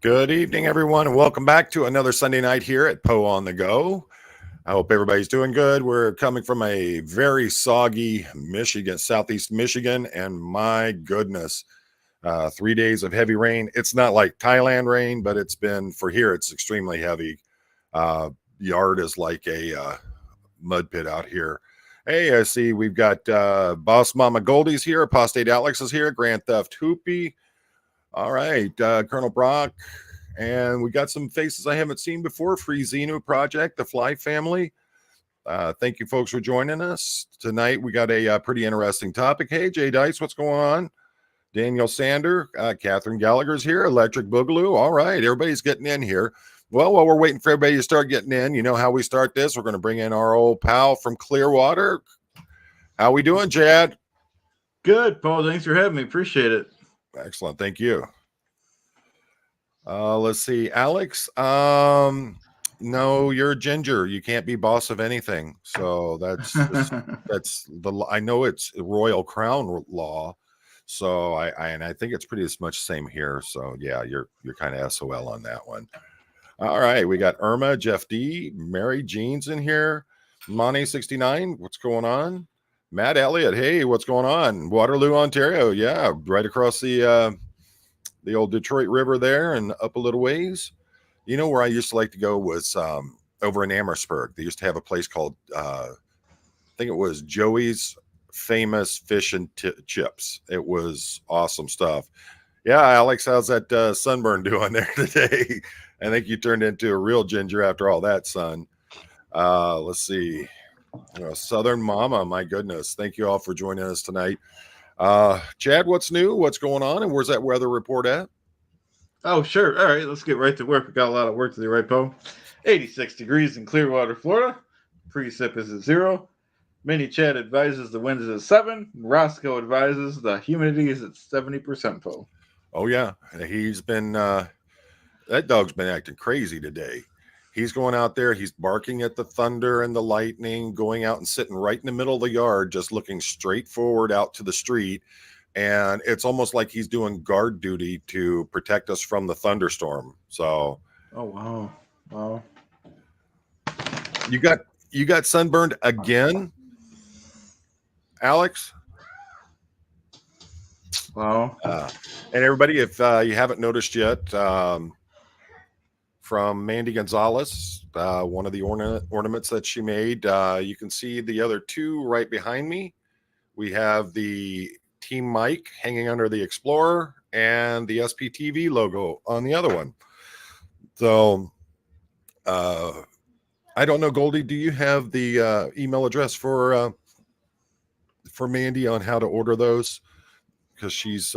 Good evening, everyone, and welcome back to another Sunday night here at Poe on the Go. I hope everybody's doing good. We're coming from a very soggy Michigan, southeast Michigan, and my goodness, 3 days of heavy rain. It's not like Thailand rain, but it's been for here. It's extremely heavy. Yard is like a mud pit out here. Hey, I see we've got Boss Mama Goldie's here, Apostate Alex is here, Grand Theft Hoopy. All right, Colonel Brock, and we got some faces I haven't seen before. Free Xenu Project, the Fly family. Thank you, folks, for joining us tonight. We got a pretty interesting topic. Hey, Jay Dice, what's going on? Daniel Sander, Catherine Gallagher's here. Electric Boogaloo. All right, everybody's getting in here. Well, while we're waiting for everybody to start getting in, you know how we start this. We're going to bring in our old pal from Clearwater. How we doing, Chad? Good, Paul. Thanks for having me. Appreciate it. Excellent. Thank you. Let's see, Alex. No, you're Ginger. You can't be boss of anything. So that's the. I know it's royal crown law. So I think it's pretty much same here. So yeah, you're kind of SOL on that one. All right, we got Irma, Jeff D, Mary Jean's in here, Monty 69. What's going on? Matt Elliott. Hey, what's going on? Waterloo, Ontario. Yeah, right across the old Detroit River there and up a little ways. You know where I used to like to go was over in Amherstburg. They used to have a place called I think it was Joey's Famous Fish and Chips. It was awesome stuff. Yeah, Alex, how's that sunburn doing there today? I think you turned into a real ginger after all that sun. Let's see. Southern Mama, my goodness. Thank you all for joining us tonight. Chad, what's new? What's going on? And where's that weather report at? Oh, sure. All right, let's get right to work. We got a lot of work to do, right, Paul? 86 degrees in Clearwater, Florida. Precip is at 0. Mini Chad advises the wind is at 7. Roscoe advises the humidity is at 70%, Paul. Oh, yeah. He's been, that dog's been acting crazy today. He's going out there. He's barking at the thunder and the lightning, going out and sitting right in the middle of the yard, just looking straight forward out to the street. And it's almost like he's doing guard duty to protect us from the thunderstorm. So, oh wow, you got sunburned again, Alex. Wow. And everybody, if you haven't noticed yet, from Mandy Gonzalez, one of the ornaments that she made, you can see the other two right behind me. We have the Team Mike hanging under the Explorer and the SPTV logo on the other one. So I don't know, Goldie, do you have the email address for Mandy on how to order those? Because she's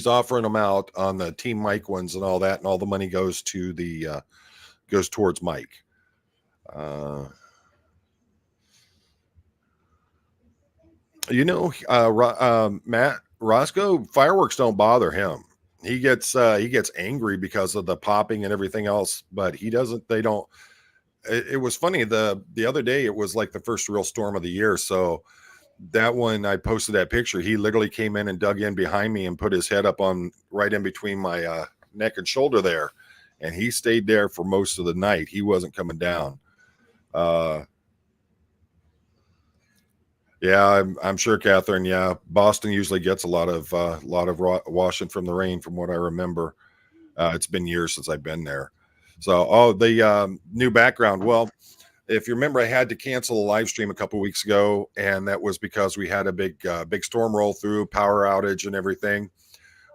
offering them out on the Team Mike ones and all that, and all the money goes to the goes towards Mike. Matt Roscoe, fireworks don't bother him. He gets angry because of the popping and everything else, but he doesn't. They don't. It was funny the other day. It was like the first real storm of the year. So that one, I posted that picture. He literally came in and dug in behind me and put his head up on right in between my neck and shoulder there, and he stayed there for most of the night. He wasn't coming down. Yeah, I'm sure, Catherine. Yeah, Boston usually gets a lot of washing from the rain, from what I remember. It's been years since I've been there. So, the new background. Well, if you remember, I had to cancel a live stream a couple weeks ago, and that was because we had a big storm roll through, power outage, and everything.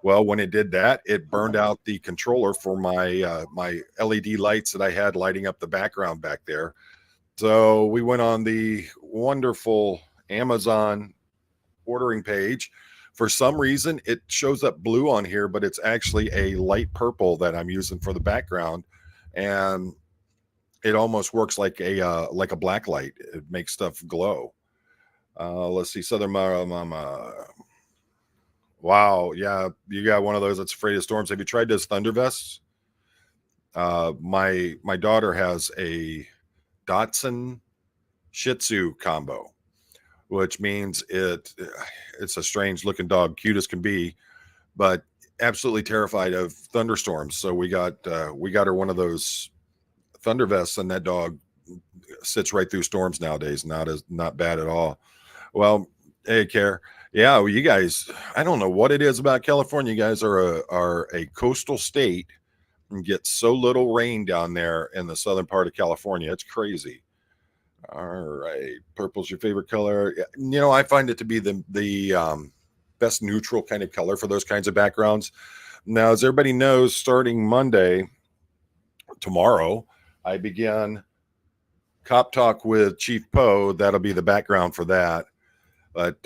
Well, when it did that, it burned out the controller for my my LED lights that I had lighting up the background back there. So we went on the wonderful Amazon ordering page. For some reason, it shows up blue on here, but it's actually a light purple that I'm using for the background, and it almost works like a black light. It makes stuff glow. Let's see, Southern Mama. Wow, yeah, you got one of those that's afraid of storms. Have you tried those thunder vests? My daughter has a Dotson Shih Tzu combo, which means it's a strange looking dog, cute as can be, but absolutely terrified of thunderstorms. So we got her one of those thunder vests, and that dog sits right through storms nowadays. Not bad at all. Well, hey, Care. Yeah, well, you guys, I don't know what it is about California. You guys are a coastal state and get so little rain down there in the southern part of California. It's crazy. All right, purple's your favorite color. You know, I find it to be the best neutral kind of color for those kinds of backgrounds. Now, as everybody knows, starting Monday, tomorrow, I begin Cop Talk with Chief Poe. That'll be the background for that. But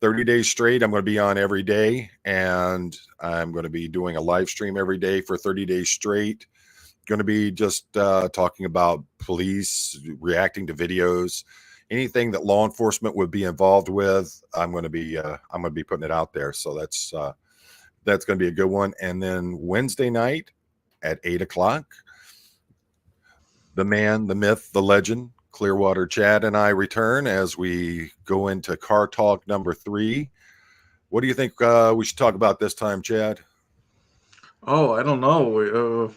30 days straight, I'm going to be on every day, and I'm going to be doing a live stream every day for 30 days straight. Going to be just talking about police, reacting to videos, anything that law enforcement would be involved with. I'm going to be putting it out there. So that's going to be a good one. And then Wednesday night at 8:00, the man, the myth, the legend, Clearwater Chad and I return as we go into Car Talk number 3. What do you think we should talk about this time, Chad? Oh, I don't know.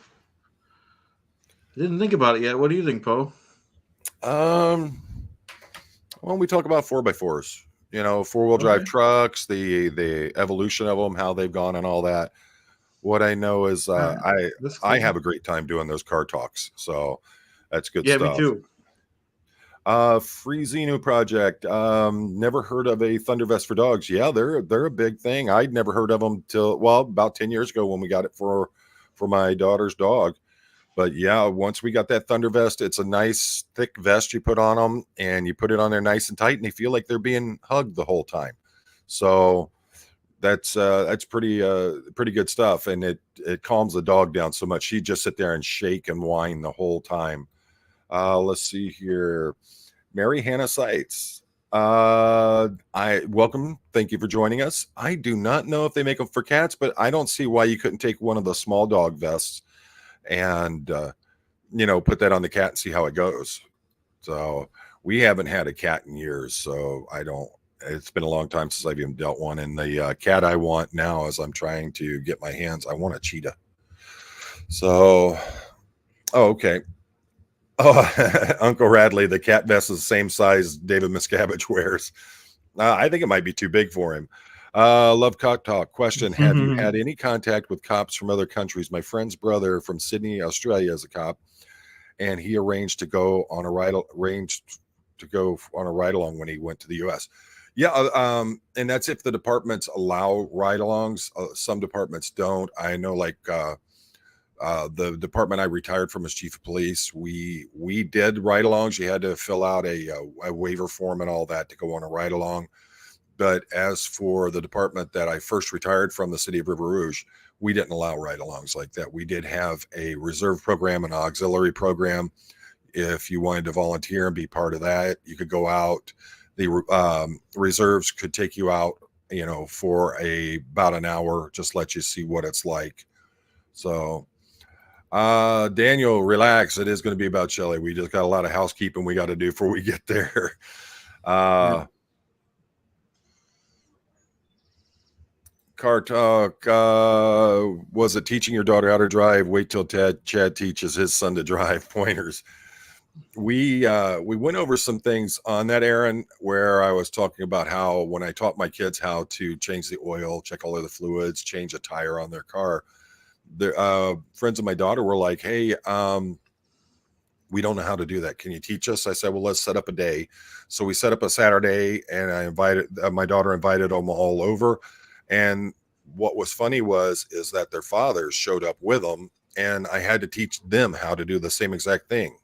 Didn't think about it yet. What do you think, Poe? Well, we talk about 4x4s, you know, four-wheel drive trucks, the evolution of them, how they've gone and all that. What I know is I Cool. have a great time doing those car talks. So that's good Yeah, stuff. me too. Free Xenu project. Never heard of a Thundervest for dogs. Yeah, they're a big thing. I'd never heard of them till, well, about 10 years ago when we got it for my daughter's dog. But yeah, once we got that Thundervest, it's a nice thick vest you put on them, and you put it on there nice and tight, and they feel like they're being hugged the whole time. So that's pretty good stuff, and it calms the dog down so much. She'd just sit there and shake and whine the whole time. Let's see here. Mary Hannah Seitz. I welcome. Thank you for joining us. I do not know if they make them for cats, but I don't see why you couldn't take one of the small dog vests and put that on the cat and see how it goes. So we haven't had a cat in years, so it's been a long time since I've even dealt one. And the cat I want now, as I'm trying to get my hands, I want a cheetah. So, okay. Oh, Uncle Radley, the cat vest is the same size David Miscavige wears. I think it might be too big for him. Love Cock Talk. Question: have you had any contact with cops from other countries? My friend's brother from Sydney, Australia, is a cop, and he arranged to go on a ride along when he went to the U.S. Yeah, and that's if the departments allow ride-alongs. Some departments don't. I know, like the department I retired from as chief of police, we did ride-alongs. You had to fill out a waiver form and all that to go on a ride-along. But as for the department that I first retired from, the city of River Rouge, we didn't allow ride-alongs like that. We did have a reserve program, an auxiliary program. If you wanted to volunteer and be part of that, you could go out. The reserves could take you out, for about an hour, just let you see what it's like. So, Daniel, relax. It is going to be about Shelley. We just got a lot of housekeeping we got to do before we get there. Car Talk, was it teaching your daughter how to drive? Wait till Chad teaches his son to drive. Pointers. We went over some things on that, Aaron, where I was talking about how when I taught my kids how to change the oil, check all of the fluids, change a tire on their car, the friends of my daughter were like, hey, we don't know how to do that. Can you teach us? I said, well, let's set up a day. So we set up a Saturday, and I invited my daughter invited them all over. And what was funny is that their fathers showed up with them, and I had to teach them how to do the same exact thing.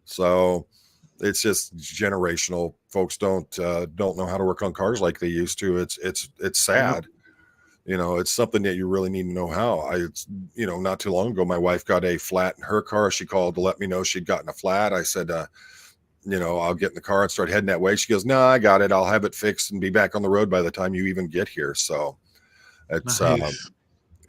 So it's just generational. Folks don't know how to work on cars like they used to. It's sad. It's something that you really need to know how. Not too long ago, my wife got a flat in her car. She called to let me know she'd gotten a flat. I said, I'll get in the car and start heading that way. She goes, no, I got it. I'll have it fixed and be back on the road by the time you even get here. So it's, nice.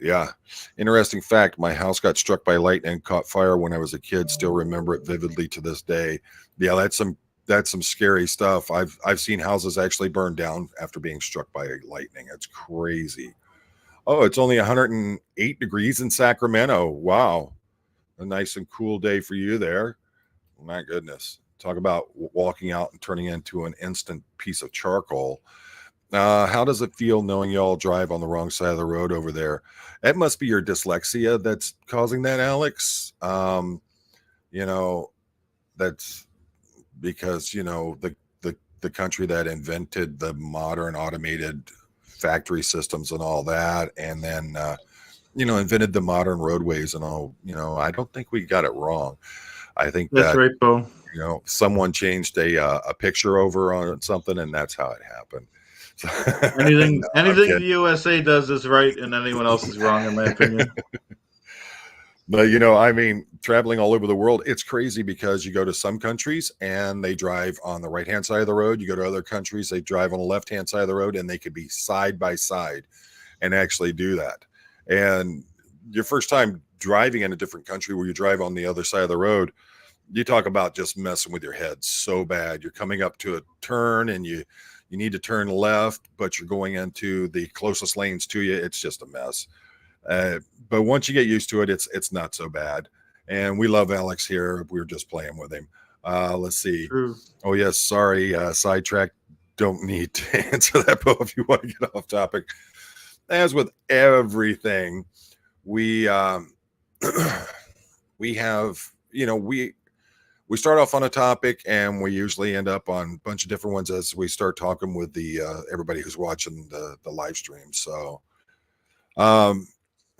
Yeah. Interesting fact. My house got struck by lightning and caught fire when I was a kid. Still remember it vividly to this day. Yeah. That's some scary stuff. I've seen houses actually burn down after being struck by lightning. It's crazy. Oh, it's only 108 degrees in Sacramento. Wow. A nice and cool day for you there. My goodness. Talk about walking out and turning into an instant piece of charcoal. How does it feel knowing y'all drive on the wrong side of the road over there? It must be your dyslexia that's causing that, Alex. You know, that's because, the country that invented the modern automated factory systems and all that, and then, invented the modern roadways and all, I don't think we got it wrong. I think That's that, right, Bo. someone changed a picture over on something, and that's how it happened. So, Anything no, I'm anything the kidding. USA does is right, and anyone else is wrong, in my opinion. But I mean, traveling all over the world, it's crazy because you go to some countries and they drive on the right hand side of the road. You go to other countries, they drive on the left hand side of the road, and they could be side by side and actually do that. And your first time driving in a different country where you drive on the other side of the road, you talk about just messing with your head so bad. You're coming up to a turn and you need to turn left, but you're going into the closest lanes to you. It's just a mess. But once you get used to it, it's not so bad. And we love Alex here. We were just playing with him. Let's see. True. Oh yes, sorry, sidetrack. Don't need to answer that, Bo, if you want to get off topic. As with everything, we we have, we start off on a topic and we usually end up on a bunch of different ones as we start talking with the everybody who's watching the live stream. So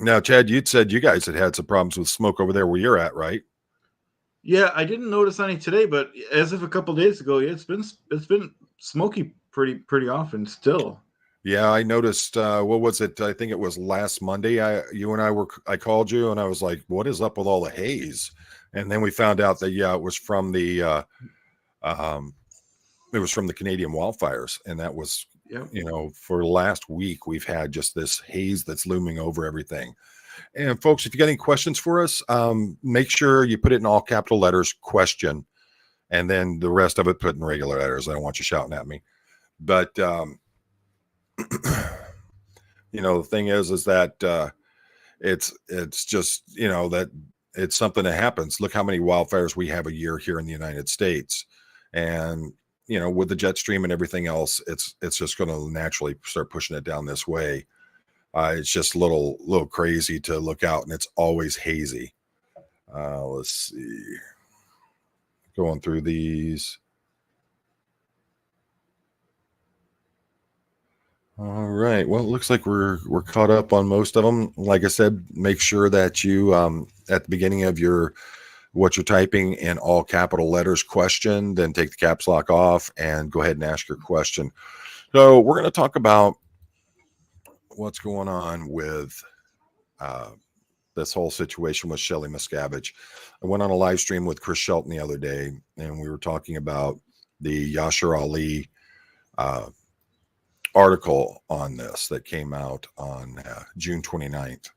now, Chad, you'd said you guys had some problems with smoke over there where you're at, right? Yeah, I didn't notice any today, but as of a couple days ago, yeah, it's been smoky pretty often still. Yeah, I noticed. What was it? I think it was last Monday. You and I called you and I was like, "What is up with all the haze?" And then we found out that it was from um, the Canadian wildfires, and that was, Yep. for last week we've had just this haze that's looming over everything. And folks, if you got any questions for us, make sure you put it in all capital letters, question, and then the rest of it put in regular letters. I don't want you shouting at me. But the thing is that it's just that it's something that happens. Look how many wildfires we have a year here in the United States, and with the jet stream and everything else, it's just going to naturally start pushing it down this way. It's just a little crazy to look out, and it's always hazy. Let's see, going through these. All right. Well, it looks like we're caught up on most of them. Like I said, make sure that you at the beginning of what you're typing in all capital letters question, then take the caps lock off and go ahead and ask your question. So we're going to talk about what's going on with this whole situation with Shelly Miscavige. I went on a live stream with Chris Shelton the other day, and we were talking about the Yashar Ali article on this that came out on June 29th.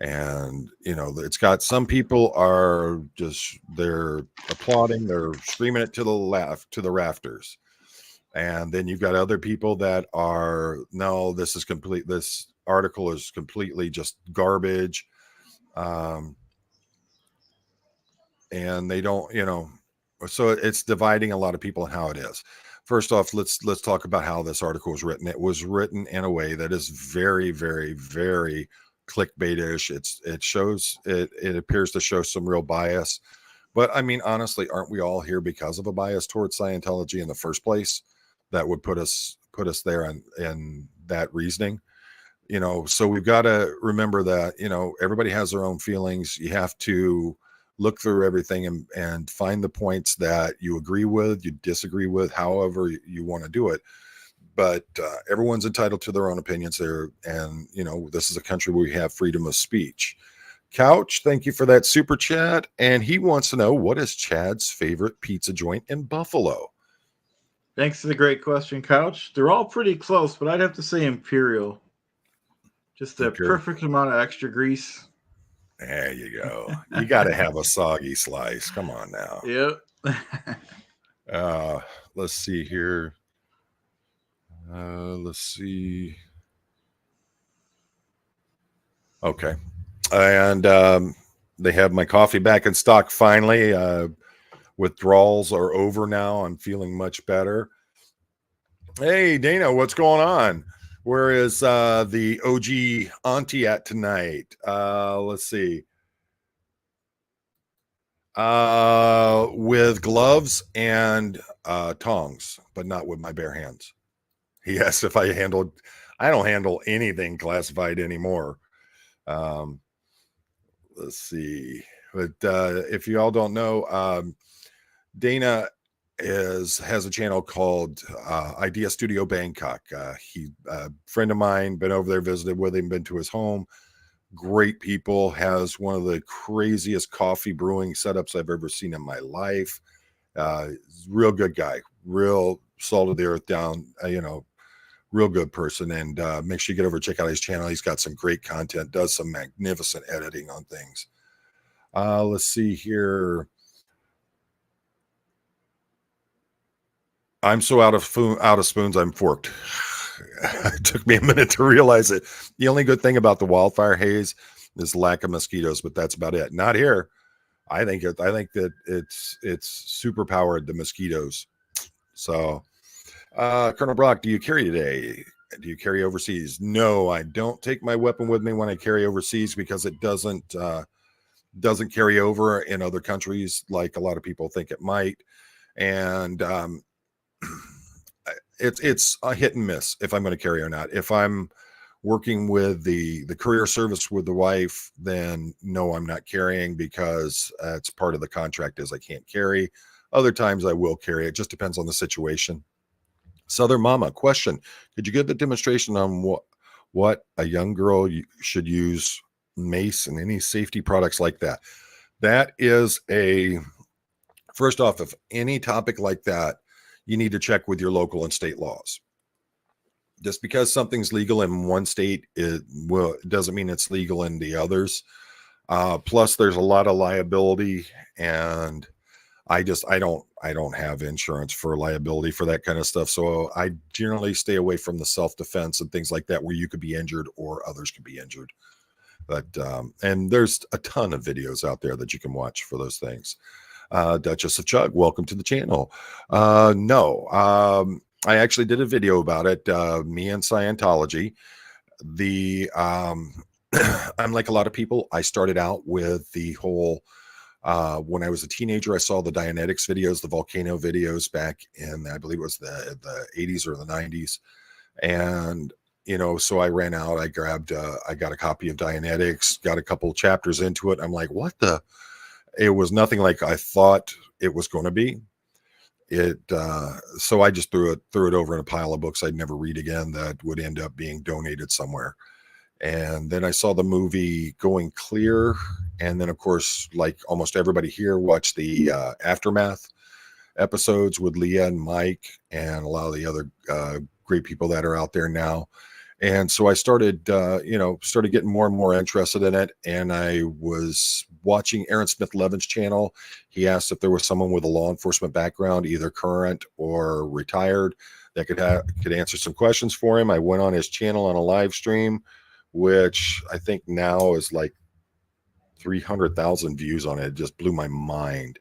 And it's got some people are just they're applauding, they're screaming it to the left, to the rafters. And then you've got other people that are, no, this article is completely just garbage. And they don't, so it's dividing a lot of people and how it is. First off, let's talk about how this article was written. It was written in a way that is very, very, very clickbaitish. It appears to show some real bias. But I mean, honestly, aren't we all here because of a bias towards Scientology in the first place? That would put us there in that reasoning. So we've got to remember that, everybody has their own feelings. You have to look through everything and find the points that you agree with, you disagree with, however you want to do it. But everyone's entitled to their own opinions there. And, this is a country where we have freedom of speech. Couch, thank you for that super chat. And he wants to know, what is Chad's favorite pizza joint in Buffalo? Thanks for the great question, Couch. They're all pretty close, but I'd have to say Imperial. Just the perfect amount of extra grease. There you go. You got to have a soggy slice. Come on now. Yep. Let's see here. Let's see. Okay. And they have my coffee back in stock finally. Withdrawals are over now. I'm feeling much better. Hey, Dana, what's going on? Where is the OG auntie at tonight? Let's see. With gloves and tongs, but not with my bare hands. He asked if I handled. I don't handle anything classified anymore. Um, let's see. But if you all don't know, Dana has a channel called Idea Studio Bangkok. He friend of mine, been over there, visited with him, been to his home. Great people, has one of the craziest coffee brewing setups I've ever seen in my life. Real good guy, real salt of the earth down, real good person. And make sure you get over check out his channel. He's got some great content, does some magnificent editing on things. Let's see here. I'm so out of spoons, I'm forked. It took me a minute to realize it. The only good thing about the wildfire haze is lack of mosquitoes, but that's about it. Not here. I think that it's super powered, the mosquitoes. So, Colonel Brock, do you carry today? Do you carry overseas? No, I don't take my weapon with me when I carry overseas because it doesn't carry over in other countries like a lot of people think it might. And it's a hit and miss if I'm going to carry or not. If I'm working with the courier service with the wife, then no, I'm not carrying because it's part of the contract is I can't carry. Other times I will carry. It just depends on the situation. Southern Mama, question: could you give the demonstration on what a young girl should use mace and any safety products like that? That is first off, if any topic like that, you need to check with your local and state laws. Just because something's legal in one state, it doesn't mean it's legal in the others. Plus, there's a lot of liability, and I don't have insurance for liability for that kind of stuff. So I generally stay away from the self-defense and things like that where you could be injured or others could be injured. But and there's a ton of videos out there that you can watch for those things. Duchess of Chug, welcome to the channel. No, I actually did a video about it. Me and Scientology. I'm like a lot of people. I started out with the whole. When I was a teenager, I saw the Dianetics videos, the volcano videos back in, I believe it was the 80s or the 90s. And, so I ran out, I got a copy of Dianetics, got a couple chapters into it. I'm like, what the? It was nothing like I thought it was going to be. So I just threw it over in a pile of books I'd never read again that would end up being donated somewhere. And then I saw the movie Going Clear. And then, of course, like almost everybody here, watched the Aftermath episodes with Leah and Mike and a lot of the other great people that are out there now. And so I started getting more and more interested in it. And I was watching Aaron Smith Levin's channel. He asked if there was someone with a law enforcement background, either current or retired, that could answer some questions for him. I went on his channel on a live stream, which I think now is like 300,000 views on it. It just blew my mind.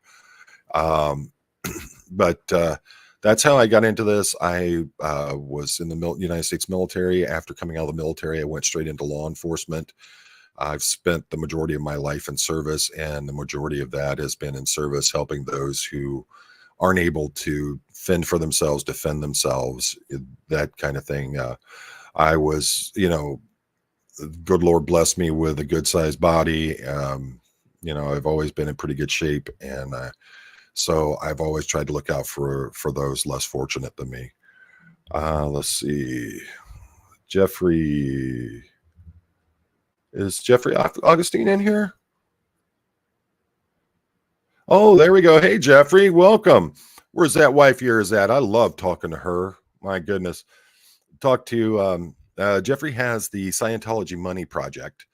But that's how I got into this. I was in the United States military. After coming out of the military, I went straight into law enforcement. I've spent the majority of my life in service, and the majority of that has been in service helping those who aren't able to fend for themselves, defend themselves, that kind of thing. I was, good Lord bless me with a good sized body. I've always been in pretty good shape, and so I've always tried to look out for those less fortunate than me. Let's see. Is Jeffrey Augustine in here? Oh, there we go. Hey, Jeffrey, welcome. Where's that wife of yours at? I love talking to her. My goodness. Talk to Jeffrey has the Scientology Money Project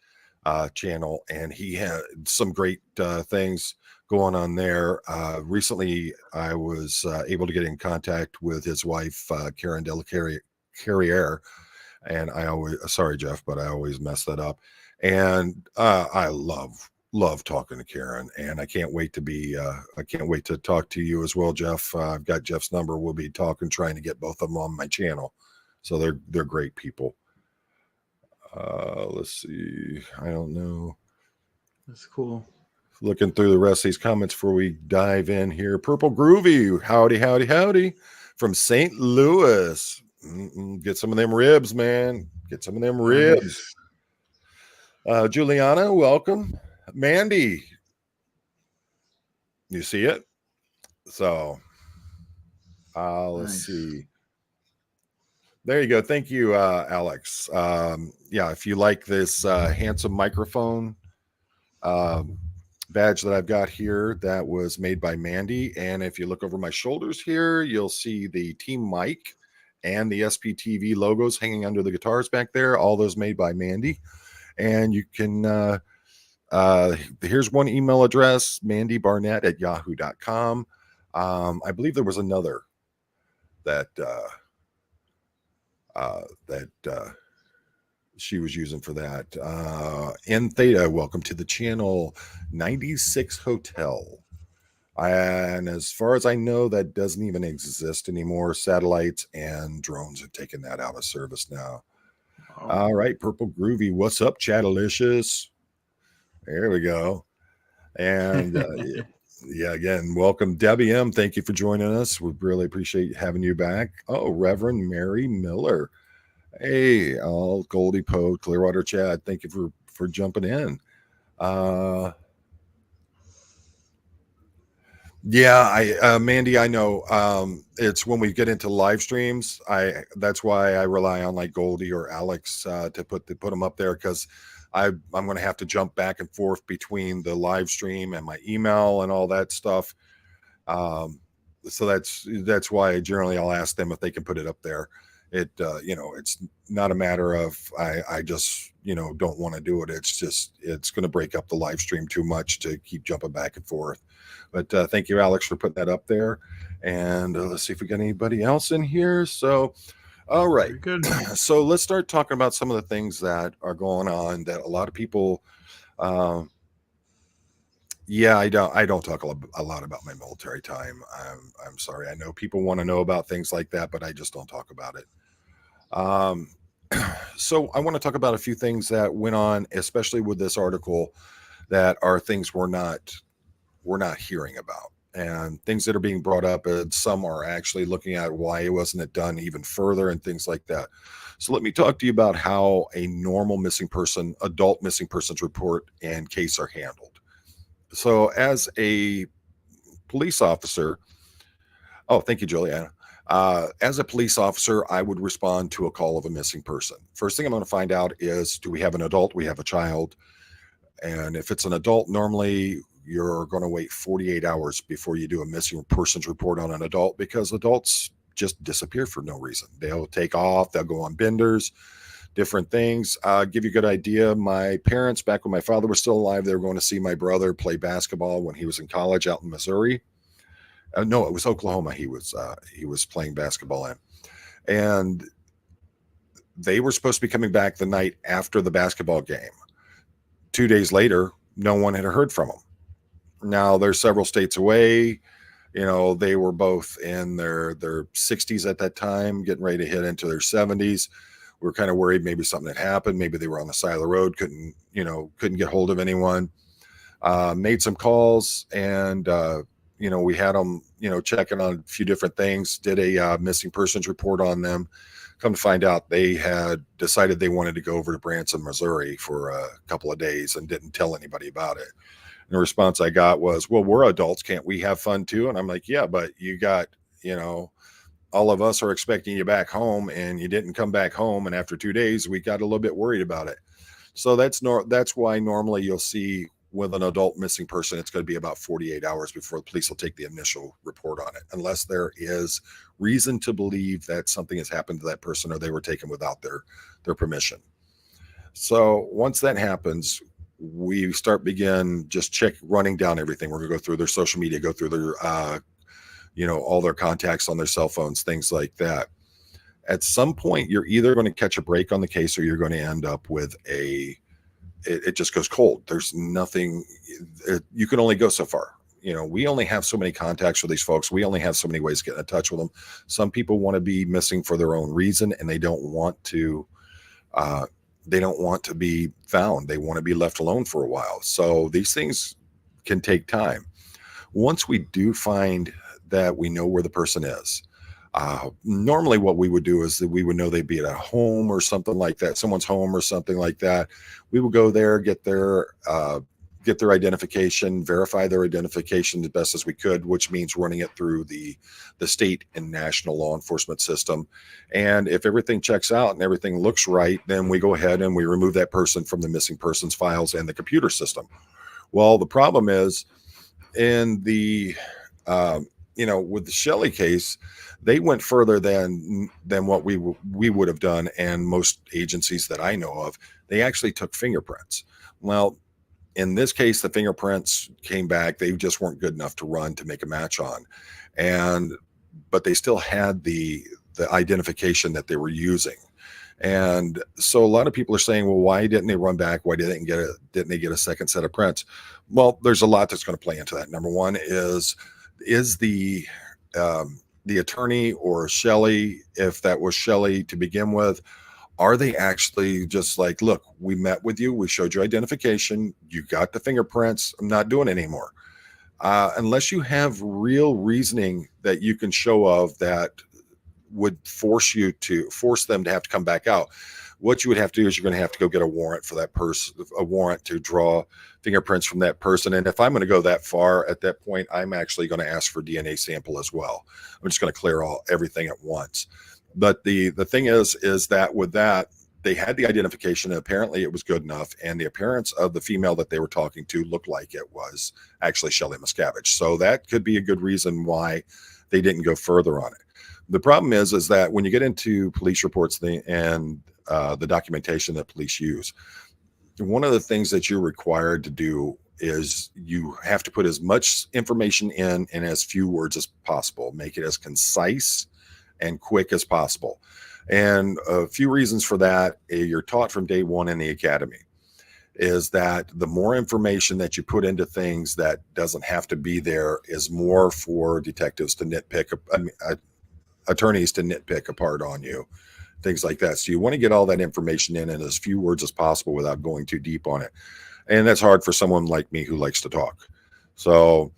channel, and he had some great things going on there. Recently, I was able to get in contact with his wife, Karen Della Carriere, and sorry, Jeff, but I always mess that up. And I love talking to Karen, and I can't wait to talk to you as well, Jeff. I've got Jeff's number. We'll be talking, trying to get both of them on my channel. So they're great people. Let's see. I don't know. That's cool. Looking through the rest of these comments before we dive in here. Purple Groovy, howdy from St. Louis. Get some of them ribs, man. Get some of them ribs. Juliana, welcome. Mandy, you see it? So let's see. There you go. Thank you, Alex. Yeah, if you like this handsome microphone badge that I've got here, that was made by Mandy. And if you look over my shoulders here, you'll see the Team Mic and the SPTV logos hanging under the guitars back there. All those made by Mandy. And you can, here's one email address, mandybarnett@yahoo.com. I believe there was another that she was using for that. N Theta, welcome to the channel. 96 Hotel. And as far as I know, that doesn't even exist anymore. Satellites and drones have taken that out of service now. Oh. All right, Purple Groovy, what's up, Chatalicious? There we go. And yeah, again, welcome, Debbie M. Thank you for joining us. We really appreciate having you back. Oh, Reverend Mary Miller. Hey, all Goldie Poe, Clearwater Chad. Thank you for jumping in. Yeah, Mandy, I know. It's when we get into live streams, that's why I rely on like Goldie or Alex to put them up there, because I'm going to have to jump back and forth between the live stream and my email and all that stuff. So that's why generally I'll ask them if they can put it up there. It's not a matter of I just don't want to do it. It's just it's going to break up the live stream too much to keep jumping back and forth. But thank you, Alex, for putting that up there. And let's see if we got anybody else in here. So, all right. Very good. So let's start talking about some of the things that are going on that a lot of people. Yeah, I don't talk a lot about my military time. I'm sorry. I know people want to know about things like that, but I just don't talk about it. So I want to talk about a few things that went on, especially with this article, that are things we're not hearing about, and things that are being brought up, and some are actually looking at why wasn't it done even further and things like that. So let me talk to you about how a normal adult missing persons report and case are handled. So as a police officer, oh, thank you, Juliana. As a police officer, I would respond to a call of a missing person. First thing I'm going to find out is, do we have an adult? We have a child. And if it's an adult, normally you're going to wait 48 hours before you do a missing persons report on an adult, because adults just disappear for no reason. They'll take off, they'll go on benders, different things. Give you a good idea. My parents, back when my father was still alive, they were going to see my brother play basketball when he was in college out in Missouri. No, it was Oklahoma. He was playing basketball in, and they were supposed to be coming back the night after the basketball game. 2 days later, no one had heard from them. Now they're several states away. They were both in their 60s at that time, getting ready to hit into their 70s. We were kind of worried maybe something had happened. Maybe they were on the side of the road, couldn't get hold of anyone. Made some calls, and we had them, checking on a few different things, did a missing persons report on them. Come to find out, they had decided they wanted to go over to Branson, Missouri for a couple of days and didn't tell anybody about it. And the response I got was, well, we're adults. Can't we have fun too? And I'm like, yeah, but you got, all of us are expecting you back home, and you didn't come back home. And after 2 days, we got a little bit worried about it. So that's why normally you'll see with an adult missing person, it's going to be about 48 hours before the police will take the initial report on it, unless there is reason to believe that something has happened to that person or they were taken without their permission. So once that happens, we begin running down everything. We're going to go through their social media, go through their, all their contacts on their cell phones, things like that. At some point, you're either going to catch a break on the case, or you're going to end up with a it just goes cold. There's nothing, you can only go so far. We only have so many contacts with these folks. We only have so many ways to get in touch with them. Some people want to be missing for their own reason, and they don't want to be found. They want to be left alone for a while. So these things can take time. Once we do find that we know where the person is, normally what we would do is that we would know they'd be at a home or something like that, someone's home or something like that. We would go there, get their identification, verify their identification as best as we could, which means running it through the state and national law enforcement system. And if everything checks out and everything looks right, then we go ahead and we remove that person from the missing persons files and the computer system. Well, the problem is in the, with the Shelley case, they went further than what we would have done. And most agencies that I know of, they actually took fingerprints. Well, in this case, the fingerprints came back. They just weren't good enough to run to make a match on. But they still had the identification that they were using. And so a lot of people are saying, well, why didn't they run back? Why didn't they get a second set of prints? Well, there's a lot that's going to play into that. Number one is the attorney or Shelley, if that was Shelley to begin with, are they actually just like, look, we met with you, we showed you identification, you got the fingerprints, I'm not doing it anymore. Unless you have real reasoning that you can show of that would force them to have to come back out. What you would have to do is you're going to have to go get a warrant for that person, a warrant to draw fingerprints from that person. And if I'm going to go that far at that point, I'm actually going to ask for DNA sample as well. I'm just going to clear everything at once. But the thing is that with that, they had the identification, and apparently it was good enough. And the appearance of the female that they were talking to looked like it was actually Shelley Miscavige. So that could be a good reason why they didn't go further on it. The problem is that when you get into police reports and the documentation that police use, one of the things that you're required to do is you have to put as much information in as few words as possible. Make it as concise and quick as possible. And a few reasons for that, you're taught from day one in the academy, is that the more information that you put into things that doesn't have to be there is more for detectives to nitpick, attorneys to nitpick apart on you, things like that. So you want to get all that information in as few words as possible without going too deep on it. And that's hard for someone like me who likes to talk. So,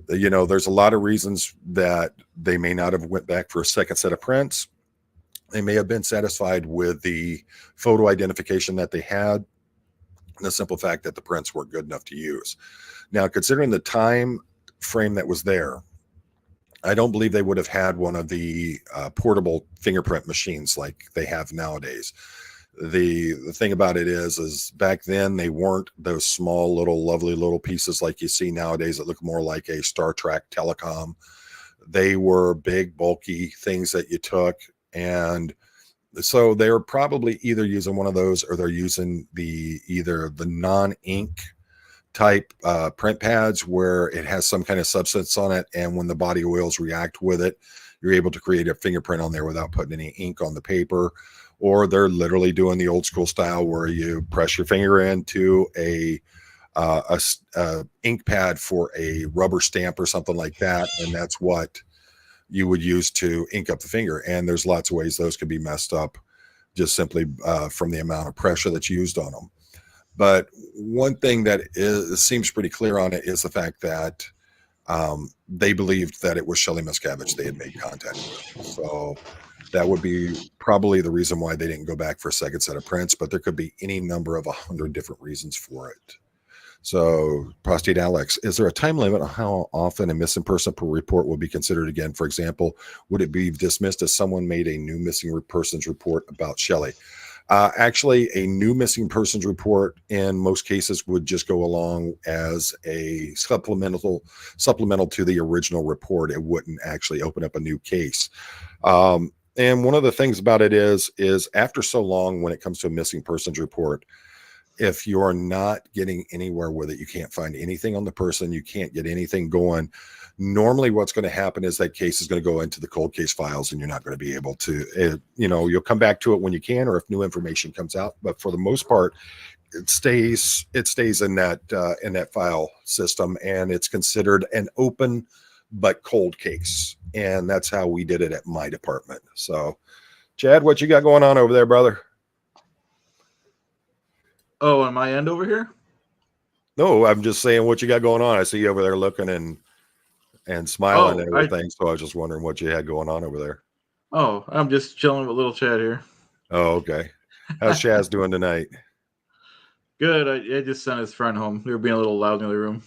there's a lot of reasons that they may not have went back for a second set of prints. They may have been satisfied with the photo identification that they had, and the simple fact that the prints weren't good enough to use. Now, considering the time frame that was there, I don't believe they would have had one of the portable fingerprint machines like they have nowadays. The thing about it is back then they weren't those small little lovely little pieces like you see nowadays that look more like a Star Trek telecom. They were big, bulky things that you took, and so they're probably either using one of those or they're using either the non-ink type print pads where it has some kind of substance on it, and when the body oils react with it, you're able to create a fingerprint on there without putting any ink on the paper. Or they're literally doing the old school style where you press your finger into a ink pad for a rubber stamp or something like that, and that's what you would use to ink up the finger. And there's lots of ways those could be messed up just simply from the amount of pressure that's used on them. But one thing that seems pretty clear on it is the fact that they believed that it was Shelley Miscavige they had made contact with. So that would be probably the reason why they didn't go back for a second set of prints, but there could be any number of 100 different reasons for it. So, Prostate Alex, is there a time limit on how often a missing person per report will be considered again? For example, would it be dismissed if someone made a new missing persons report about Shelley? Actually, a new missing persons report in most cases would just go along as a supplemental to the original report. It wouldn't actually open up a new case. And one of the things about it is after so long, when it comes to a missing persons report, if you're not getting anywhere with it, you can't find anything on the person, you can't get anything going. Normally what's going to happen is that case is going to go into the cold case files and you're not going to be able to, you'll come back to it when you can, or if new information comes out. But for the most part, it stays in that file system, and it's considered an open but cold case. And that's how we did it at my department. So, Chad, what you got going on over there, brother? Oh, on my end over here? No, I'm just saying what you got going on. I see you over there looking and smiling and everything. So I was just wondering what you had going on over there. Oh, I'm just chilling with little Chad here. Oh, okay. How's Chaz doing tonight? Good. I just sent his friend home. They were being a little loud in the other room.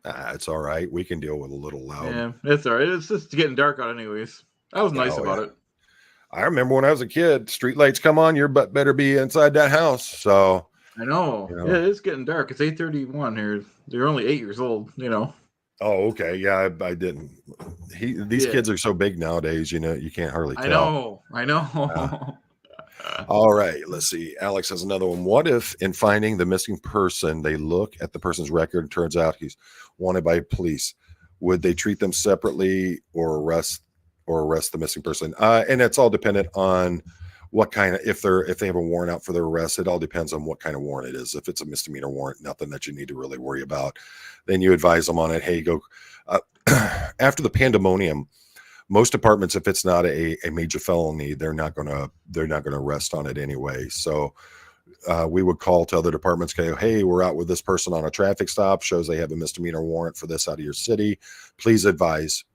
It's all right. We can deal with a little loud. Yeah, it's all right. It's just getting dark out anyways. I was nice about it. I remember when I was a kid, street lights come on, your butt better be inside that house. So I know. Yeah, it's getting dark. It's 8:31 here. They're only 8 years old, Oh, okay. Yeah, I didn't. These kids are so big nowadays, you can't hardly tell. I know. All right, let's see. Alex has another one. What if in finding the missing person, they look at the person's record and turns out he's wanted by police? Would they treat them separately or arrest the missing person? And it's all dependent on what kind of, if they have a warrant out for their arrest. It all depends on what kind of warrant it is. If it's a misdemeanor warrant, nothing that you need to really worry about. Then you advise them on it. Hey, go after the pandemonium. Most departments, if it's not a major felony, they're not gonna arrest on it anyway. So we would call to other departments, go, hey, we're out with this person on a traffic stop, shows they have a misdemeanor warrant for this out of your city. Please advise.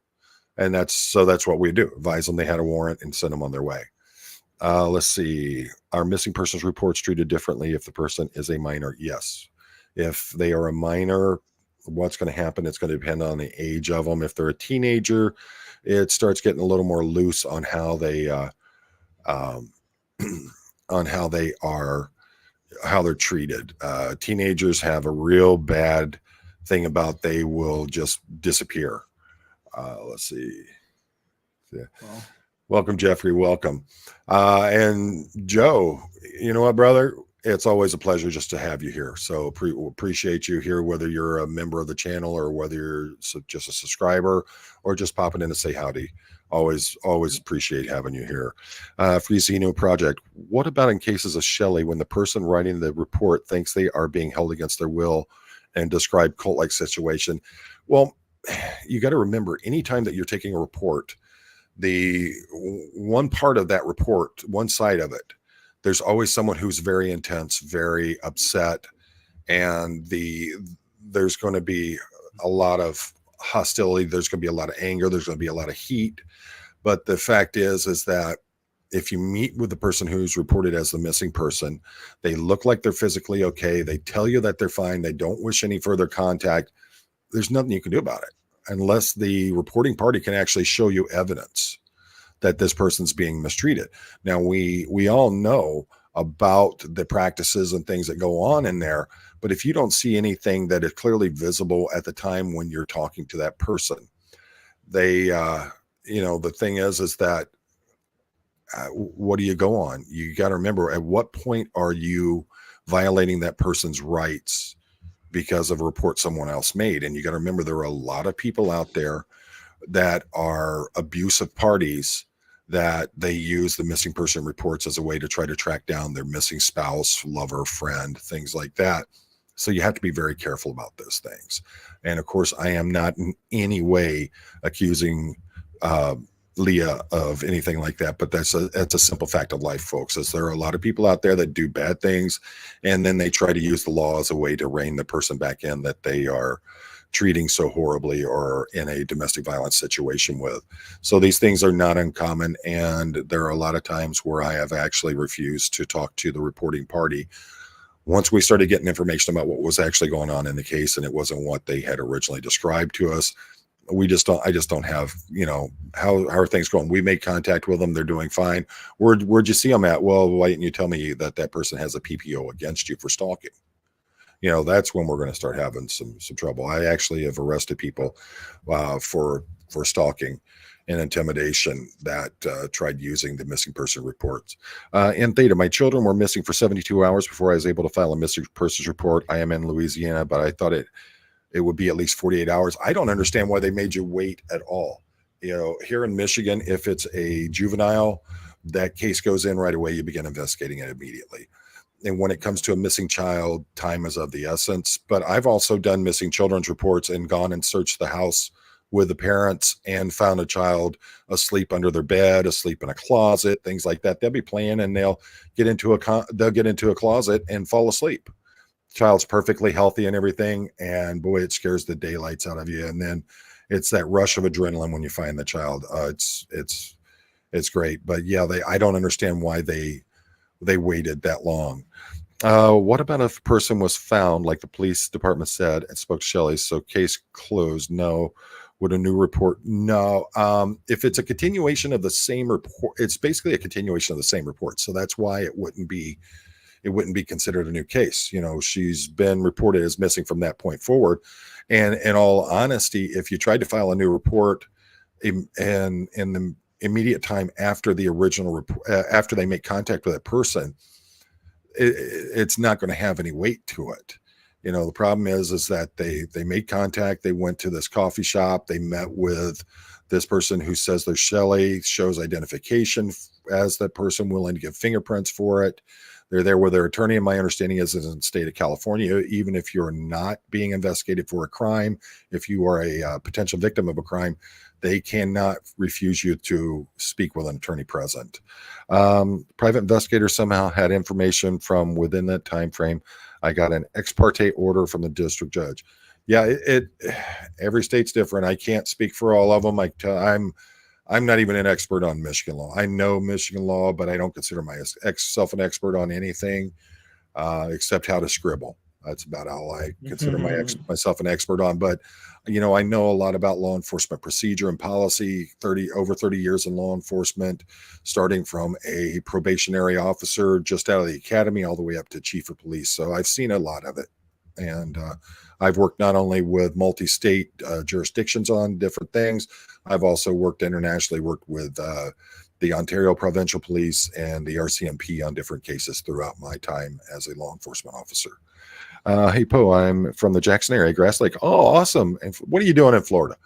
And that's what we do. Advise them they had a warrant and send them on their way. Let's see. Are missing persons reports treated differently if the person is a minor? Yes. If they are a minor, what's going to happen? It's going to depend on the age of them. If they're a teenager, it starts getting a little more loose on how they how they're treated. Teenagers have a real bad thing about they will just disappear. Let's see. Yeah. Well, welcome, Jeffrey. Welcome. And Joe, you know what, brother? It's always a pleasure just to have you here. So appreciate you here, whether you're a member of the channel or whether you're just a subscriber or just popping in to say howdy. Always appreciate having you here. Free Zeno Project. What about in cases of Shelley when the person writing the report thinks they are being held against their will and describe cult-like situation? Well, you got to remember, anytime that you're taking a report, the one part of that report, one side of it, there's always someone who's very intense, very upset, and there's going to be a lot of hostility. There's going to be a lot of anger. There's going to be a lot of heat. But the fact is that if you meet with the person who's reported as the missing person, they look like they're physically okay. They tell you that they're fine. They don't wish any further contact. There's nothing you can do about it unless the reporting party can actually show you evidence that this person's being mistreated. Now, we all know about the practices and things that go on in there, but if you don't see anything that is clearly visible at the time when you're talking to that person, they, the thing is that what do you go on? You got to remember, at what point are you violating that person's rights because of a report someone else made? And you got to remember, there are a lot of people out there that are abusive parties that they use the missing person reports as a way to try to track down their missing spouse, lover, friend, things like that. So you have to be very careful about those things. And of course, I am not in any way accusing Leah of anything like that, but that's a simple fact of life, folks, is there are a lot of people out there that do bad things, and then they try to use the law as a way to rein the person back in that they are treating so horribly or in a domestic violence situation with. So these things are not uncommon, and there are a lot of times where I have actually refused to talk to the reporting party once we started getting information about what was actually going on in the case, and it wasn't what they had originally described to us. I just don't have, how are things going? We made contact with them. They're doing fine. Where'd you see them at? Well, why didn't you tell me that person has a PPO against you for stalking? That's when we're going to start having some trouble. I actually have arrested people for stalking and intimidation that tried using the missing person reports. In Theta, my children were missing for 72 hours before I was able to file a missing persons report. I am in Louisiana, but I thought it would be at least 48 hours. I don't understand why they made you wait at all. Here in Michigan, if it's a juvenile, that case goes in right away. You begin investigating it immediately. And when it comes to a missing child, time is of the essence. But I've also done missing children's reports and gone and searched the house with the parents and found a child asleep under their bed, asleep in a closet, things like that. They'll be playing and they'll get into a closet and fall asleep. Child's perfectly healthy and everything, and boy, it scares the daylights out of you. And then it's that rush of adrenaline when you find the child. It's great. But yeah, I don't understand why they waited that long. What about if a person was found, like the police department said, and spoke to Shelley, so case closed? No. Would a new report? No. If it's a continuation of the same report, it's basically a continuation of the same report. So that's why it wouldn't be considered a new case. She's been reported as missing from that point forward. And in all honesty, if you tried to file a new report in the immediate time after the original report, after they make contact with that person, it's not going to have any weight to it. The problem is that they made contact. They went to this coffee shop. They met with this person who says they're Shelley, shows identification as that person, willing to give fingerprints for it. They're there with their attorney. And my understanding is in the state of California, even if you're not being investigated for a crime, if you are a potential victim of a crime, they cannot refuse you to speak with an attorney present. Private investigators somehow had information from within that time frame. I got an ex parte order from the district judge. Yeah, every state's different. I can't speak for all of them. I'm not even an expert on Michigan law. I know Michigan law, but I don't consider myself an expert on anything except how to scribble. That's about all I consider myself an expert on. But, I know a lot about law enforcement procedure and policy, over 30 years in law enforcement, starting from a probationary officer just out of the academy all the way up to chief of police. So I've seen a lot of it. And I've worked not only with multi-state jurisdictions on different things, I've also worked internationally, worked with the Ontario Provincial Police and the RCMP on different cases throughout my time as a law enforcement officer. Hey, Poe, I'm from the Jackson area, Grass Lake. Oh, awesome. And what are you doing in Florida?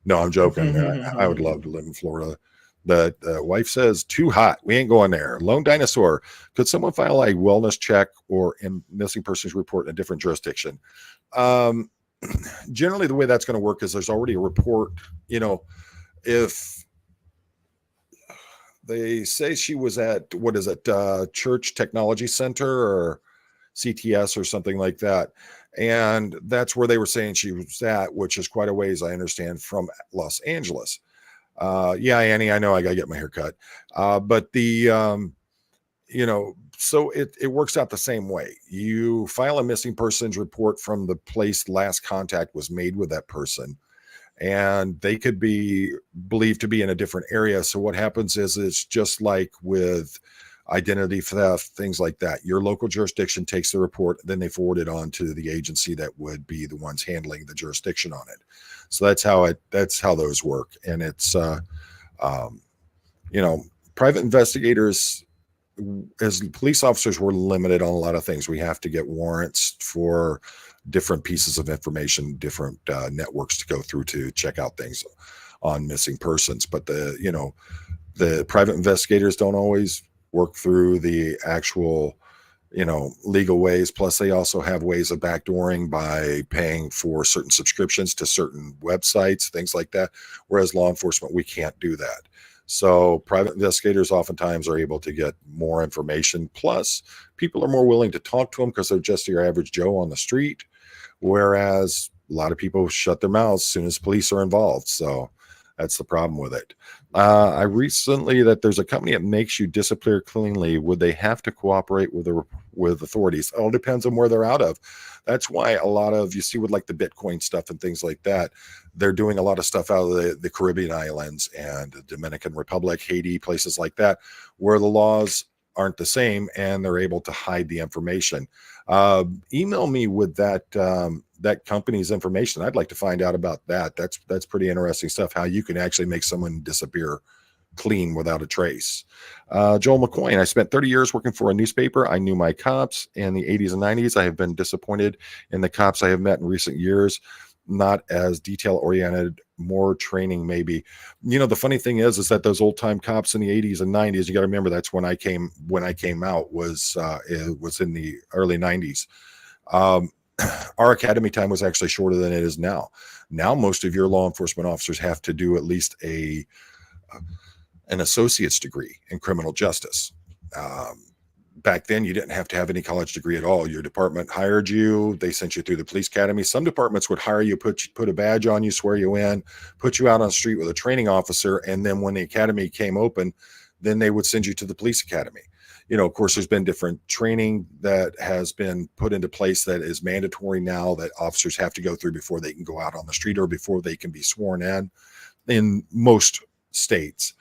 No, I'm joking. I would love to live in Florida. The wife says, too hot. We ain't going there. Lone Dinosaur. Could someone file a wellness check or a missing persons report in a different jurisdiction? Generally, the way that's going to work is there's already a report. If they say she was at, Church Technology Center or CTS or something like that, and that's where they were saying she was at, which is quite a ways, I understand, from Los Angeles. Yeah, Annie, I know I got to get my hair cut. But so it works out the same way. You file a missing persons report from the place last contact was made with that person, and they could be believed to be in a different area. So what happens is it's just like with identity theft, things like that. Your local jurisdiction takes the report, then they forward it on to the agency that would be the ones handling the jurisdiction on it. So that's how those work. And it's, private investigators, as police officers, we're limited on a lot of things. We have to get warrants for different pieces of information, different networks to go through to check out things on missing persons. But the private investigators don't always work through the actual, legal ways. Plus they also have ways of backdooring by paying for certain subscriptions to certain websites, things like that. Whereas law enforcement, we can't do that. So private investigators oftentimes are able to get more information. Plus people are more willing to talk to them because they're just your average Joe on the street. Whereas a lot of people shut their mouths as soon as police are involved. So that's the problem with it. I recently that there's a company that makes you disappear cleanly. Would they have to cooperate with authorities? It all depends on where they're out of. That's why a lot of, you see with like the Bitcoin stuff and things like that, they're doing a lot of stuff out of the Caribbean islands and the Dominican Republic, Haiti, places like that, where the laws aren't the same and they're able to hide the information. Email me with that company's information. I'd like to find out about that. That's pretty interesting stuff, how you can actually make someone disappear clean without a trace. Joel McCoy, I spent 30 years working for a newspaper. I knew my cops in the 80s and 90s. I have been disappointed in the cops I have met in recent years. not as detail oriented, more training maybe. The funny thing is that those old time cops in the 80s and 90s, you got to remember that's when I came out was it was in the early 90s. Our academy time was actually shorter than it is now. Now most of your law enforcement officers have to do at least an associate's degree in criminal justice. Back then, you didn't have to have any college degree at all. Your department hired you. They sent you through the police academy. Some departments would hire you, put a badge on you, swear you in, put you out on the street with a training officer. And then when the academy came open, then they would send you to the police academy. Of course, there's been different training that has been put into place that is mandatory now that officers have to go through before they can go out on the street or before they can be sworn in most states.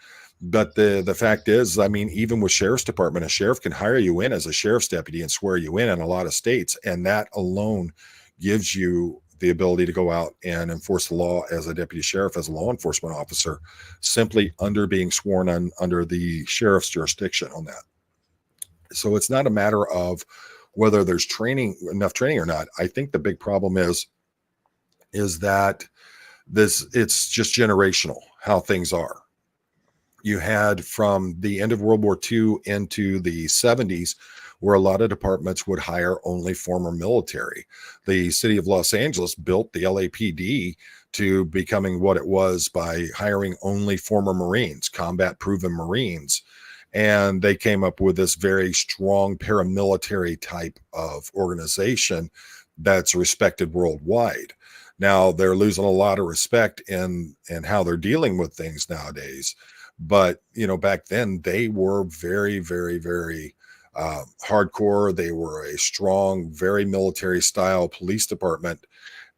But the fact is, I mean, even with sheriff's department, a sheriff can hire you in as a sheriff's deputy and swear you in a lot of states. And that alone gives you the ability to go out and enforce the law as a deputy sheriff, as a law enforcement officer, simply under being sworn on under the sheriff's jurisdiction on that. So it's not a matter of whether there's enough training or not. I think the big problem is that it's just generational how things are. You had from the end of World War II into the 70s, where a lot of departments would hire only former military. The city of Los Angeles built the LAPD to becoming what it was by hiring only former Marines, combat-proven Marines. And they came up with this very strong paramilitary type of organization that's respected worldwide. Now, they're losing a lot of respect in how they're dealing with things nowadays. But, back then they were very, very, very hardcore. They were a strong, very military style police department.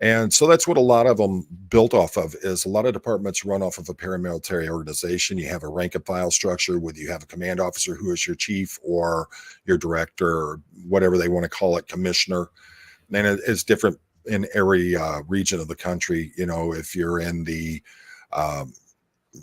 And so that's what a lot of them built off of is a lot of departments run off of a paramilitary organization. You have a rank and file structure where you have a command officer who is your chief or your director or whatever they want to call it, commissioner. And it's different in every region of the country. If you're in the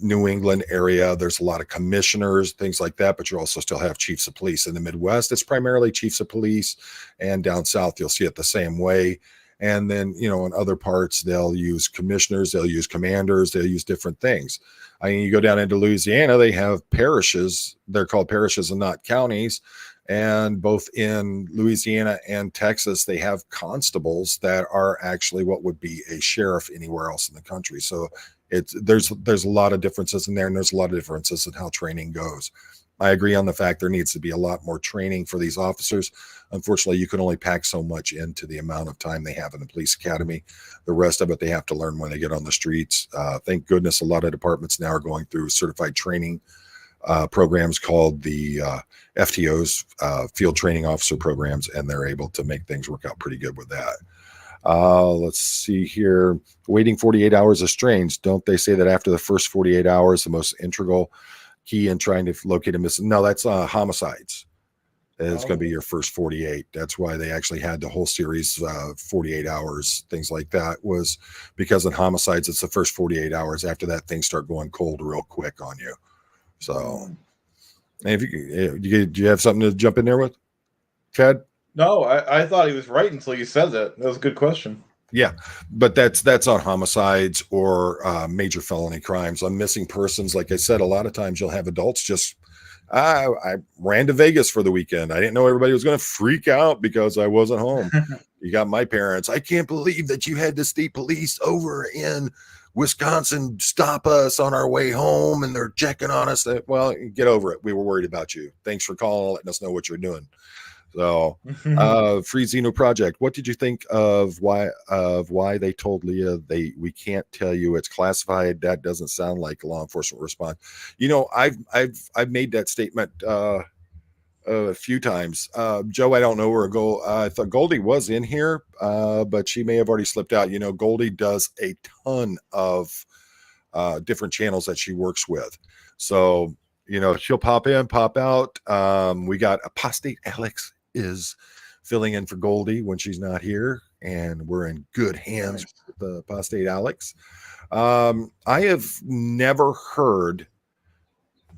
New England area, there's a lot of commissioners, things like that, but you also still have chiefs of police. In the Midwest, it's primarily chiefs of police, and down south, you'll see it the same way. And then, in other parts, they'll use commissioners, they'll use commanders, they'll use different things. I mean, you go down into Louisiana, they have parishes. They're called parishes and not counties. And both in Louisiana and Texas, they have constables that are actually what would be a sheriff anywhere else in the country. So there's a lot of differences in there, and there's a lot of differences in how training goes. I agree on the fact there needs to be a lot more training for these officers. Unfortunately, you can only pack so much into the amount of time they have in the police academy. The rest of it, they have to learn when they get on the streets. Thank goodness a lot of departments now are going through certified training programs called the FTOs, field training officer programs, and they're able to make things work out pretty good with that. Let's see here. Waiting 48 hours is strange. Don't they say that after the first 48 hours, the most integral key in trying to locate a missing? No, that's homicides. It's going to be your first 48. That's why they actually had the whole series, 48 hours, things like that, was because in homicides, it's the first 48 hours. After that, things start going cold real quick on you. So, and do you have something to jump in there with, Chad? No, I thought he was right until you said that. That was a good question. Yeah, but that's on homicides or major felony crimes. On missing persons, like I said, a lot of times you'll have adults just, I ran to Vegas for the weekend. I didn't know everybody was going to freak out because I wasn't home. You got my parents. I can't believe that you had the state police over in Wisconsin stop us on our way home and they're checking on us. Well, get over it. We were worried about you. Thanks for calling, letting us know what you're doing. So, Free Xeno Project, what did you think of why they told Leah we can't tell you it's classified? That doesn't sound like a law enforcement response. I've made that statement a few times. Joe, I don't know where I thought Goldie was in here, but she may have already slipped out. Goldie does a ton of different channels that she works with. So, she'll pop in, pop out. We got Apostate Alex is filling in for Goldie when she's not here, and we're in good hands with the Apostate Alex. I have never heard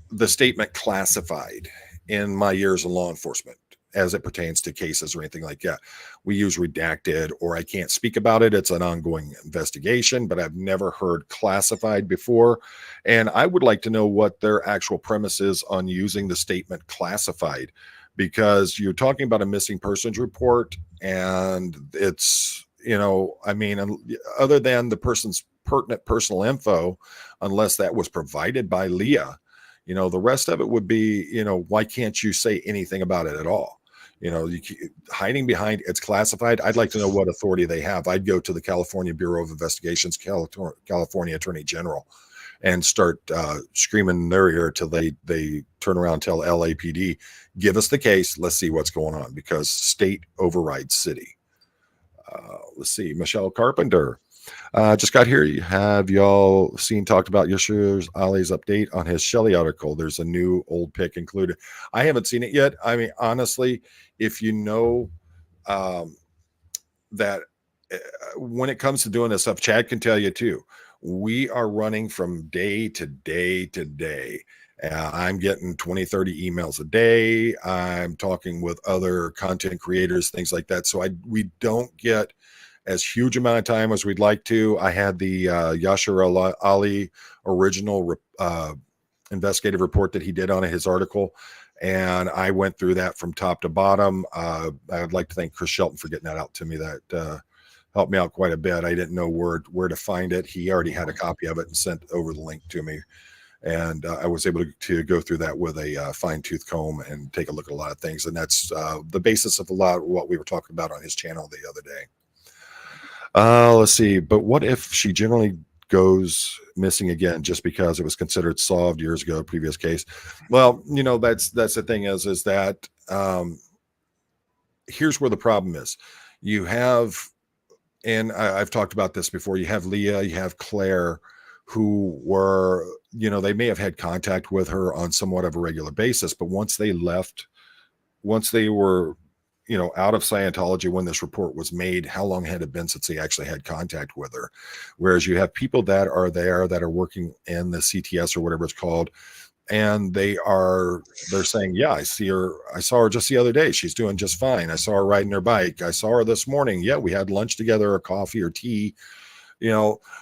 the statement classified in my years in law enforcement. as it pertains to cases or anything like that. We use redacted, or I can't speak about it. It's an ongoing investigation, but I've never heard classified before. And I would like to know what their actual premise is on using the statement classified, because you're talking about a missing persons report, and it's, I mean, other than the person's pertinent personal info, unless that was provided by Leah, the rest of it would be, why can't you say anything about it at all? Hiding behind it's classified. I'd like to know what authority they have. I'd go to the California Bureau of Investigations, California Attorney General, and start screaming in their ear till they turn around and tell LAPD, give us the case. Let's see what's going on, because state overrides city. Let's see. Michelle Carpenter. Just got here. Have y'all talked about Yashir's Ali's update on his Shelley article? There's a new old pick included. I haven't seen it yet. I mean, honestly, if that when it comes to doing this stuff, Chad can tell you too, we are running from day to day to day. I'm getting 20, 30 emails a day. I'm talking with other content creators, things like that. So we don't get as huge amount of time as we'd like to. I had the Yashir Ali original investigative report that he did on his article, and I went through that from top to bottom. I would like to thank Chris Shelton for getting that out to me. That helped me out quite a bit. I didn't know where to find it. He already had a copy of it and sent over the link to me. And I was able to go through that with a fine-tooth comb and take a look at a lot of things. And that's the basis of a lot of what we were talking about on his channel the other day. Let's see. But what if she generally goes missing again just because it was considered solved years ago, previous case? Well, that's the thing is that here's where the problem is. You have, and I've talked about this before, you have Leah, you have Claire, who were, they may have had contact with her on somewhat of a regular basis, but once they were, out of Scientology when this report was made, how long had it been since they actually had contact with her? Whereas you have people that are there that are working in the CTS or whatever it's called, and they're saying, yeah, I saw her just the other day. She's doing just fine. I saw her riding her bike. I saw her this morning. Yeah, we had lunch together, or coffee or tea.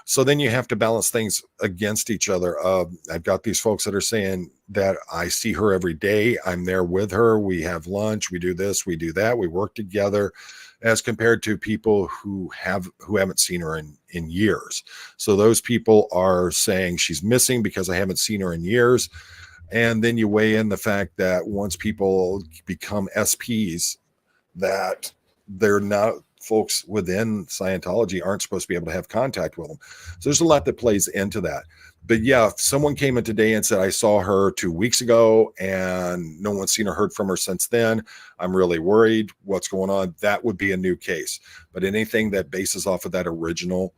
So then you have to balance things against each other. I've got these folks that are saying that I see her every day. I'm there with her. We have lunch. We do this, we do that. We work together, as compared to people who haven't seen her in years. So those people are saying she's missing because I haven't seen her in years. And then you weigh in the fact that once people become SPs, that they're not, folks within Scientology aren't supposed to be able to have contact with them. So there's a lot that plays into that. But yeah, if someone came in today and said, I saw her 2 weeks ago and no one's seen or heard from her since then, I'm really worried. What's going on? That would be a new case. But anything that bases off of that original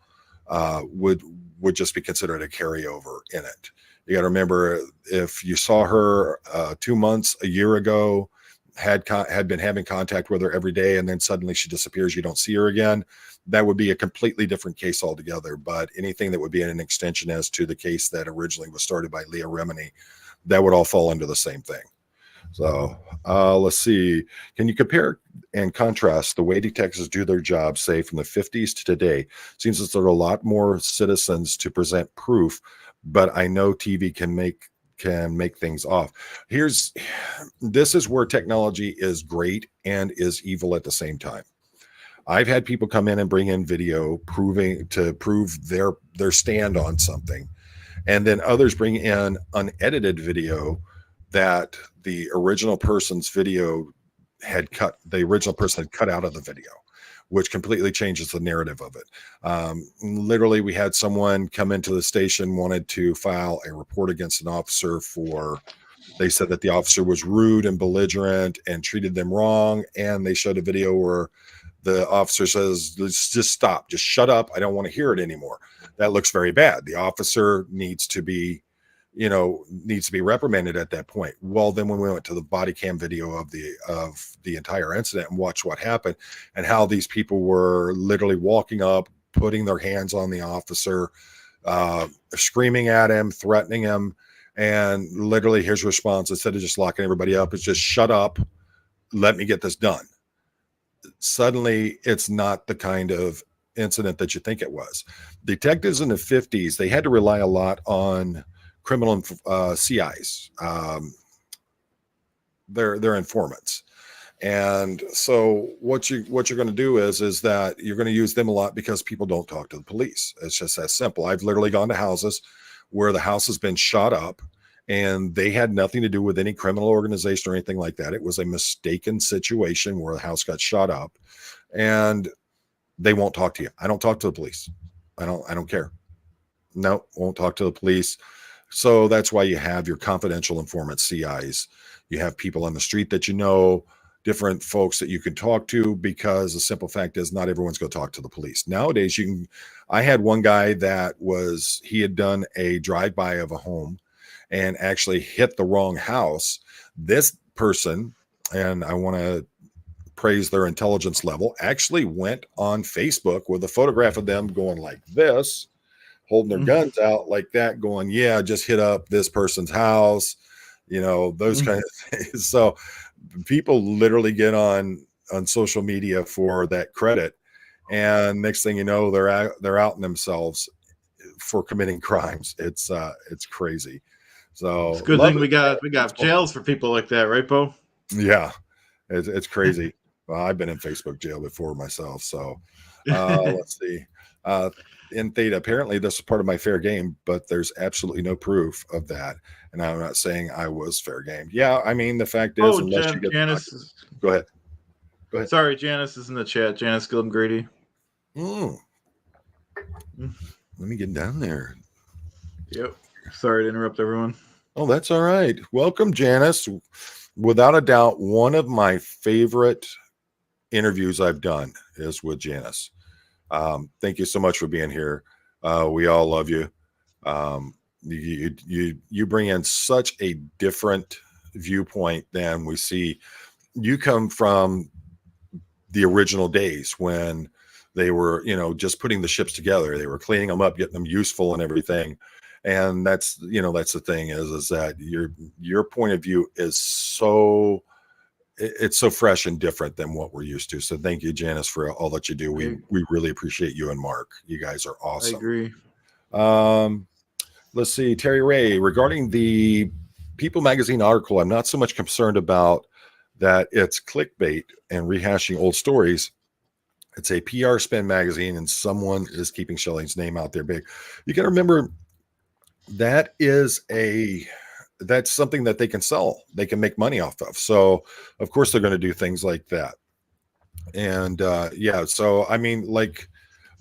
would just be considered a carryover in it. You got to remember, if you saw her 2 months, a year ago, had been having contact with her every day, and then suddenly she disappears, you don't see her again, that would be a completely different case altogether. But anything that would be an extension as to the case that originally was started by Leah Remini, that would all fall under the same thing. So let's see. Can you compare and contrast the way detectives do their job, say from the 50s to today? Seems as there are a lot more citizens to present proof, but I know TV can make things off. This is where technology is great and is evil at the same time. I've had people come in and bring in video to prove their stand on something, and then others bring in unedited video that the original person's video the original person had cut out of the video, which completely changes the narrative of it. Literally, we had someone come into the station, wanted to file a report against an officer they said that the officer was rude and belligerent and treated them wrong. And they showed a video where the officer says, let's just stop, just shut up. I don't want to hear it anymore. That looks very bad. The officer needs to be reprimanded at that point. Well, then when we went to the body cam video of the entire incident and watched what happened and how these people were literally walking up, putting their hands on the officer, screaming at him, threatening him, and literally his response, instead of just locking everybody up, is just shut up let me get this done. Suddenly, it's not the kind of incident that you think it was. Detectives in the 50s, they had to rely a lot on criminal CIs, their informants. And so what you're going to do is that you're going to use them a lot because people don't talk to the police. It's just that simple. I've literally gone to houses where the house has been shot up and they had nothing to do with any criminal organization or anything like that. It was a mistaken situation where the house got shot up and they won't talk to you. I don't talk to the police. I don't care. No, won't talk to the police. So that's why you have your confidential informant CIs. You have people on the street that you know, different folks that you can talk to, because the simple fact is not everyone's going to talk to the police. Nowadays, I had one guy that he had done a drive-by of a home and actually hit the wrong house. This person, and I want to praise their intelligence level, actually went on Facebook with a photograph of them going like this, holding their guns out like that, going, yeah, just hit up this person's house, those kind of things. So people literally get on social media for that credit, and next thing you know, they're outing themselves for committing crimes. It's crazy. So it's a good thing we got jails for people like that, right, Bo? Yeah, it's crazy. Well, I've been in Facebook jail before myself. So let's see. In Theta, apparently this is part of my fair game, but there's absolutely no proof of that. And I'm not saying I was fair game. Yeah, I mean, the fact is, unless you get Janice go ahead. Sorry, Janice is in the chat. Janice Gilden Grady. Let me get down there. Yep. Sorry to interrupt everyone. Oh, that's all right. Welcome, Janice. Without a doubt, one of my favorite interviews I've done is with Janice. Thank you so much for being here. We all love you. You bring in such a different viewpoint than we see. You come from the original days when they were, just putting the ships together. They were cleaning them up, getting them useful and everything. And that's the thing is that your point of view is so fresh and different than what we're used to. So thank you, Janice, for all that you do. We really appreciate you and Mark. You guys are awesome. I agree. Let's see, Terry Ray, regarding the People magazine article, I'm not so much concerned about that it's clickbait and rehashing old stories. It's a PR spin magazine and someone is keeping Shelley's name out there big. You got to remember that's something that they can sell. They can make money off of. So of course they're going to do things like that. And so I mean, like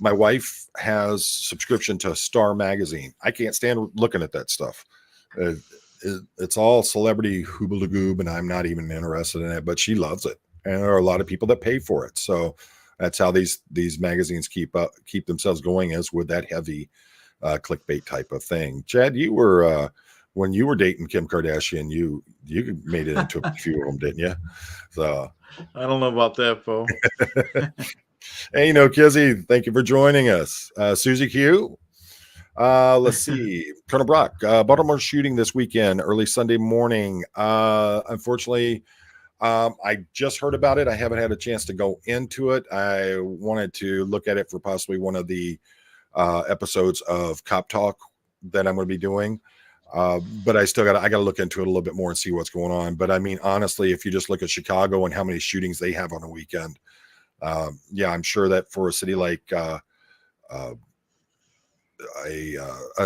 my wife has subscription to Star magazine. I can't stand looking at that stuff. It's all celebrity hoobalagoob, and I'm not even interested in it, but she loves it. And there are a lot of people that pay for it. So that's how these magazines keep themselves going, is with that heavy clickbait type of thing. Chad, you were when you were dating Kim Kardashian, you made it into a few of them, didn't you? So I don't know about that, Bo. Hey, Kizzy, thank you for joining us. Susie Q. Let's see. Colonel Brock, Baltimore shooting this weekend, early Sunday morning. Unfortunately, I just heard about it. I haven't had a chance to go into it. I wanted to look at it for possibly one of the episodes of Cop Talk that I'm going to be doing. But I got to look into it a little bit more and see what's going on. But I mean, honestly, if you just look at Chicago and how many shootings they have on a weekend, I'm sure that for a city like a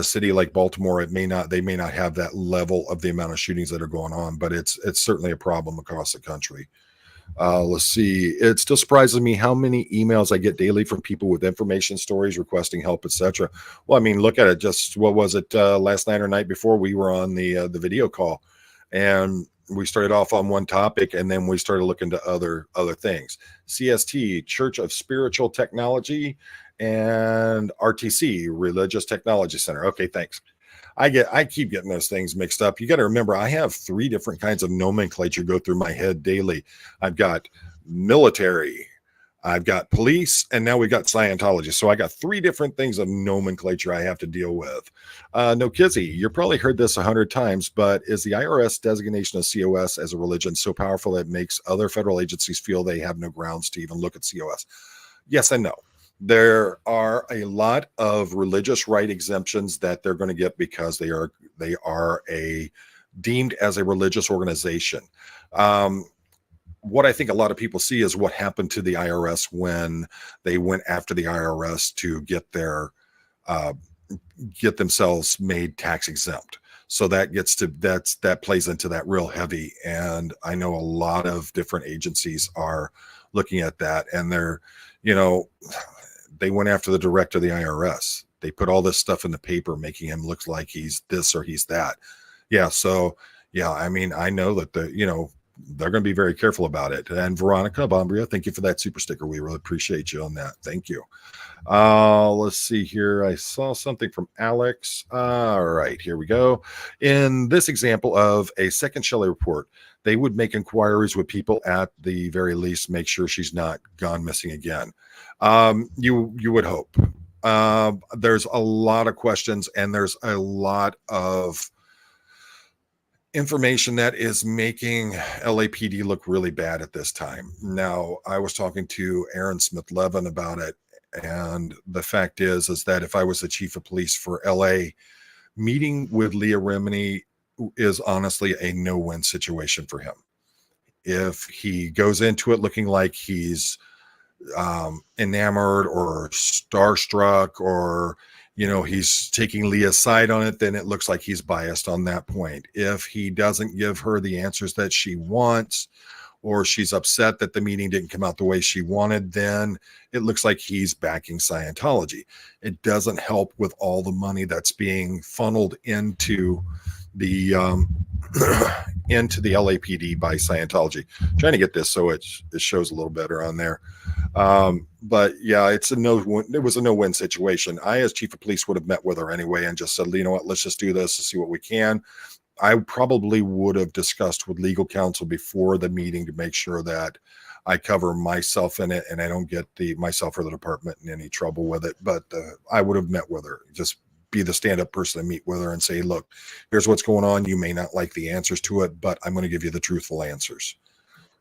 city like Baltimore, they may not have that level of the amount of shootings that are going on, but it's certainly a problem across the country. Let's see. It still surprises me how many emails I get daily from people with information stories requesting help, etc. Well, I mean, look at it. Just what was it last night or night before we were on the video call, and we started off on one topic, and then we started looking to other things. CST, Church of Spiritual Technology, and RTC, Religious Technology Center. Okay, thanks. I keep getting those things mixed up. You got to remember, I have 3 different kinds of nomenclature go through my head daily. I've got military, I've got police, and now we've got Scientology. So I got 3 different things of nomenclature I have to deal with. No, Kizzy, you've probably heard this 100 times, but is the IRS designation of COS as a religion so powerful that it makes other federal agencies feel they have no grounds to even look at COS? Yes and no. There are a lot of religious right exemptions that they're going to get because they are a deemed as a religious organization. What I think a lot of people see is what happened to the IRS when they went after the IRS to get themselves made tax exempt. So that plays into that real heavy. And I know a lot of different agencies are looking at that, and they went after the director of the IRS. They put all this stuff in the paper, making him look like he's this or he's that. Yeah. So yeah, I mean, I know that they're going to be very careful about it. And Veronica Bombria, thank you for that super sticker. We really appreciate you on that. Thank you. Let's see here. I saw something from Alex. All right, here we go. In this example of a second Shelley report, they would make inquiries with people at the very least, make sure she's not gone missing again. You would hope. There's a lot of questions, and there's a lot of information that is making LAPD look really bad at this time. Now, I was talking to Aaron Smith Levin about it, and the fact is that if I was the chief of police for LA, meeting with Leah Remini is honestly a no-win situation for him. If he goes into it looking like he's enamored or starstruck, or he's taking Leah's side on it, then it looks like he's biased on that point. If he doesn't give her the answers that she wants, or she's upset that the meeting didn't come out the way she wanted, then it looks like he's backing Scientology. It doesn't help with all the money that's being funneled into the into the LAPD by Scientology. I'm trying to get this so it shows a little better on there. But yeah, it was a no-win situation. I, as chief of police, would have met with her anyway and just said, you know what, let's just do this and see what we can. I probably would have discussed with legal counsel before the meeting to make sure that I cover myself in it and I don't get myself or the department in any trouble with it. But I would have met with her, just be the stand-up person and meet with her and say, look, here's what's going on. You may not like the answers to it, but I'm going to give you the truthful answers.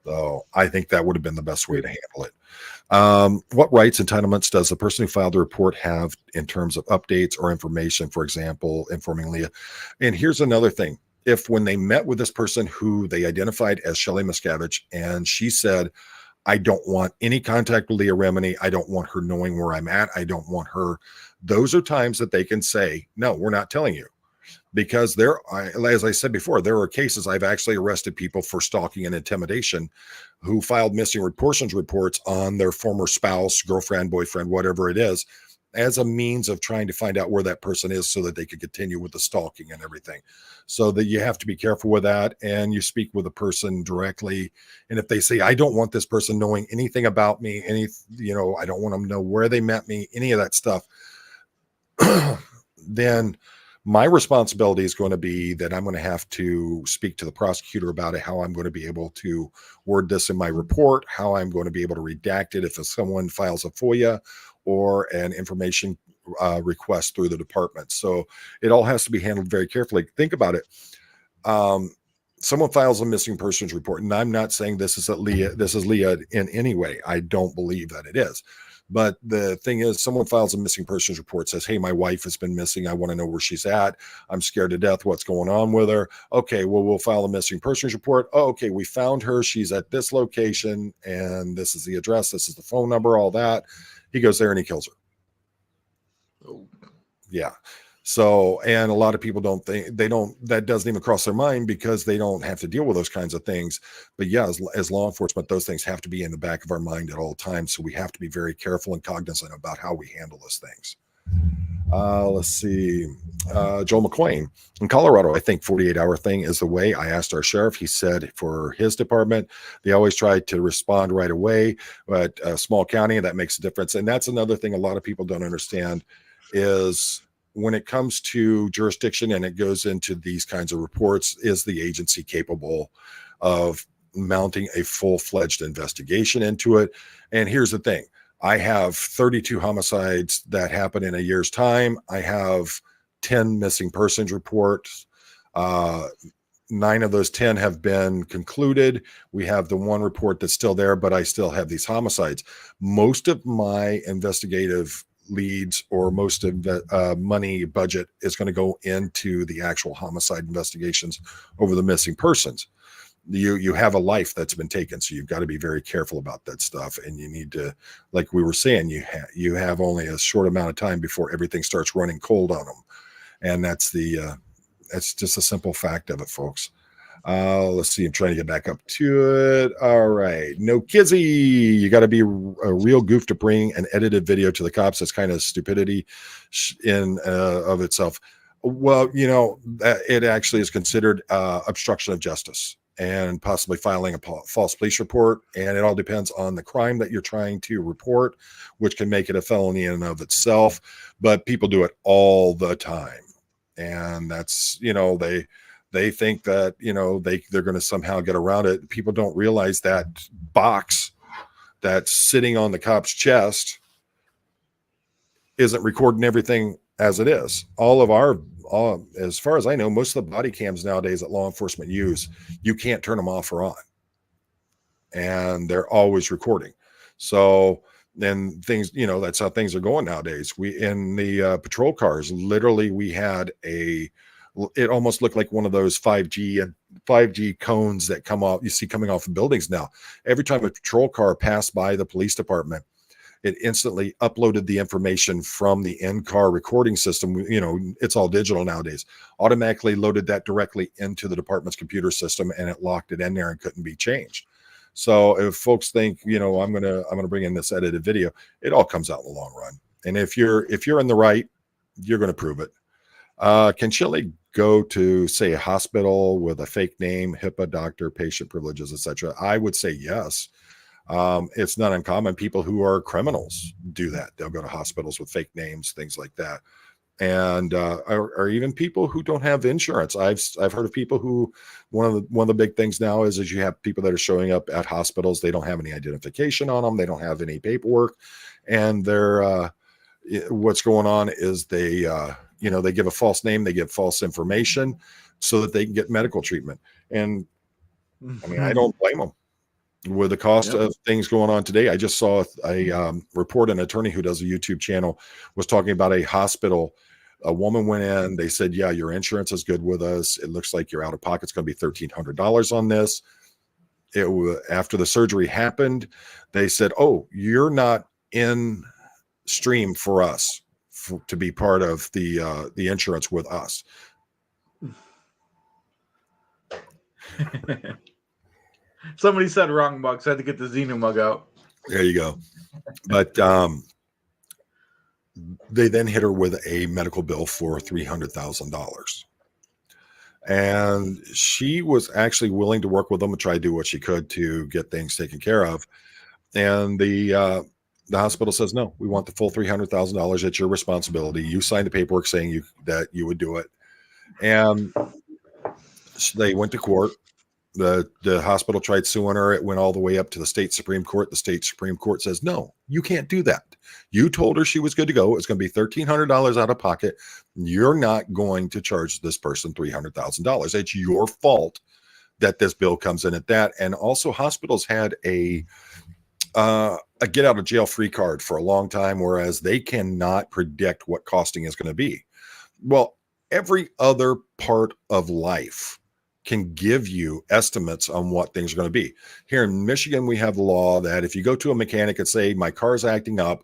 So I think that would have been the best way to handle it. What rights, entitlements does the person who filed the report have in terms of updates or information, for example, informing Leah? And here's another thing. If when they met with this person who they identified as Shelly Miscavige, and she said, I don't want any contact with Leah Remini, I don't want her knowing where I'm at, I don't want her, those are times that they can say, no, we're not telling you. Because as I said before, there are cases I've actually arrested people for stalking and intimidation who filed missing persons reports on their former spouse, girlfriend, boyfriend, whatever it is, as a means of trying to find out where that person is so that they could continue with the stalking and everything. So that you have to be careful with that, and you speak with the person directly. And if they say, I don't want this person knowing anything about me, I don't want them to know where they met me, any of that stuff, then my responsibility is going to be that I'm going to have to speak to the prosecutor about it, how I'm going to be able to word this in my report, how I'm going to be able to redact it if someone files a FOIA or an information request through the department. So it all has to be handled very carefully. Think about it. Someone files a missing persons report, and I'm not saying this is Leah in any way. I don't believe that it is. But the thing is, someone files a missing persons report, says, hey, my wife has been missing. I want to know where she's at. I'm scared to death. What's going on with her? Okay, well, we'll file a missing persons report. Oh, okay, we found her. She's at this location, and this is the address. This is the phone number, all that. He goes there and he kills her. Oh. Yeah. So, and a lot of people that doesn't even cross their mind because they don't have to deal with those kinds of things. But yeah, as law enforcement, those things have to be in the back of our mind at all times. So we have to be very careful and cognizant about how we handle those things. Let's see. Joel McQuain in Colorado, I think 48-hour thing is the way. I asked our sheriff, he said for his department, they always try to respond right away, but a small county, that makes a difference. And that's another thing a lot of people don't understand is when it comes to jurisdiction and it goes into these kinds of reports, is the agency capable of mounting a full-fledged investigation into it. And here's the thing. I have 32 homicides that happen in a year's time. I have 10 missing persons reports. 9 of those 10 have been concluded. We have the 1 report that's still there, but I still have these homicides. Most of my investigative leads, or most of the money budget, is going to go into the actual homicide investigations over the missing persons. You have a life that's been taken, so you've got to be very careful about that stuff, and you need to, like we were saying, you have only a short amount of time before everything starts running cold on them, and that's just a simple fact of it, folks. Let's see. I'm trying to get back up to it. All right. No Kizzy. You got to be a real goof to bring an edited video to the cops. That's kind of stupidity in of itself. Well, it actually is considered obstruction of justice and possibly filing a false police report. And it all depends on the crime that you're trying to report, which can make it a felony in and of itself. But people do it all the time. And that's, they think that, they're going to somehow get around it. People don't realize that box that's sitting on the cop's chest isn't recording everything as it is. As far as I know, most of the body cams nowadays that law enforcement use, you can't turn them off or on. And they're always recording. So then things, that's how things are going nowadays. In the patrol cars, literally we had it almost looked like one of those 5G cones that you see coming off of buildings now. Every time a patrol car passed by the police department, it instantly uploaded the information from the in-car recording system. It's all digital nowadays. Automatically loaded that directly into the department's computer system, and it locked it in there and couldn't be changed. So if folks think, I'm gonna bring in this edited video, it all comes out in the long run. And if you're in the right, you're going to prove it. Can Shelley go to, say, a hospital with a fake name, HIPAA, doctor, patient privileges, etc.? I would say yes. It's not uncommon. People who are criminals do that. They'll go to hospitals with fake names, things like that. And or even people who don't have insurance. I've heard of people who, one of the big things now is you have people that are showing up at hospitals. They don't have any identification on them. They don't have any paperwork, and they're what's going on is they give a false name, they give false information so that they can get medical treatment. And I mean, I don't blame them. With the cost of things going on today, I just saw a report. An attorney who does a YouTube channel was talking about a hospital. A woman went in. They said, "Yeah, your insurance is good with us. It looks like your out of pocket's going to be $1,300 on this." After the surgery happened, they said, "Oh, you're not in stream for us to be part of the insurance with us." Somebody said wrong mug, so I had to get the Xenu mug out. There you go. But they then hit her with a medical bill for $300,000. And she was actually willing to work with them and try to do what she could to get things taken care of. And the hospital says, "No, we want the full $300,000. It's your responsibility. You signed the paperwork saying that you would do it." And they went to court. The hospital tried suing her. It went all the way up to the state Supreme Court. The state Supreme Court says, "No, you can't do that. You told her she was good to go. It's going to be $1,300 out of pocket. You're not going to charge this person $300,000. It's your fault that this bill comes in at that." And also, hospitals had a get out of jail free card for a long time, whereas they cannot predict what costing is going to be. Well, every other part of life can give you estimates on what things are going to be. Here in Michigan, we have the law that if you go to a mechanic and say, "My car's acting up,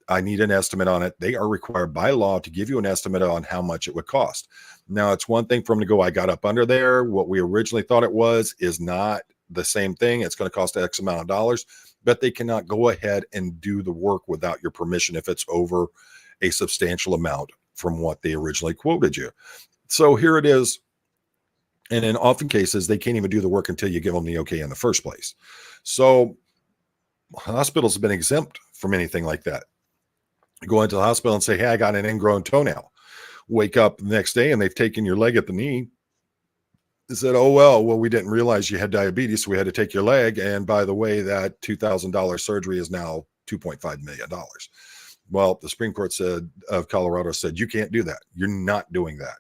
I need an estimate on it," they are required by law to give you an estimate on how much it would cost. Now, it's one thing for them to go, "I got up under there. What we originally thought it was is not the same thing. It's going to cost X amount of dollars," but they cannot go ahead and do the work without your permission if it's over a substantial amount from what they originally quoted you. So here it is. And in often cases, they can't even do the work until you give them the okay in the first place. So hospitals have been exempt from anything like that. You go into the hospital and say, "Hey, I got an ingrown toenail." Wake up the next day and they've taken your leg at the knee said, oh, well, we didn't realize you had diabetes, so we had to take your leg. And by the way, that $2,000 surgery is now $2.5 million. Well, the Supreme Court of Colorado said, you can't do that. You're not doing that.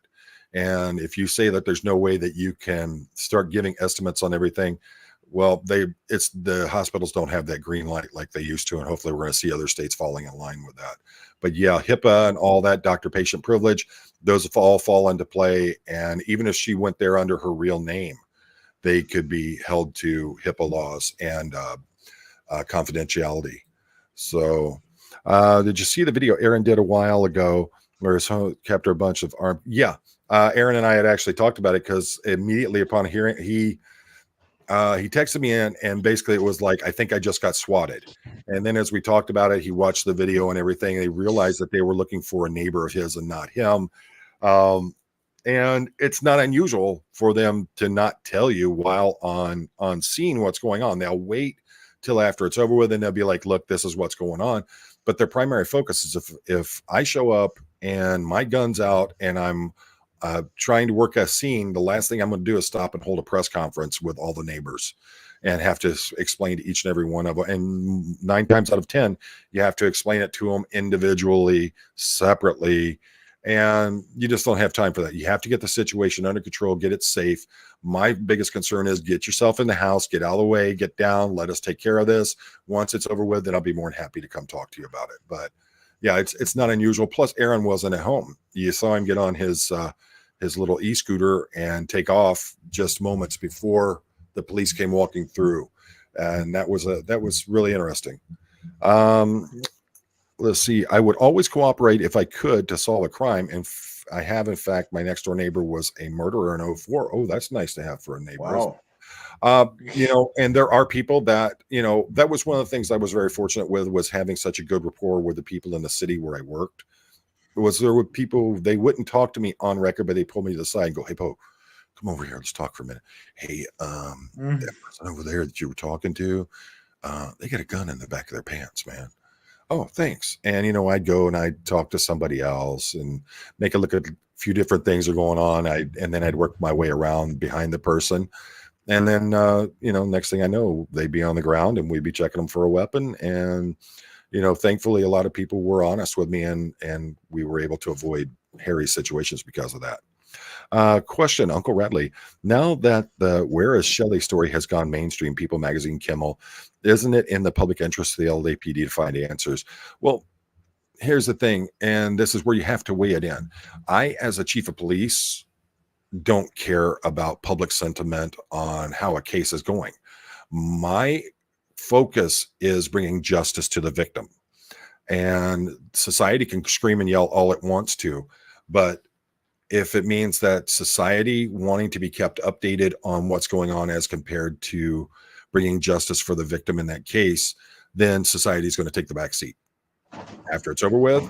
And if you say that there's no way that you can start giving estimates on everything, well, the hospitals don't have that green light like they used to. And hopefully we're going to see other states falling in line with that. But yeah, HIPAA and all that, doctor-patient privilege, those all fall into play. And even if she went there under her real name, they could be held to HIPAA laws and confidentiality. So did you see the video Aaron did a while ago where his home kept a bunch of armed? Yeah. Aaron and I had actually talked about it because immediately upon hearing, he texted me in, and basically it was like, I think I just got swatted. And then as we talked about it, he watched the video and everything, and he realized that they were looking for a neighbor of his and not him. And it's not unusual for them to not tell you while on scene what's going on. They'll wait till after it's over with, and they'll be like, look, this is what's going on. But their primary focus is if I show up and my gun's out and I'm trying to work a scene, the last thing I'm going to do is stop and hold a press conference with all the neighbors and have to explain to each and every one of them. And 9 times out of 10, you have to explain it to them individually, separately. And you just don't have time for that. You have to get the situation under control, get it safe. My biggest concern is get yourself in the house, get out of the way, get down, let us take care of this. Once it's over with, then I'll be more than happy to come talk to you about it. But yeah, it's not unusual. Plus Aaron wasn't at home. You saw him get on his little e-scooter and take off just moments before the police came walking through. And that was really interesting. Let's see. I would always cooperate if I could to solve a crime. And I have, in fact, my next door neighbor was a murderer in 04. Oh, that's nice to have for a neighbor. Wow. And there are people that, that was one of the things I was very fortunate with, was having such a good rapport with the people in the city where I worked. There were people, they wouldn't talk to me on record, but they pulled me to the side and go, hey, Poe, come over here. Let's talk for a minute. Hey, that person over there that you were talking to, they got a gun in the back of their pants, man. Oh, thanks. And, I'd go and I'd talk to somebody else and make a look at a few different things are going on. And then I'd work my way around behind the person. And then, next thing I know, they'd be on the ground and we'd be checking them for a weapon. And, thankfully, a lot of people were honest with me and we were able to avoid hairy situations because of that. Question, Uncle Radley. Now that the Where is Shelley story has gone mainstream, People Magazine, Kimmel, isn't it in the public interest of the LAPD to find answers? Well, here's the thing, and this is where you have to weigh it in. I, as a chief of police, don't care about public sentiment on how a case is going. My focus is bringing justice to the victim. And society can scream and yell all it wants to, but if it means that society wanting to be kept updated on what's going on as compared to bringing justice for the victim in that case, then society is going to take the back seat. After it's over with,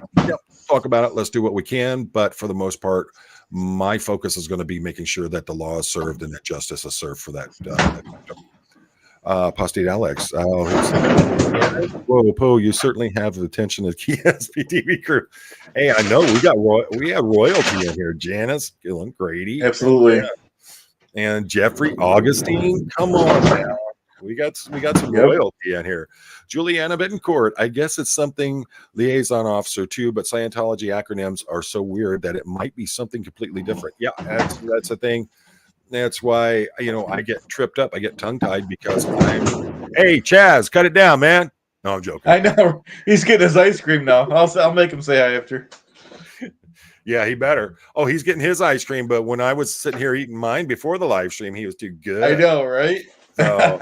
talk about it. Let's do what we can. But for the most part, my focus is going to be making sure that the law is served and that justice is served for that victim. Apostate Alex. Whoa, Poe, you certainly have the attention of the KSPTV crew. Hey, I know we have royalty in here. Janice, Gillen, Grady. Absolutely. And Jeffrey Augustine. Come on now. We got some royalty in here. Juliana Bittencourt. I guess it's something liaison officer too, but Scientology acronyms are so weird that it might be something completely different. Yeah, that's the thing. That's why, I get tripped up. I get tongue-tied because hey, Chaz, cut it down, man. No, I'm joking. I know. He's getting his ice cream now. I'll make him say hi after. Yeah, he better. Oh, he's getting his ice cream, but when I was sitting here eating mine before the live stream, he was too good. I know, right? So,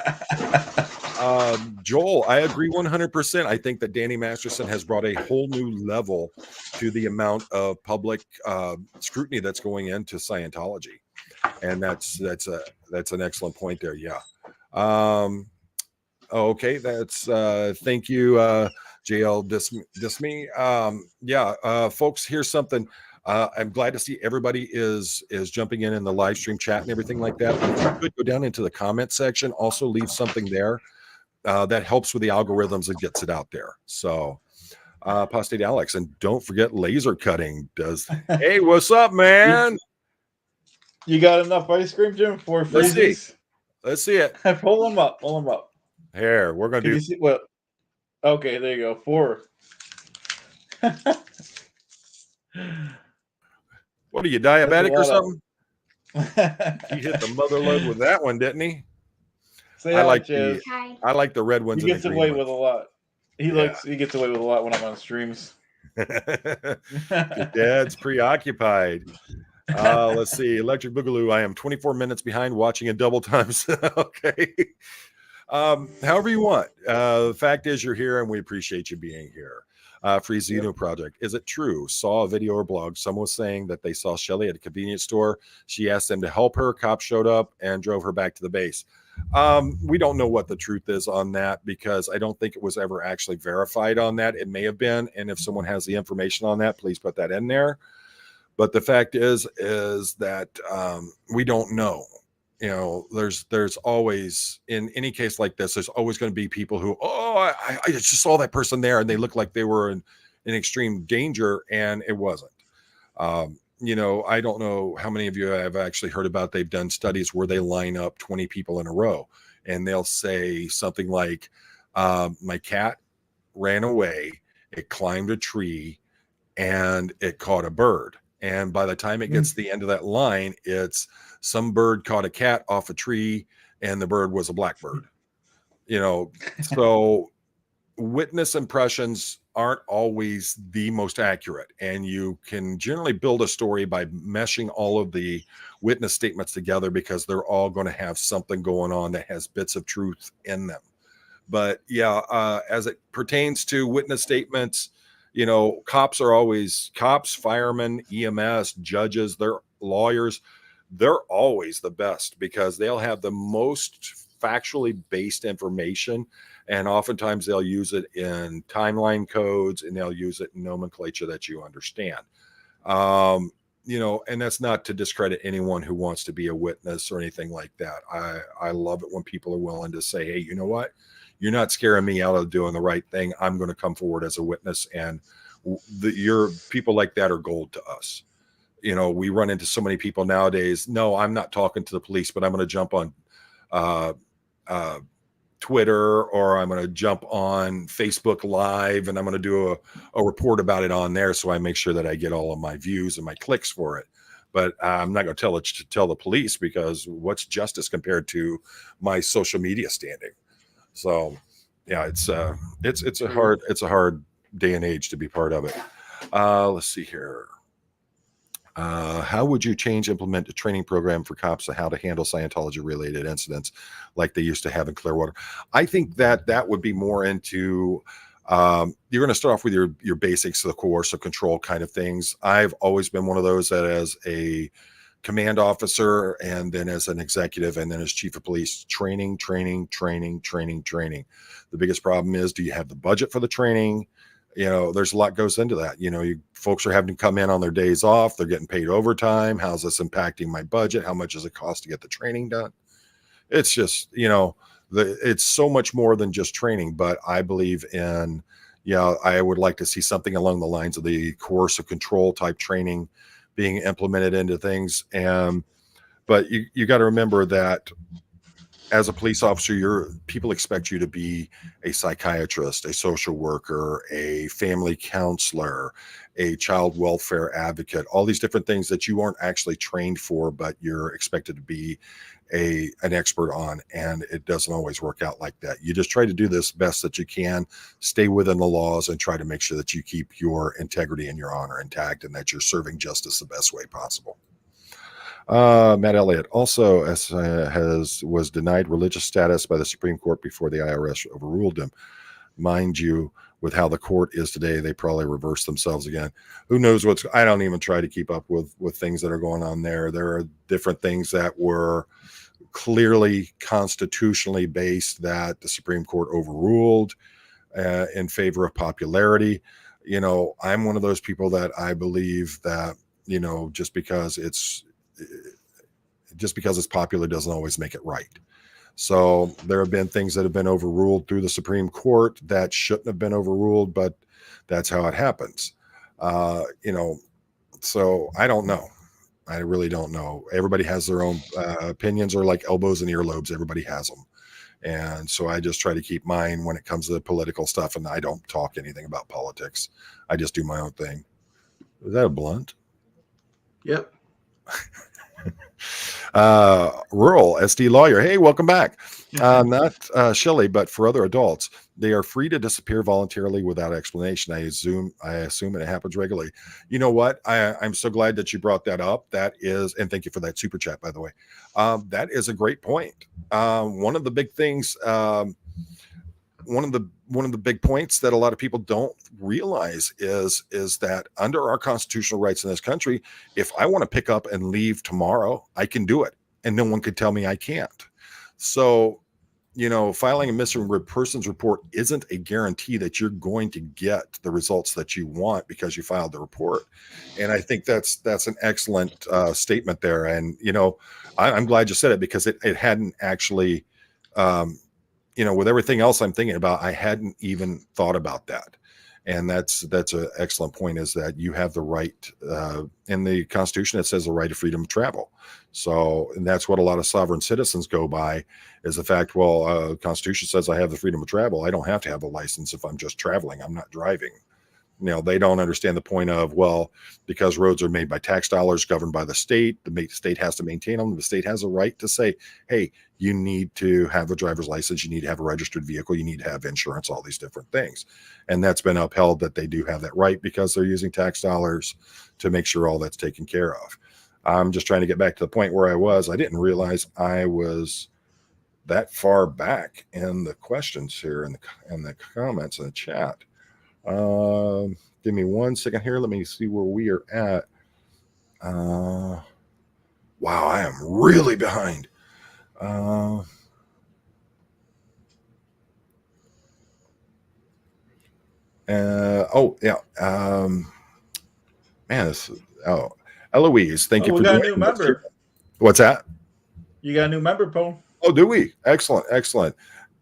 Joel, I agree 100%. I think that Danny Masterson has brought a whole new level to the amount of public scrutiny that's going into Scientology. And that's an excellent point there. Yeah. Okay. That's thank you, JL Disme. Folks, here's something. I'm glad to see everybody is jumping in the live stream chat and everything like that. If you could go down into the comment section, also leave something there that helps with the algorithms and gets it out there. So Apostate Alex, and don't forget laser cutting does. Hey, what's up, man? You got enough ice cream, Jim? 4 Let's see. freezies? Let's see it. Pull them up. Pull them up. Here, we're going to Can do. you see what? Okay, there you go. 4. What are you, diabetic or something? He He hit the mother load with that one, didn't he? Say I hi, like Chaz. I like the red ones He and the gets green away ones. with a lot. He Yeah. gets away with a lot when I'm on streams. Your dad's preoccupied. Let's see. Electric Boogaloo. I am 24 minutes behind watching in double times. Okay. However you want. The fact is, you're here, and we appreciate you being here. Free Zeno Project. Is it true? Saw a video or blog. Someone was saying that they saw Shelley at a convenience store. She asked them to help her. Cops showed up and drove her back to the base. We don't know what the truth is on that because I don't think it was ever actually verified on that. It may have been, and if someone has the information on that, please put that in there. But the fact is that we don't know. You know, there's always, in any case like this, there's always going to be people who, I just saw that person there and they look like they were in extreme danger, and it wasn't. You know, I don't know how many of you have actually heard about, they've done studies where they line up 20 people in a row and they'll say something like, my cat ran away, it climbed a tree, and it caught a bird. And by the time it gets to the end of that line, it's some bird caught a cat off a tree and the bird was a blackbird. You know, so witness impressions aren't always the most accurate, and you can generally build a story by meshing all of the witness statements together because they're all going to have something going on that has bits of truth in them. But yeah, as it pertains to witness statements, you know, cops, firemen, EMS, judges, they're lawyers, they're always the best because they'll have the most factually based information, and oftentimes they'll use it in timeline codes and they'll use it in nomenclature that you understand. You know, and that's not to discredit anyone who wants to be a witness or anything like that. I love it when people are willing to say, hey, you know what, you're not scaring me out of doing the right thing. I'm going to come forward as a witness, and your people like that are gold to us. You know, we run into so many people nowadays. No, I'm not talking to the police, but I'm going to jump on uh, Twitter, or I'm going to jump on Facebook Live, and I'm going to do a report about it on there, so I make sure that I get all of my views and my clicks for it. But I'm not going to tell the police, because what's justice compared to my social media standing? So, yeah, it's a hard day and age to be part of it. Let's see here. How would you implement a training program for cops on how to handle Scientology related incidents like they used to have in Clearwater? I think that would be more into, you're going to start off with your basics, the coercive control kind of things. I've always been one of those that, as a command officer and then as an executive and then as chief of police, training. The biggest problem is, do you have the budget for the training? You know, there's a lot goes into that. You know, folks are having to come in on their days off. They're getting paid overtime. How's this impacting my budget? How much does it cost to get the training done? It's just, you know, it's so much more than just training. But I believe in, I would like to see something along the lines of the coercive control type training being implemented into things. But you got to remember that as a police officer, people expect you to be a psychiatrist, a social worker, a family counselor, a child welfare advocate, all these different things that you aren't actually trained for, but you're expected to be an expert on. And it doesn't always work out like that. You just try to do this best that you can, stay within the laws, and try to make sure that you keep your integrity and your honor intact, and that you're serving justice the best way possible. Matt Elliott also was denied religious status by the Supreme Court before the IRS overruled him. Mind you, with how the court is today, they probably reverse themselves again. Who knows I don't even try to keep up with things that are going on there. There are different things that were clearly constitutionally based that the Supreme Court overruled in favor of popularity. You know, I'm one of those people that I believe that, you know, just because it's popular doesn't always make it right. So there have been things that have been overruled through the Supreme Court that shouldn't have been overruled, but that's how it happens. You know, so I don't know. I really don't know. Everybody has their own opinions, or like elbows and earlobes. Everybody has them. And so I just try to keep mine when it comes to the political stuff. And I don't talk anything about politics. I just do my own thing. Is that a blunt? Yep. Rural SD lawyer. Hey, welcome back. Not Shelley, but for other adults, they are free to disappear voluntarily without explanation. I assume it happens regularly. You know what? I'm so glad that you brought that up. That is, and thank you for that super chat, by the way. That is a great point. One of the big things, one of the big points that a lot of people don't realize is that under our constitutional rights in this country, if I want to pick up and leave tomorrow, I can do it, and no one could tell me I can't. So, filing a missing persons report isn't a guarantee that you're going to get the results that you want because you filed the report. And I think that's an excellent statement there. And I'm glad you said it, because it hadn't actually. With everything else I'm thinking about, I hadn't even thought about that. And that's an excellent point, is that you have the right in the Constitution. It says the right of freedom of travel. So, and that's what a lot of sovereign citizens go by, is the fact, well, Constitution says I have the freedom of travel. I don't have to have a license if I'm just traveling. I'm not driving. They don't understand the point of, well, because roads are made by tax dollars governed by the state state has to maintain them. The state has a right to say, hey, you need to have a driver's license, you need to have a registered vehicle, you need to have insurance, all these different things. And that's been upheld, that they do have that right, because they're using tax dollars to make sure all that's taken care of. I'm just trying to get back to the point where I was. I didn't realize I was that far back in the questions here, in the comments in the chat. Give me 1 second here. Let me see where we are at. Wow, I am really behind. Oh yeah. Man, Eloise, thank you for got a new member. What's that? You got a new member, Paul. Oh, do we? Excellent.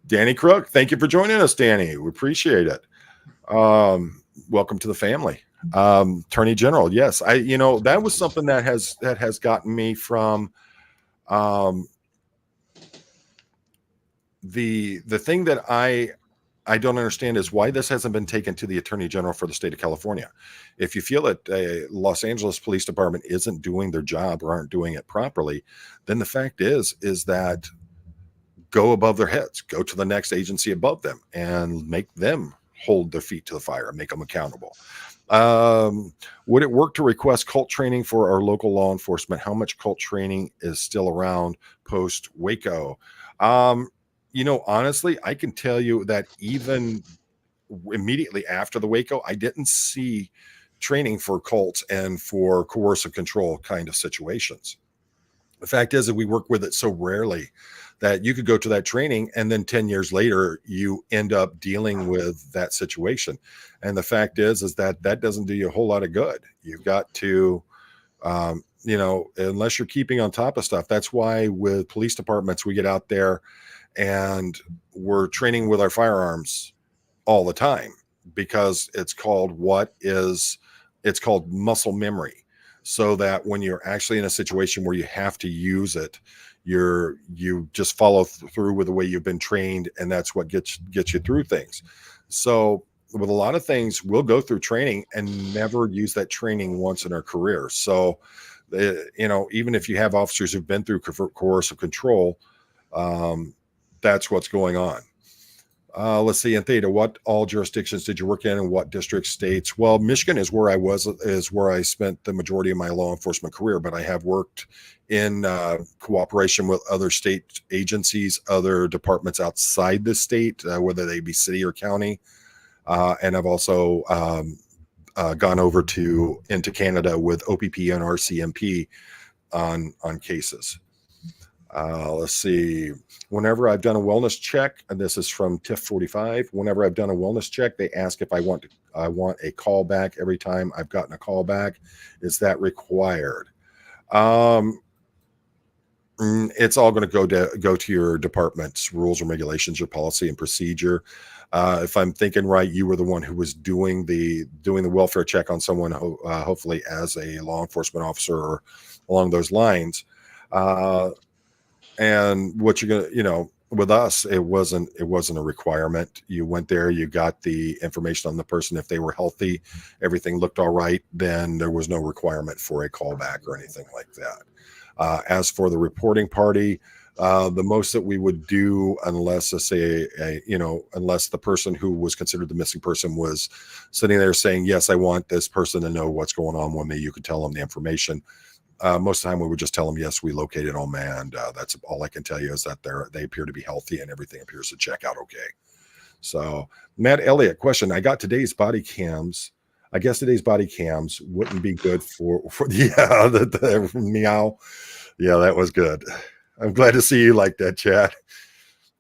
Danny Crook, thank you for joining us, Danny. We appreciate it. Welcome to the family. Attorney General. Yes. That was something that has gotten me from, the thing that I don't understand is why this hasn't been taken to the Attorney General for the state of California. If you feel that Los Angeles Police Department isn't doing their job or aren't doing it properly, then the fact is that go above their heads, go to the next agency above them and make them hold their feet to the fire and make them accountable. Would it work to request cult training for our local law enforcement? How much cult training is still around post Waco? Honestly, I can tell you that even immediately after the Waco, I didn't see training for cults and for coercive control kind of situations. The fact is that we work with it so rarely that you could go to that training and then 10 years later, you end up dealing with that situation. And the fact is that doesn't do you a whole lot of good. You've got to, unless you're keeping on top of stuff. That's why with police departments, we get out there and we're training with our firearms all the time, because it's called muscle memory. So that when you're actually in a situation where you have to use it, you just follow through with the way you've been trained, and that's what gets you through things. So with a lot of things, we'll go through training and never use that training once in our career. So, even if you have officers who've been through coercive control, that's what's going on. Let's see, in Theta, what all jurisdictions did you work in and what districts, states? Well, Michigan is where I spent the majority of my law enforcement career, but I have worked in cooperation with other state agencies, other departments outside the state, whether they be city or county. And I've also gone over into Canada with OPP and RCMP on cases. Let's see. Whenever I've done a wellness check, and this is from TIF 45, whenever I've done a wellness check, they ask if I want a call back every time I've gotten a call back. Is that required? It's all going to go to your department's rules and regulations, your policy and procedure. If I'm thinking right, you were the one who was doing the welfare check on someone, hopefully as a law enforcement officer or along those lines. And what you're gonna, with us, it wasn't a requirement. You went there, you got the information on the person. If they were healthy, everything looked all right, then there was no requirement for a callback or anything like that. As for the reporting party, the most that we would do, unless unless the person who was considered the missing person was sitting there saying, yes, I want this person to know what's going on with me, you could tell them the information. Most of the time we would just tell them, yes, we located them, and that's all I can tell you is that they appear to be healthy and everything appears to check out okay. So, Matt Elliott, question: I got today's body cams. I guess today's body cams wouldn't be good for the meow. Yeah, that was good. I'm glad to see you like that, Chad.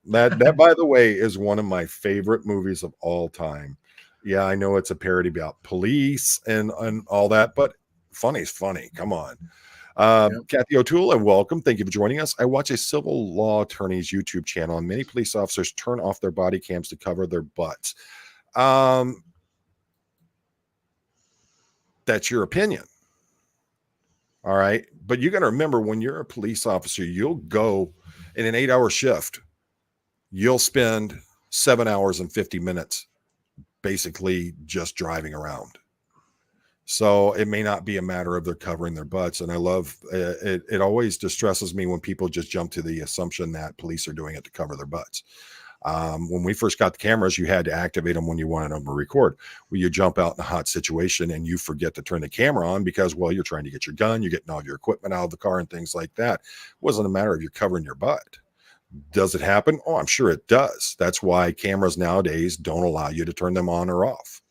That by the way is one of my favorite movies of all time. Yeah, I know it's a parody about police and all that, but funny's funny. Come on. Kathy O'Toole, and welcome. Thank you for joining us. I watch a civil law attorney's YouTube channel, and many police officers turn off their body cams to cover their butts. That's your opinion. All right. But you got to remember, when you're a police officer, you'll go in an 8-hour shift. You'll spend 7 hours and 50 minutes basically just driving around. So it may not be a matter of they're covering their butts. And I love it. It always distresses me when people just jump to the assumption that police are doing it to cover their butts. When we first got the cameras, you had to activate them when you wanted them to record. Well, you jump out in a hot situation and you forget to turn the camera on because, well, you're trying to get your gun, you're getting all your equipment out of the car and things like that. It wasn't a matter of you covering your butt. Does it happen? Oh, I'm sure it does. That's why cameras nowadays don't allow you to turn them on or off.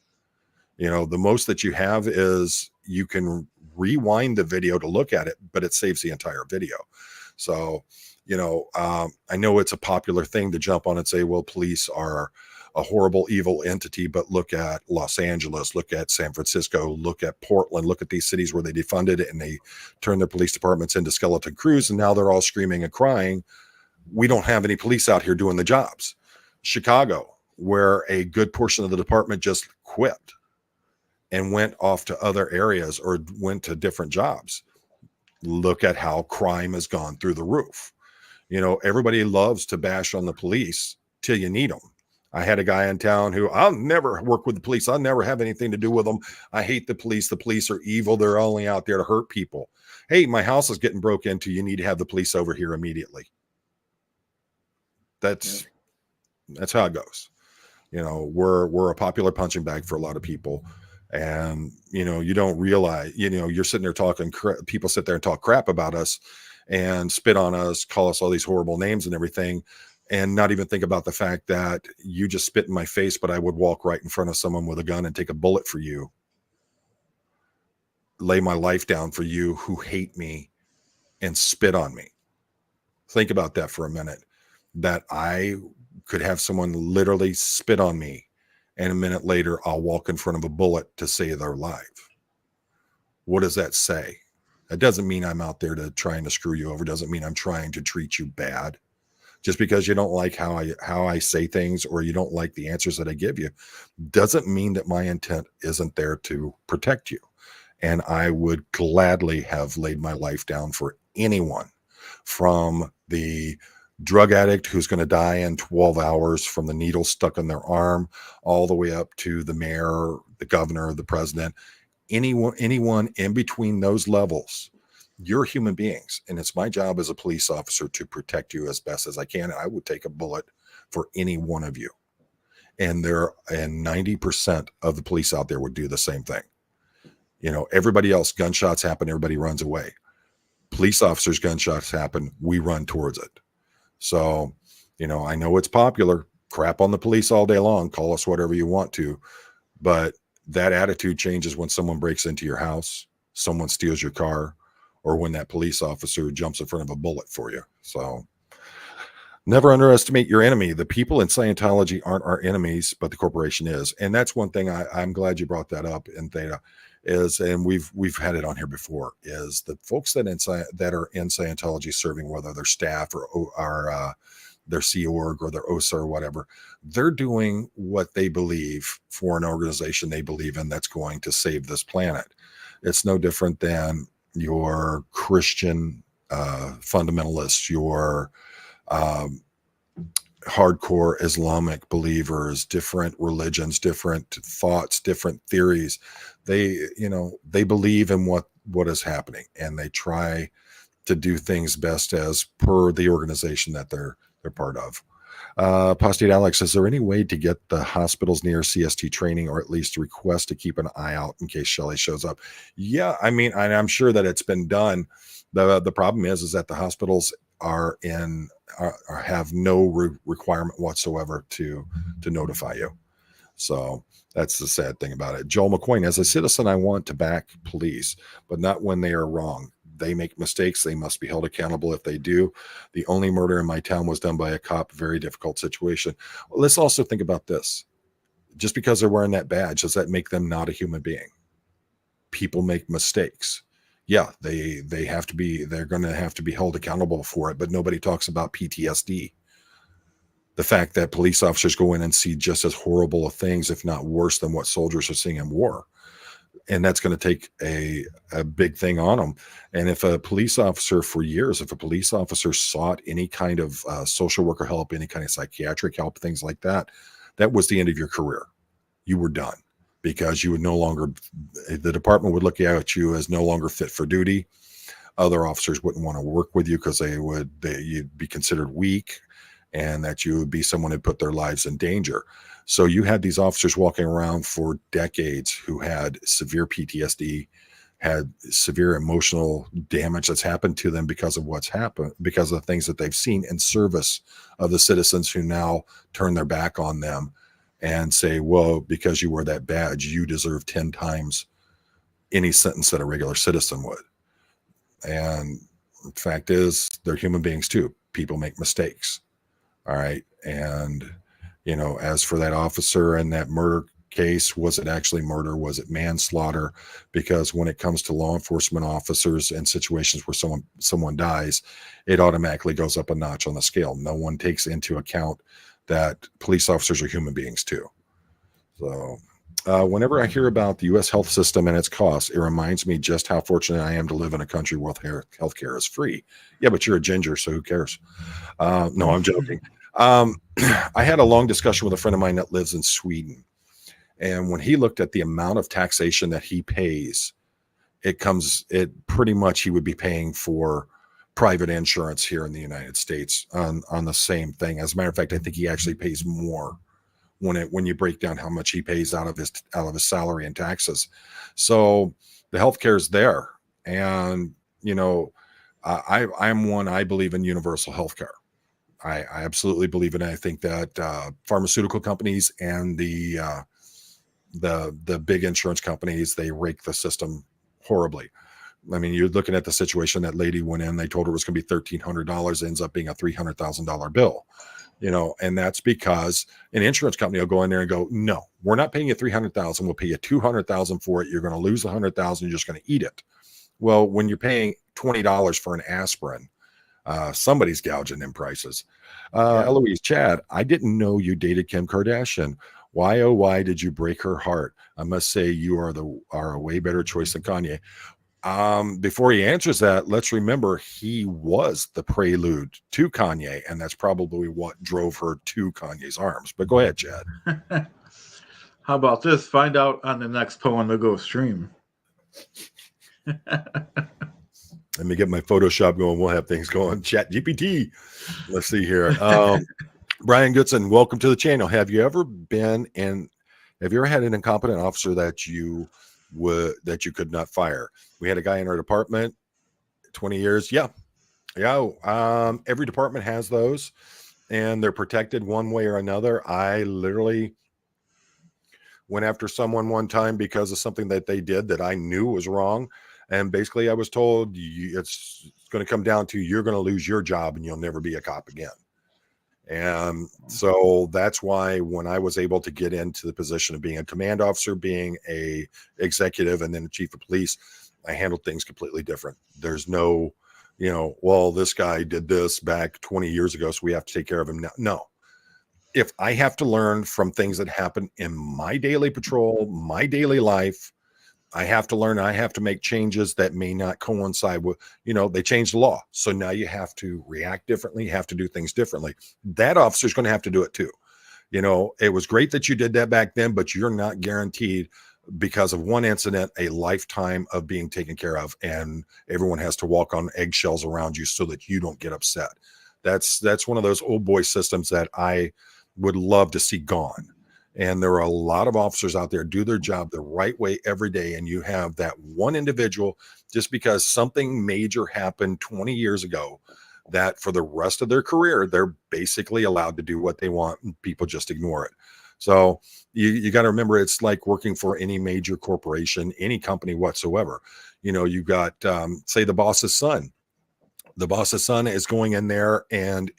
The most that you have is you can rewind the video to look at it, but it saves the entire video. So, I know it's a popular thing to jump on and say, well, police are a horrible, evil entity, but look at Los Angeles, look at San Francisco, look at Portland, look at these cities where they defunded it and they turned their police departments into skeleton crews. And now they're all screaming and crying. We don't have any police out here doing the jobs. Chicago, where a good portion of the department just quit and went off to other areas or went to different jobs. Look at how crime has gone through the roof. Everybody loves to bash on the police till you need them. I had a guy in town who, I'll never work with the police. I'll never have anything to do with them. I hate the police. The police are evil. They're only out there to hurt people. Hey, my house is getting broke into. You need to have the police over here immediately. That's how it goes. We're a popular punching bag for a lot of people. And, you don't realize, you're sitting there talking, people sit there and talk crap about us and spit on us, call us all these horrible names and everything, and not even think about the fact that you just spit in my face, but I would walk right in front of someone with a gun and take a bullet for you, lay my life down for you who hate me and spit on me. Think about that for a minute, that I could have someone literally spit on me, and a minute later, I'll walk in front of a bullet to save their life. What does that say? It doesn't mean I'm out there to trying to screw you over. It doesn't mean I'm trying to treat you bad. Just because you don't like how I say things or you don't like the answers that I give you, doesn't mean that my intent isn't there to protect you. And I would gladly have laid my life down for anyone, from the drug addict who's going to die in 12 hours from the needle stuck in their arm, all the way up to the mayor, the governor, the president, anyone in between those levels. You're human beings, and it's my job as a police officer to protect you as best as I can. I would take a bullet for any one of you. And 90% of the police out there would do the same thing. Everybody else, gunshots happen, everybody runs away. Police officers, gunshots happen, we run towards it. So, I know it's popular, crap on the police all day long, call us whatever you want to, but that attitude changes when someone breaks into your house, someone steals your car, or when that police officer jumps in front of a bullet for you. So never underestimate your enemy. The people in Scientology aren't our enemies, but the corporation is. And that's one thing I'm glad you brought that up in Theta, is, and we've had it on here before, is the folks that are in Scientology serving, whether they're staff or their Sea Org or their OSA or whatever, they're doing what they believe for an organization they believe in that's going to save this planet. It's no different than your Christian fundamentalists, your hardcore Islamic believers, different religions, different thoughts, different theories. They believe in what is happening, and they try to do things best as per the organization that they're part of. Apostate Alex, is there any way to get the hospitals near CST training, or at least request to keep an eye out in case Shelley shows up? Yeah, I mean, I'm sure that it's been done. The problem is that the hospitals have no requirement whatsoever to notify you. So that's the sad thing about it. Joel McQueen, as a citizen, I want to back police, but not when they are wrong. They make mistakes. They must be held accountable if they do. The only murder in my town was done by a cop. Very difficult situation. Well, let's also think about this. Just because they're wearing that badge, does that make them not a human being? People make mistakes. Yeah, they're going to have to be held accountable for it, but nobody talks about PTSD. The fact that police officers go in and see just as horrible of things, if not worse, than what soldiers are seeing in war. And that's going to take a big thing on them. And if a police officer sought any kind of social worker help, any kind of psychiatric help, things like that, that was the end of your career. You were done, because you would the department would look at you as no longer fit for duty. Other officers wouldn't want to work with you because you'd be considered weak, and that you would be someone who put their lives in danger. So you had these officers walking around for decades who had severe PTSD, had severe emotional damage that's happened to them because of what's happened, because of the things that they've seen in service of the citizens who now turn their back on them and say, well, because you wear that badge, you deserve 10 times any sentence that a regular citizen would. And the fact is, they're human beings too. People make mistakes. All right. And, as for that officer and that murder case, was it actually murder? Was it manslaughter? Because when it comes to law enforcement officers and situations where someone dies, it automatically goes up a notch on the scale. No one takes into account that police officers are human beings too. So whenever I hear about the U.S. health system and its costs, it reminds me just how fortunate I am to live in a country where healthcare is free. Yeah, but you're a ginger, so who cares? No, I'm joking. I had a long discussion with a friend of mine that lives in Sweden. And when he looked at the amount of taxation that he pays, it pretty much he would be paying for private insurance here in the United States on the same thing. As a matter of fact, I think he actually pays more when you break down how much he pays out of his salary and taxes. So the healthcare is there. And, I believe in universal healthcare. I absolutely believe in it. I think that pharmaceutical companies and the big insurance companies, they rake the system horribly. I mean, you're looking at the situation that lady went in. They told her it was going to be $1,300, ends up being a $300,000 bill. And that's because an insurance company will go in there and go, no, we're not paying you $300,000. We'll pay you $200,000 for it. You're going to lose $100,000. You're just going to eat it. Well, when you're paying $20 for an aspirin, somebody's gouging them prices. Eloise, Chad, I didn't know you dated Kim Kardashian. Why, oh, why did you break her heart? I must say you are a way better choice than Kanye. Before he answers that, let's remember he was the prelude to Kanye, and that's probably what drove her to Kanye's arms. But go ahead, Chad. How about this? Find out on the next Poem to Go stream. Let me get my Photoshop going. We'll have things going. Chat GPT. Let's see here. Brian Goodson, welcome to the channel. Have you ever had an incompetent officer that you could not fire? We had a guy in our department, 20 years. Yeah. Every department has those, and they're protected one way or another. I literally went after someone one time because of something that they did that I knew was wrong. And basically I was told it's going to come down to, you're going to lose your job and you'll never be a cop again. And so that's why when I was able to get into the position of being a command officer, being a executive, and then the chief of police, I handled things completely different. There's no, well, this guy did this back 20 years ago, so we have to take care of him now. No. If I have to learn from things that happen in my daily patrol, my daily life, I have to learn. I have to make changes that may not coincide with, they changed the law. So now you have to react differently, you have to do things differently. That officer's going to have to do it too. It was great that you did that back then, but you're not guaranteed because of one incident, a lifetime of being taken care of. And everyone has to walk on eggshells around you so that you don't get upset. That's one of those old boy systems that I would love to see gone. And there are a lot of officers out there do their job the right way every day. And you have that one individual, just because something major happened 20 years ago, that for the rest of their career, they're basically allowed to do what they want and people just ignore it. So you got to remember, it's like working for any major corporation, any company whatsoever. You got, say, the boss's son. The boss's son is going in there and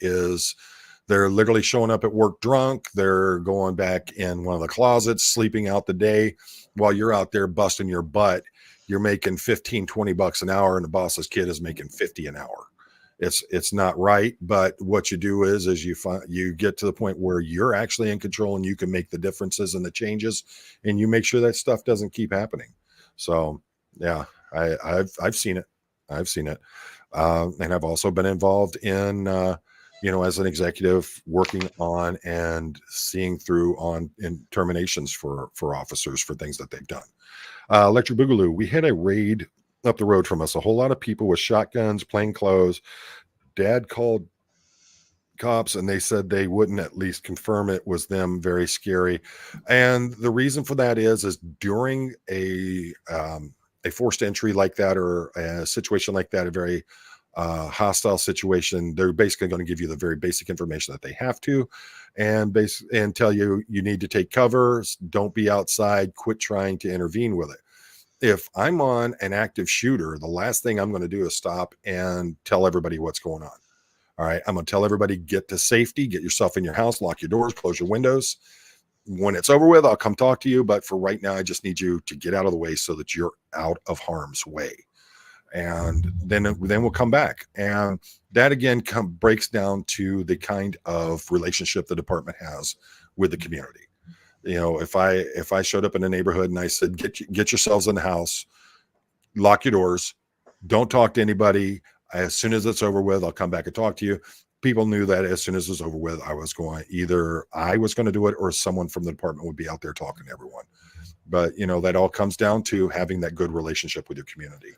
they're literally showing up at work drunk. They're going back in one of the closets, sleeping out the day while you're out there busting your butt. You're making 15, 20 bucks an hour, and the boss's kid is making 50 an hour. It's not right. But what you do is you get to the point where you're actually in control and you can make the differences and the changes, and you make sure that stuff doesn't keep happening. So yeah, I've seen it. I've seen it. And I've also been involved in, as an executive, working on and seeing through in terminations for officers for things that they've done. Electric Boogaloo, we had a raid up the road from us, a whole lot of people with shotguns, plain clothes. Dad called cops and they said they wouldn't at least confirm it was them. Very scary. And the reason for that is during a forced entry like that, or a situation like that, a very hostile situation, they're basically going to give you the very basic information that they have to, and tell you need to take cover, don't be outside, quit trying to intervene with it. If I'm on an active shooter, the last thing I'm going to do is stop and tell everybody what's going on. All right, I'm going to tell everybody, get to safety, get yourself in your house, lock your doors, close your windows. When it's over with, I'll come talk to you. But for right now, I just need you to get out of the way so that you're out of harm's way. And then we'll come back. And that again breaks down to the kind of relationship the department has with the community. If I showed up in a neighborhood and I said, get yourselves in the house, lock your doors, don't talk to anybody. As soon as it's over with, I'll come back and talk to you. People knew that as soon as it was over with, I was going to do it, or someone from the department would be out there talking to everyone. But that all comes down to having that good relationship with your community.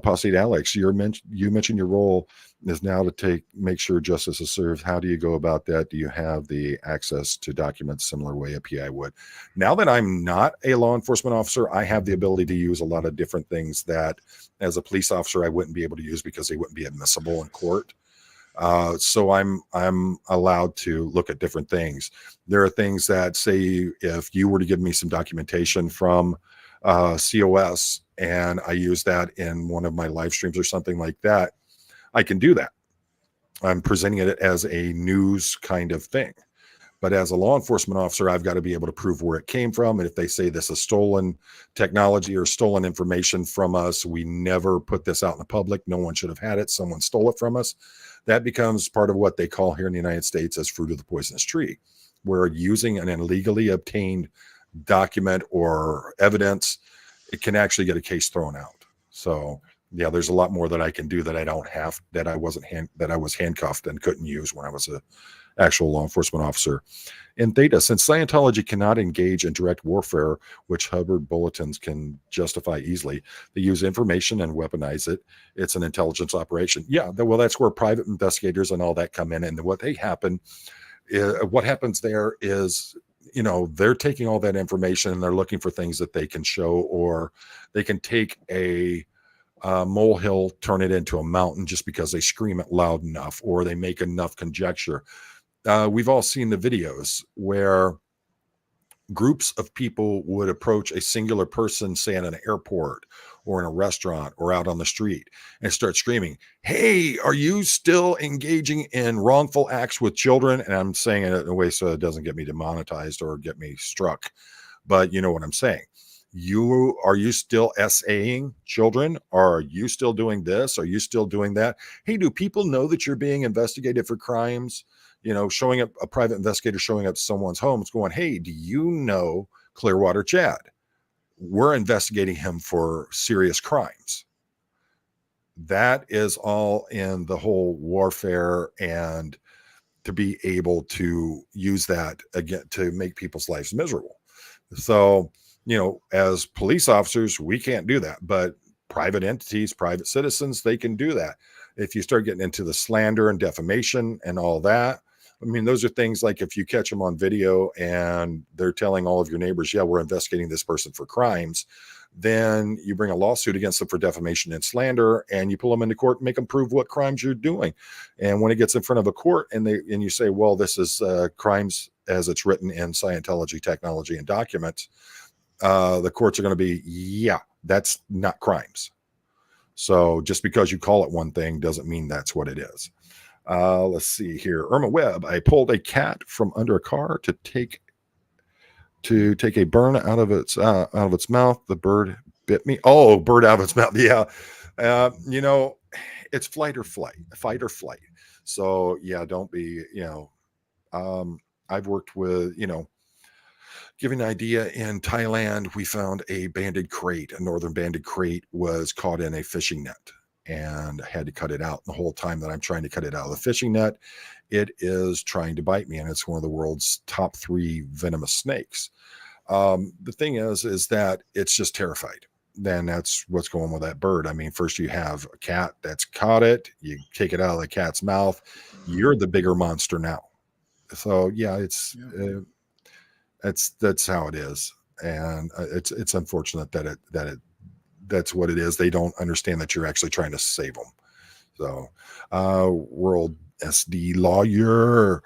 Posse Alex, you mentioned your role is now to make sure justice is served. How do you go about that? Do you have the access to documents similar way a PI would? Now that I'm not a law enforcement officer, I have the ability to use a lot of different things that as a police officer I wouldn't be able to use because they wouldn't be admissible in court. So I'm allowed to look at different things. There are things that, say, if you were to give me some documentation from COS and I use that in one of my live streams or something like that, I can do that. I'm presenting it as a news kind of thing. But as a law enforcement officer, I've got to be able to prove where it came from. And if they say this is stolen technology or stolen information from us, we never put this out in the public. No one should have had it. Someone stole it from us. That becomes part of what they call here in the United States as fruit of the poisonous tree, where using an illegally obtained document or evidence, it can actually get a case thrown out. So yeah, there's a lot more that I can do that I don't have, that I was handcuffed and couldn't use when I was a actual law enforcement officer. In Theta, since Scientology cannot engage in direct warfare, which Hubbard bulletins can justify easily, they use information and weaponize it. It's an intelligence operation. Yeah, well, that's where private investigators and all that come in. And what happens there is, they're taking all that information and they're looking for things that they can show, or they can take a molehill, turn it into a mountain just because they scream it loud enough, or they make enough conjecture. We've all seen the videos where groups of people would approach a singular person, say in an airport or in a restaurant or out on the street, and start screaming, "Hey, are you still engaging in wrongful acts with children?" And I'm saying it in a way so it doesn't get me demonetized or get me struck, but you know what I'm saying. Are you still SAing children? Are you still doing this? Are you still doing that? Hey, do people know that you're being investigated for crimes? Showing up, a private investigator showing up to someone's home, it's going, "Hey, do you know Clearwater Chad? We're investigating him for serious crimes." That is all in the whole warfare, and to be able to use that again to make people's lives miserable. So, as police officers, we can't do that, but private entities, private citizens, they can do that. If you start getting into the slander and defamation and all that, I mean, those are things like if you catch them on video and they're telling all of your neighbors, "Yeah, we're investigating this person for crimes," then you bring a lawsuit against them for defamation and slander, and you pull them into court and make them prove what crimes you're doing. And when it gets in front of a court and you say, "Well, this is crimes as it's written in Scientology technology and documents," the courts are going to be, "Yeah, that's not crimes." So just because you call it one thing doesn't mean that's what it is. Let's see here. Irma Webb, I pulled a cat from under a car to take a burn out of its mouth. The bird bit me. Oh, bird out of its mouth. Yeah. It's fight or flight. So yeah, don't be, I've worked with, giving an idea, in Thailand, we found a northern banded crate was caught in a fishing net, and I had to cut it out. The whole time that I'm trying to cut it out of the fishing net, it is trying to bite me, and it's one of the world's top 3 venomous snakes. The thing is that it's just terrified. Then that's what's going with that bird. I mean, first you have a cat that's caught it, you take it out of the cat's mouth, you're the bigger monster now. So yeah, that's how it is, and it's unfortunate that's what it is. They don't understand that you're actually trying to save them. So, world SD lawyer,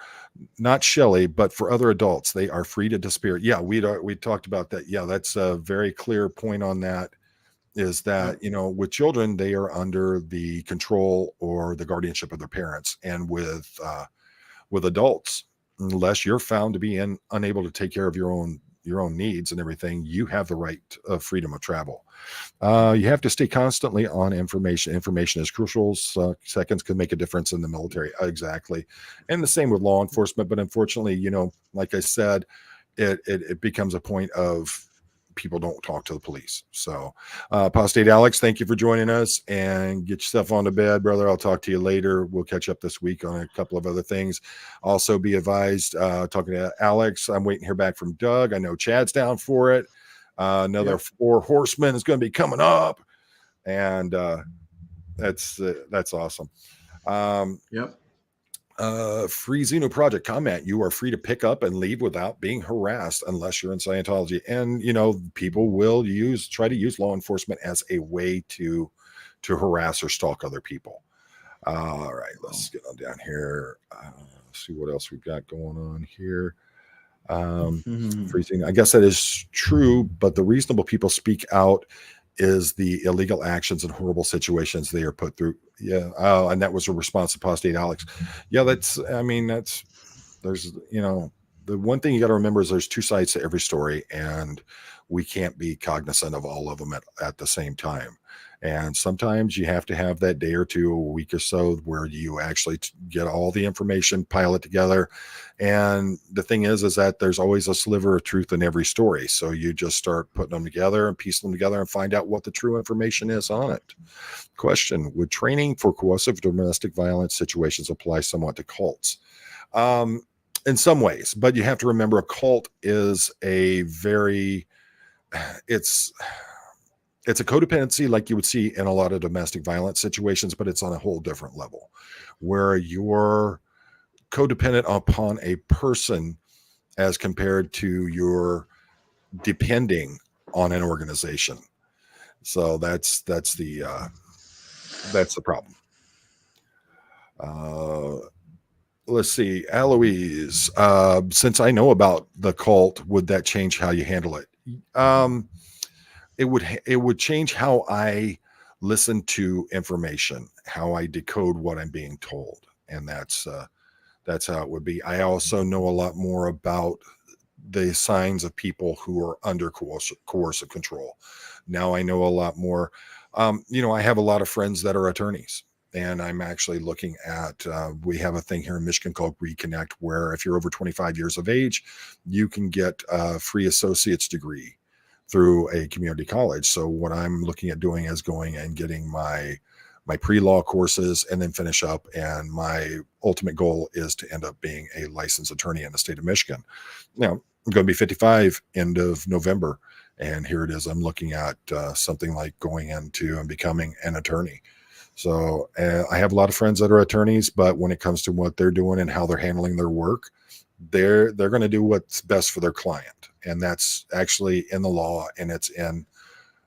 not Shelley, but for other adults, they are free to disappear. Yeah, we talked about that. Yeah, that's a very clear point on that. Is that with children, they are under the control or the guardianship of their parents, and with adults, unless you're found to be unable to take care of your own needs and everything, you have the right of freedom of travel. You have to stay constantly on information. Information is crucial. Seconds can make a difference in the military. Exactly. And the same with law enforcement. But unfortunately, like I said, it becomes a point of people don't talk to the police. So, Apostate Alex, thank you for joining us, and get yourself on to bed, brother. I'll talk to you later. We'll catch up this week on a couple of other things. Also, be advised, talking to Alex, I'm waiting to hear back from Doug. I know Chad's down for it. Another 4 horsemen is going to be coming up, and that's awesome. Free Xeno Project comment: you are free to pick up and leave without being harassed unless you're in Scientology. And people will try to use law enforcement as a way to harass or stalk other people. All right, let's get on down here. See what else we've got going on here. Freezing, I guess that is true, but the reasonable people speak out is the illegal actions and horrible situations they are put through. Yeah. Oh, and that was a response to Apostate Alex. Yeah, there's the one thing you got to remember is there's 2 sides to every story, and we can't be cognizant of all of them at the same time. And sometimes you have to have that day or two, a week or so, where you actually get all the information, pile it together. And the thing is that there's always a sliver of truth in every story. So you just start putting them together and piecing them together and find out what the true information is on it. Question: would training for coercive domestic violence situations apply somewhat to cults? In some ways, but you have to remember, a cult is it's a codependency like you would see in a lot of domestic violence situations, but it's on a whole different level, where you're codependent upon a person as compared to your depending on an organization. So that's the problem. let's see, Eloise. Since I know about the cult, would that change how you handle it? Um, it would change how I listen to information, how I decode what I'm being told, and that's how it would be. I also know a lot more about the signs of people who are under coercive control. Now I know a lot more. I have a lot of friends that are attorneys, and I'm actually looking at. We have a thing here in Michigan called Reconnect, where if you're over 25 years of age, you can get a free associate's degree through a community college. So what I'm looking at doing is going and getting my pre-law courses and then finish up, and my ultimate goal is to end up being a licensed attorney in the state of Michigan. Now I'm going to be 55 end of November, and here it is. I'm looking at something like going into and becoming an attorney. So I have a lot of friends that are attorneys, but when it comes to what they're doing and how they're handling their work, they're going to do what's best for their client, and that's actually in the law, and it's in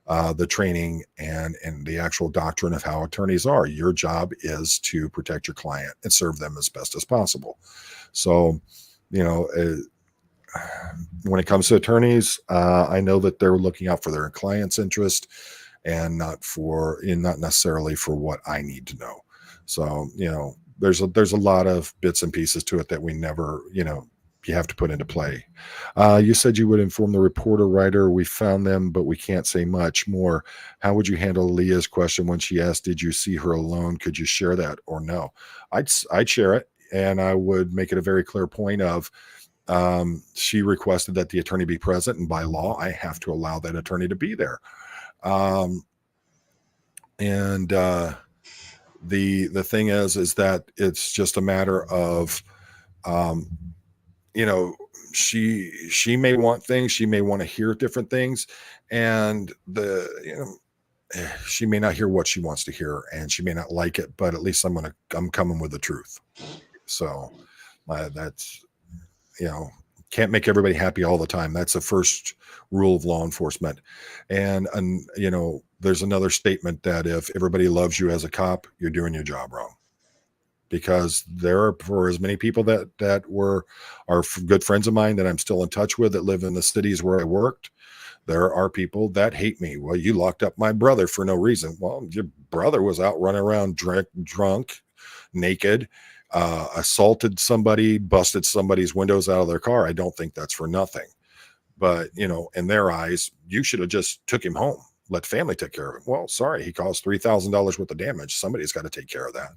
the training and the actual doctrine of how attorneys are. Your job is to protect your client and serve them as best as possible. So, you know, when it comes to attorneys, I know that they're looking out for their client's interest and not necessarily for what I need to know. So, there's a lot of bits and pieces to it that we never, you have to put into play. You said you would inform the reporter writer. We found them, but we can't say much more. How would you handle Leah's question when she asked, "Did you see her alone? Could you share that or no?" I'd share it, and I would make it a very clear point of she requested that the attorney be present, and by law, I have to allow that attorney to be there. Um, and the thing is that it's just a matter of um, you know she may want things, she may want to hear different things, and she may not hear what she wants to hear, and she may not like it, but at least I'm coming with the truth. So that's you know can't make everybody happy all the time. That's the first rule of law enforcement. And there's another statement that if everybody loves you as a cop, you're doing your job wrong, because there are, for as many people that are good friends of mine that I'm still in touch with that live in the cities where I worked, there are people that hate me. Well, you locked up my brother for no reason. Well, your brother was out running around drunk, naked, assaulted somebody, busted somebody's windows out of their car. I don't think that's for nothing. But, in their eyes, you should have just took him home, let family take care of him. Well, sorry, he caused $3,000 worth of damage. Somebody's got to take care of that.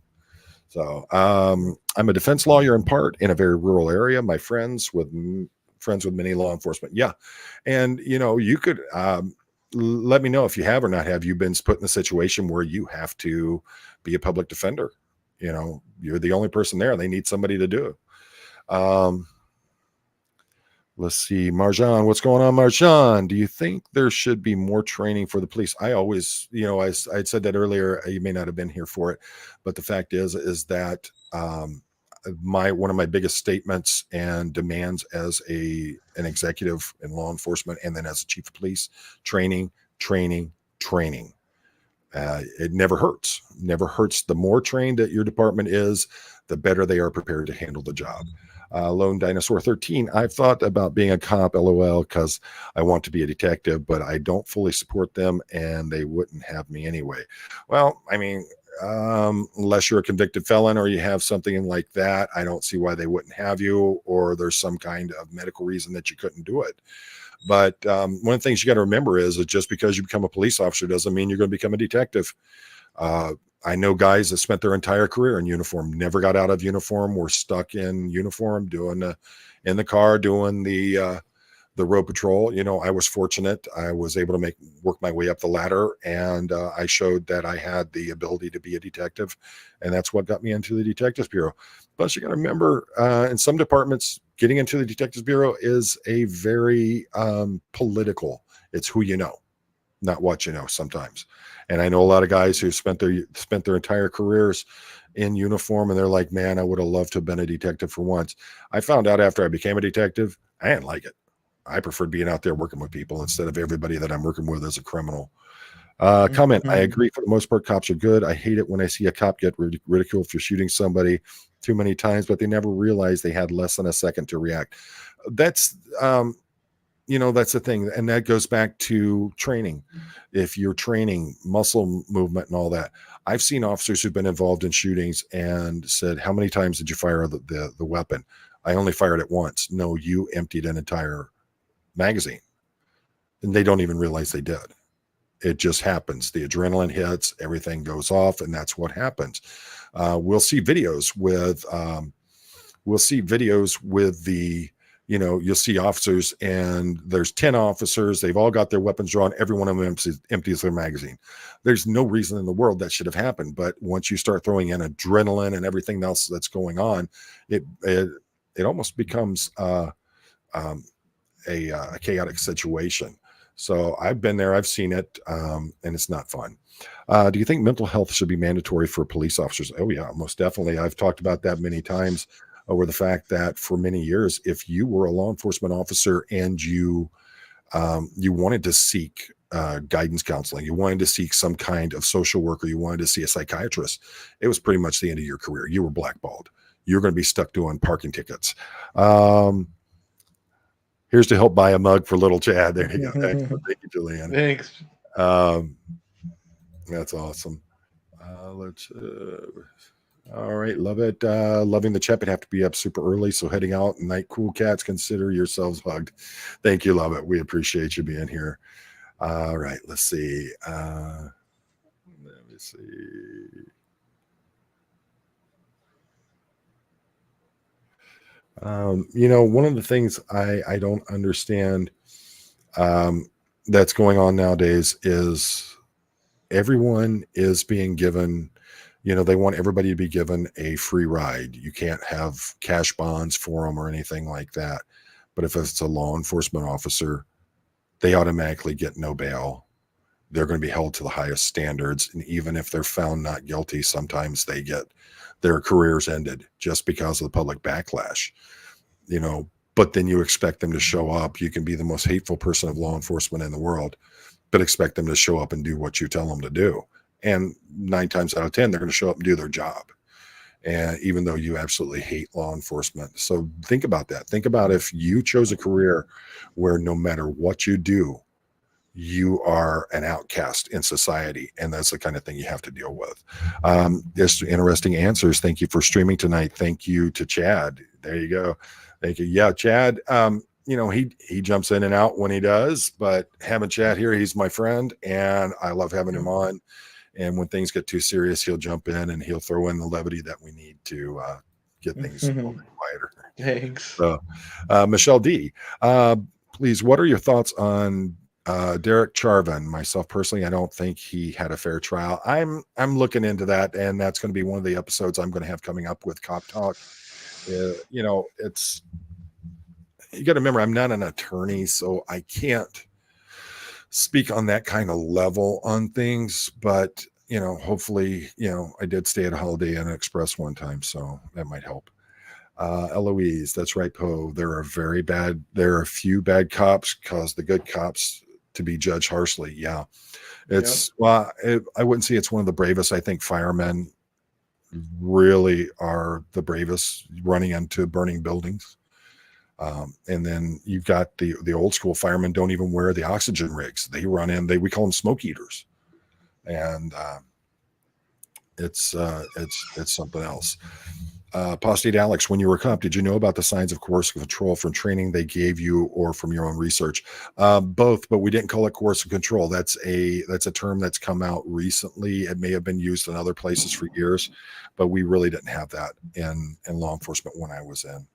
So I'm a defense lawyer in part in a very rural area. My friends with many law enforcement. Yeah. And, you could let me know if you have or not have you been put in a situation where you have to be a public defender. You're the only person there. They need somebody to do it. Let's see, Marjan, what's going on, Marjan? Do you think there should be more training for the police? I always, I said that earlier. You may not have been here for it, but the fact is that one of my biggest statements and demands as an executive in law enforcement, and then as a chief of police, training. It never hurts. Never hurts. The more trained that your department is, the better they are prepared to handle the job. Lone Dinosaur 13. I've thought about being a cop, LOL, because I want to be a detective, but I don't fully support them, and they wouldn't have me anyway. Well, I mean, unless you're a convicted felon or you have something like that, I don't see why they wouldn't have you, or there's some kind of medical reason that you couldn't do it. But one of the things you got to remember is that just because you become a police officer doesn't mean you're going to become a detective. I know guys that spent their entire career in uniform, never got out of uniform, were stuck in uniform, in the car, doing the road patrol. I was fortunate. I was able to work my way up the ladder, and I showed that I had the ability to be a detective, and that's what got me into the Detectives Bureau. Plus, you got to remember, in some departments, getting into the Detectives Bureau is a very political. It's who you know, not what you know sometimes. And I know a lot of guys who spent their entire careers in uniform, and they're like, man, I would have loved to have been a detective for once. I found out after I became a detective, I didn't like it. I preferred being out there working with people instead of everybody that I'm working with as a criminal. Comment, I agree for the most part, cops are good. I hate it when I see a cop get ridiculed for shooting somebody too many times, but they never realized they had less than a second to react. That's, that's the thing. And that goes back to training. If you're training muscle movement and all that, I've seen officers who've been involved in shootings and said, how many times did you fire the weapon? I only fired it once. No, you emptied an entire magazine. And they don't even realize they did. It just happens. The adrenaline hits, everything goes off, and that's what happens. We'll see videos with the, you'll see officers, and there's 10 officers. They've all got their weapons drawn. Every one of them empties their magazine. There's no reason in the world that should have happened. But once you start throwing in adrenaline and everything else that's going on, it almost becomes a chaotic situation. So I've been there, I've seen it, and it's not fun. Do you think mental health should be mandatory for police officers? Oh yeah, most definitely. I've talked about that many times over the fact that for many years, if you were a law enforcement officer and you wanted to seek guidance counseling, you wanted to seek some kind of social worker, you wanted to see a psychiatrist, it was pretty much the end of your career. You were blackballed. You're going to be stuck doing parking tickets. Here's to help buy a mug for little Chad. There you go. Thank you, Julianne. Thanks. That's awesome. All right. Love it. Loving the chat, but have to be up super early. So heading out. Night, cool cats. Consider yourselves hugged. Thank you. Love it. We appreciate you being here. All right. Let's see. Let me see. One of the things I don't understand that's going on nowadays is everyone is being given, they want everybody to be given a free ride. You can't have cash bonds for them or anything like that. But if it's a law enforcement officer, they automatically get no bail. They're going to be held to the highest standards. And even if they're found not guilty, sometimes they get their careers ended just because of the public backlash, but then you expect them to show up. You can be the most hateful person of law enforcement in the world, but expect them to show up and do what you tell them to do. And 9 times out of 10, they're going to show up and do their job. And even though you absolutely hate law enforcement. So think about that. Think about if you chose a career where no matter what you do, you are an outcast in society. And that's the kind of thing you have to deal with. Just interesting answers. Thank you for streaming tonight. Thank you to Chad. There you go. Thank you. Yeah, Chad, he jumps in and out when he does, but having Chad here, he's my friend and I love having him on. And when things get too serious, he'll jump in and he'll throw in the levity that we need to get things a little bit quieter. Thanks. So, Michelle D, please, what are your thoughts on Derek Chauvin? Myself personally, I don't think he had a fair trial. I'm looking into that, and that's going to be one of the episodes I'm going to have coming up with Cop Talk. It's, you got to remember, I'm not an attorney, so I can't speak on that kind of level on things, but hopefully, I did stay at a Holiday Inn Express one time, so that might help. Eloise, that's right, Poe. There are a few bad cops cause the good cops to be judged harshly. Yeah. I wouldn't say it's one of the bravest. I think firemen really are the bravest running into burning buildings. And then you've got the old school firemen don't even wear the oxygen rigs. They run in, we call them smoke eaters. And it's something else. Apostate Alex, when you were a cop, did you know about the signs of coercive control from training they gave you or from your own research? Both, but we didn't call it coercive control. That's a term that's come out recently. It may have been used in other places for years, but we really didn't have that in law enforcement when I was in.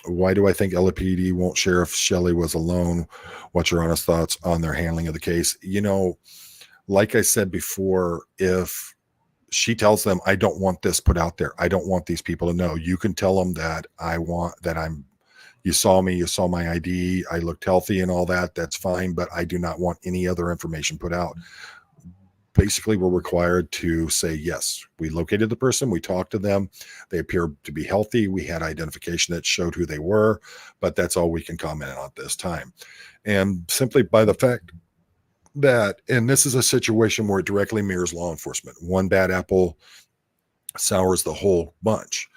Why do I think LAPD won't share if Shelley was alone? What's your honest thoughts on their handling of the case? Like I said before, if she tells them, I don't want this put out there, I don't want these people to know, you can tell them that you saw me, you saw my ID, I looked healthy and all that, that's fine, but I do not want any other information put out. Basically, we're required to say, yes, we located the person, we talked to them, they appear to be healthy, we had identification that showed who they were, but that's all we can comment on at this time. And simply by the fact that, and this is a situation where it directly mirrors law enforcement. One bad apple sours the whole bunch.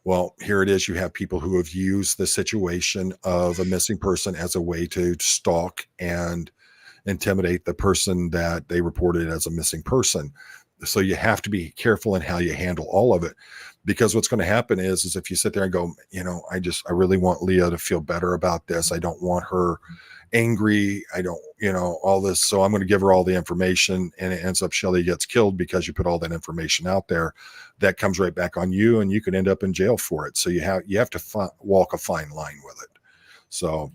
Well, here it is. You have people who have used the situation of a missing person as a way to stalk and intimidate the person that they reported as a missing person. So you have to be careful in how you handle all of it, because what's going to happen is if you sit there and go, I really want Leah to feel better about this. I don't want her angry. I don't, all this. So I'm going to give her all the information, and it ends up Shelley gets killed because you put all that information out there. That comes right back on you, and you could end up in jail for it. So you have to walk a fine line with it. So,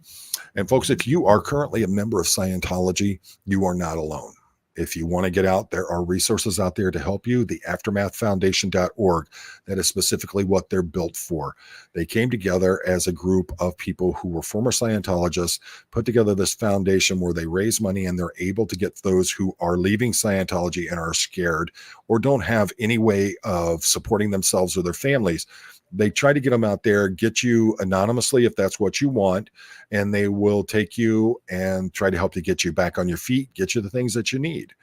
and folks, if you are currently a member of Scientology, you are not alone. If you want to get out, there are resources out there to help you. The aftermathfoundation.org, that is specifically what they're built for. They came together as a group of people who were former Scientologists, put together this foundation where they raise money, and they're able to get those who are leaving Scientology and are scared or don't have any way of supporting themselves or their families. They try to get them out there, get you anonymously if that's what you want, and they will take you and try to help you get you back on your feet, get you the things that you need.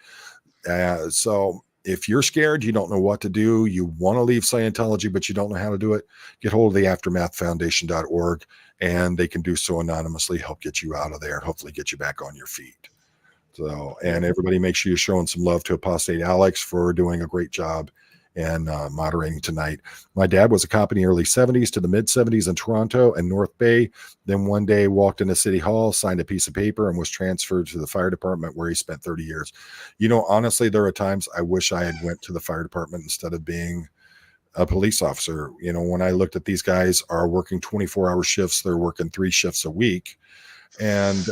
So if you're scared, you don't know what to do, you want to leave Scientology, but you don't know how to do it, get hold of the aftermathfoundation.org, and they can do so anonymously, help get you out of there, and hopefully get you back on your feet. So, and everybody, make sure you're showing some love to Apostate Alex for doing a great job and moderating tonight. My dad was a cop in the early 70s to the mid 70s in Toronto and North Bay. Then one day walked into City Hall, signed a piece of paper, and was transferred to the fire department, where he spent 30 years. Honestly, there are times I wish I had went to the fire department instead of being a police officer. When I looked at these guys are working 24-hour shifts, they're working 3 shifts a week. And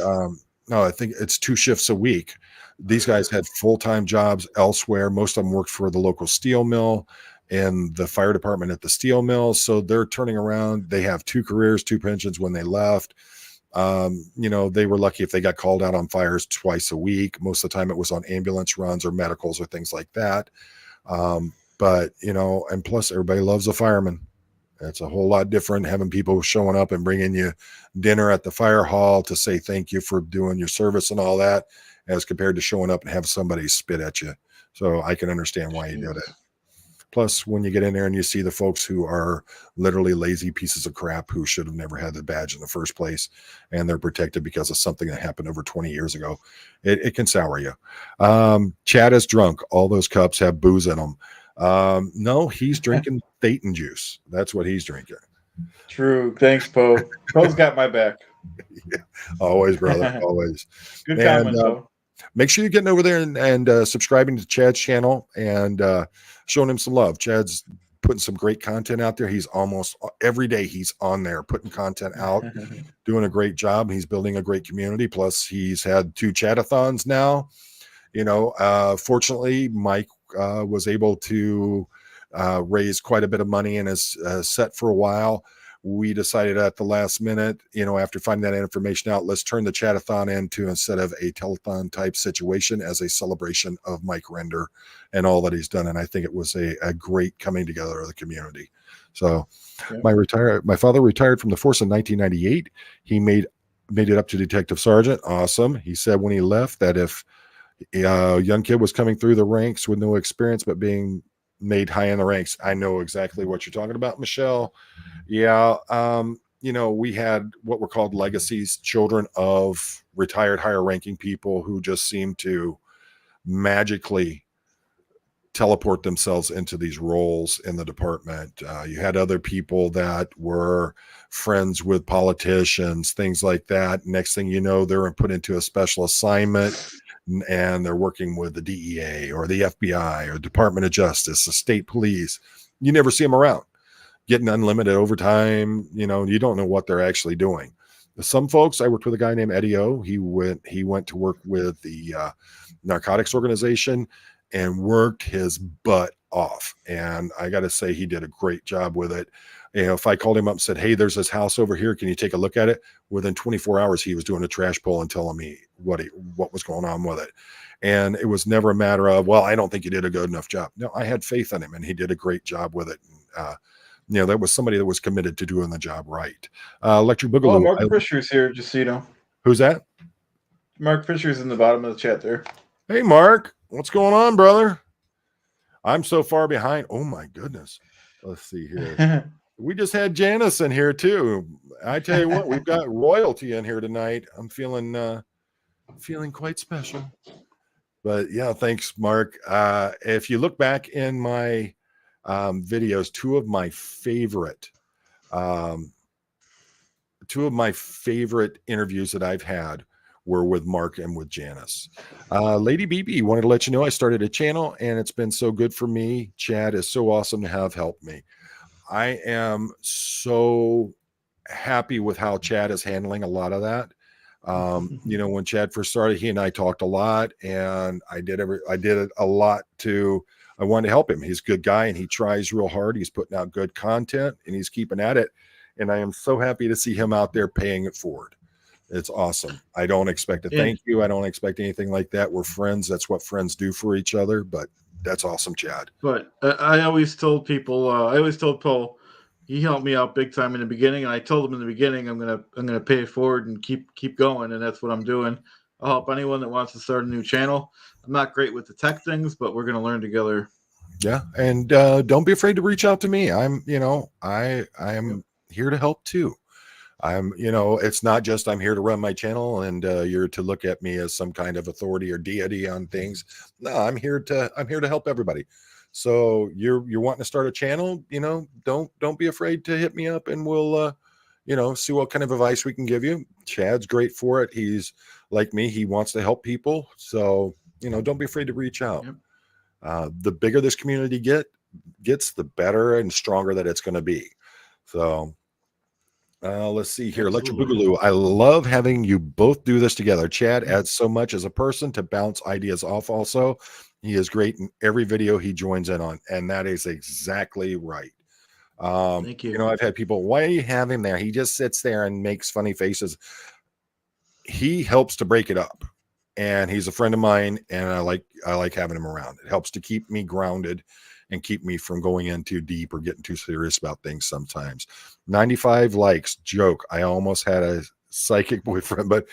no, I think it's 2 shifts a week. These guys had full-time jobs elsewhere. Most of them worked for the local steel mill and the fire department at the steel mill. So they're turning around. They have 2 careers, 2 pensions when they left. They were lucky if they got called out on fires twice a week. Most of the time it was on ambulance runs or medicals or things like that. But and plus everybody loves a fireman. It's a whole lot different having people showing up and bringing you dinner at the fire hall to say thank you for doing your service and all that, as compared to showing up and have somebody spit at you. So I can understand why you did it. Plus, when you get in there and you see the folks who are literally lazy pieces of crap who should have never had the badge in the first place, and they're protected because of something that happened over 20 years ago, it can sour you. Chad is drunk. All those cups have booze in them. No, he's drinking Thetan juice. That's what he's drinking. True. Thanks, Poe. Poe's got my back. Yeah, always, brother. Always. Good comment, Poe. Make sure you're getting over there and subscribing to Chad's channel and showing him some love. Chad's putting some great content out there. He's almost every day he's on there putting content out, doing a great job. He's building a great community. Plus, he's had 2 chatathons now. Fortunately, Mike was able to raise quite a bit of money and is set for a while. We decided at the last minute, after finding that information out, let's turn the chatathon into, instead of a telethon type situation, as a celebration of Mike Render and all that he's done. And I think it was a great coming together of the community. So yeah. My father retired from the force in 1998. He made it up to detective sergeant. Awesome. He said when he left that if a young kid was coming through the ranks with no experience but being made high in the ranks, I know exactly what you're talking about, Michelle. Yeah. We had what were called legacies, children of retired higher ranking people who just seemed to magically teleport themselves into these roles in the department. You had other people that were friends with politicians, things like that. Next thing you know, they're put into a special assignment and they're working with the DEA or the FBI or Department of Justice, the state police. You never see them around getting unlimited overtime. You don't know what they're actually doing. Some folks, I worked with a guy named Eddie O. He went to work with the narcotics organization and worked his butt off. And I got to say, he did a great job with it. If I called him up and said, hey, there's this house over here, can you take a look at it? Within 24 hours, he was doing a trash pull and telling me what was going on with it. And it was never a matter of, well, I don't think you did a good enough job. No, I had faith in him and he did a great job with it. That was somebody that was committed to doing the job right. Electric Boogaloo. Oh, Mark Fisher's here, just so you know. Who's that? Mark Fisher's in the bottom of the chat there. Hey, Mark, what's going on, brother? I'm so far behind. Oh my goodness. Let's see here. We just had Janice in here too. I tell you what, we've got royalty in here tonight. I'm feeling quite special. But yeah, thanks, Mark. If you look back in my videos, um, two of my favorite interviews that I've had were with Mark and with Janice. Lady BB wanted to let you know I started a channel and it's been so good for me. Chad is so awesome to have helped me. I am so happy with how Chad is handling a lot of that. When Chad first started, he and I talked a lot, and I did it a lot to. I wanted to help him. He's a good guy, and he tries real hard. He's putting out good content, and he's keeping at it. And I am so happy to see him out there paying it forward. It's awesome. I don't expect a thank you. I don't expect anything like that. We're friends. That's what friends do for each other. But that's awesome, Chad. But I always told people, I always told Paul, he helped me out big time in the beginning, and I told him in the beginning, I'm gonna pay it forward and keep going, and that's what I'm doing. I'll help anyone that wants to start a new channel. I'm not great with the tech things, but we're gonna learn together. Yeah, and don't be afraid to reach out to me. I am here to help too. It's not just I'm here to run my channel and you're to look at me as some kind of authority or deity on things. No, I'm here to help everybody. So you're wanting to start a channel, don't be afraid to hit me up and we'll see what kind of advice we can give you. Chad's great for it. He's like me, he wants to help people. So, don't be afraid to reach out. Yep. The bigger this community gets, the better and stronger that it's going to be. So let's see here. Electric Absolutely. Boogaloo. I love having you both do this together. Chad adds so much as a person to bounce ideas off also. He is great in every video he joins in on. And that is exactly right. Thank you. I've had people, why are you have him there? He just sits there and makes funny faces. He helps to break it up. And he's a friend of mine, and I like having him around. It helps to keep me grounded and keep me from going in too deep or getting too serious about things sometimes. 95 likes. Joke. I almost had a psychic boyfriend, but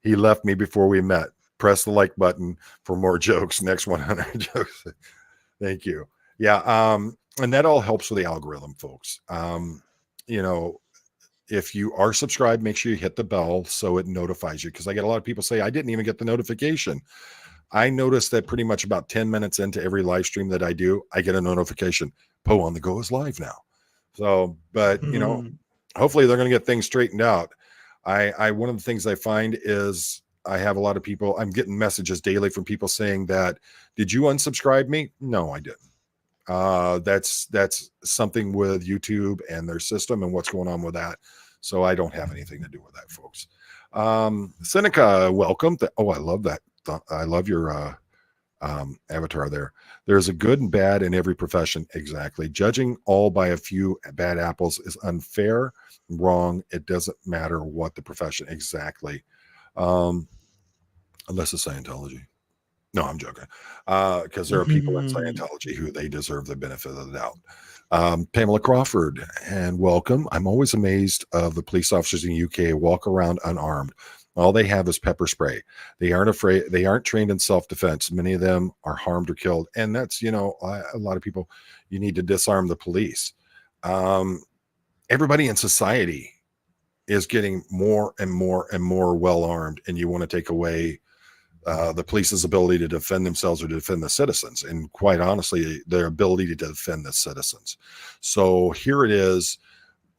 he left me before we met. Press the like button for more jokes. Next 100 jokes. Thank you. Yeah. And that all helps with the algorithm, folks. If you are subscribed, make sure you hit the bell so it notifies you. Because I get a lot of people say, I didn't even get the notification. I noticed that pretty much about 10 minutes into every live stream that I do, I get a notification. Poe on the Go is live now. So, but hopefully they're going to get things straightened out. One of the things I find is I have a lot of people, I'm getting messages daily from people saying that, did you unsubscribe me? No, I didn't. That's something with YouTube and their system and what's going on with that. So I don't have anything to do with that, folks. Seneca, welcome. I love that. I love your avatar there. There's a good and bad in every profession. Exactly. Judging all by a few bad apples is unfair, wrong. It doesn't matter what the profession. Exactly. Unless it's Scientology. No, I'm joking. Because there are people in Scientology who they deserve the benefit of the doubt. Pamela Crawford, and welcome. I'm always amazed of the police officers in the UK walk around unarmed. All they have is pepper spray. They aren't afraid. They aren't trained in self-defense. Many of them are harmed or killed. And that's, a lot of people, you need to disarm the police. Everybody in society is getting more and more and more well-armed, and you want to take away the police's ability to defend themselves or to defend the citizens, and quite honestly, their ability to defend the citizens. So here it is,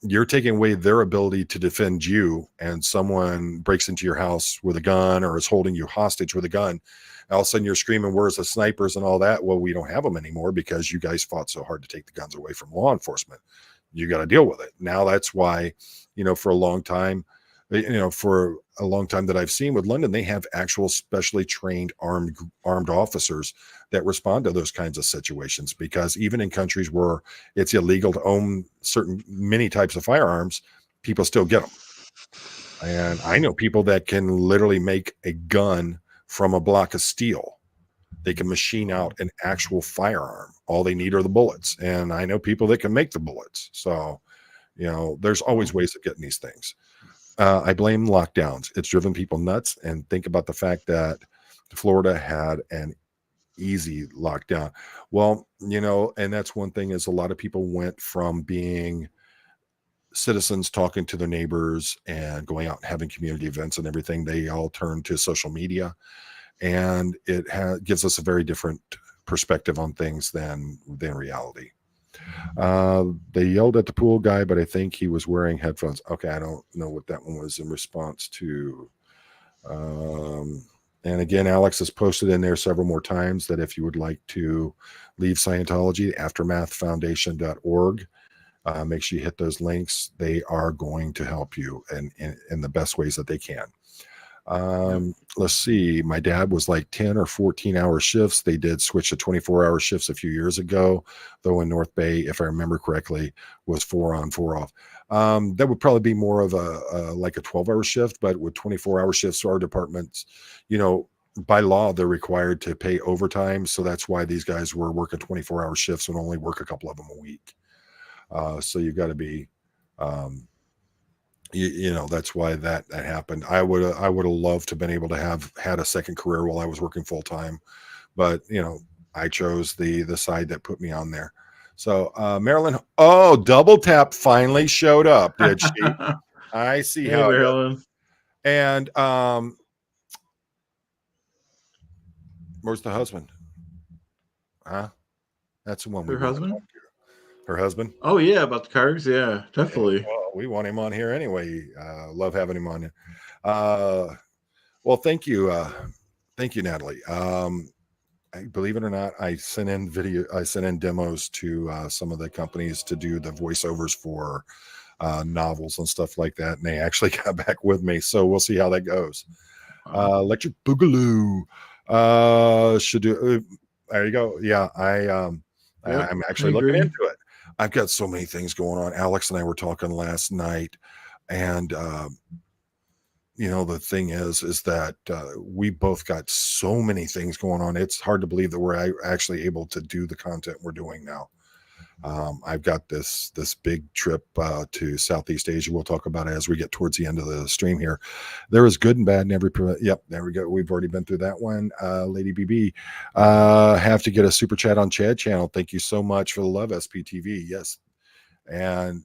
you're taking away their ability to defend you, and someone breaks into your house with a gun or is holding you hostage with a gun. All of a sudden you're screaming, where's the snipers and all that? Well, we don't have them anymore because you guys fought so hard to take the guns away from law enforcement. You got to deal with it. Now that's why, for a long time, that I've seen with London, they have actual specially trained armed officers that respond to those kinds of situations, because even in countries where it's illegal to own many types of firearms, people still get them. And I know people that can literally make a gun from a block of steel. They can machine out an actual firearm. All they need are the bullets. And I know people that can make the bullets. So, there's always ways of getting these things. I blame lockdowns. It's driven people nuts. And think about the fact that Florida had an easy lockdown. Well, and that's one thing is a lot of people went from being citizens talking to their neighbors and going out and having community events and everything. They all turned to social media, and it gives us a very different perspective on things than reality. They yelled at the pool guy, but I think he was wearing headphones. Okay, I don't know what that one was in response to. And again, Alex has posted in there several more times that if you would like to leave Scientology, aftermathfoundation.org. Make sure you hit those links. They are going to help you in the best ways that they can. Let's see. My dad was like 10 or 14-hour shifts. They did switch to 24-hour shifts a few years ago, though in North Bay, if I remember correctly, was 4 on, 4 off. That would probably be more of like a 12-hour shift, but with 24-hour shifts, our departments, by law, they're required to pay overtime. So that's why these guys were working 24-hour shifts and only work a couple of them a week. So you've got to be, that's why that happened. I would have loved to have been able to have had a second career while I was working full time, but I chose the side that put me on there. So Marilyn, Double Tap finally showed up, did she? I see how it is. And where's the husband? Huh? That's the one. Her husband? Her husband? Oh yeah, about the cards. Yeah, definitely. Yeah, well, we want him on here anyway. Love having him on here. Well, thank you, Natalie. Believe it or not, I sent in demos to some of the companies to do the voiceovers for novels and stuff like that, and they actually got back with me. So we'll see how that goes. Electric Boogaloo should do. There you go. Yeah, I'm actually looking into it. I've got so many things going on. Alex and I were talking last night, and the thing is that we both got so many things going on. It's hard to believe that we're actually able to do the content we're doing now. I've got this big trip to Southeast Asia. We'll talk about it as we get towards the end of the stream here. There is good and bad in every. Yep, there we go. We've already been through that one. Lady BB, have to get a super chat on Chad channel. Thank you so much for the love, SPTV. Yes, and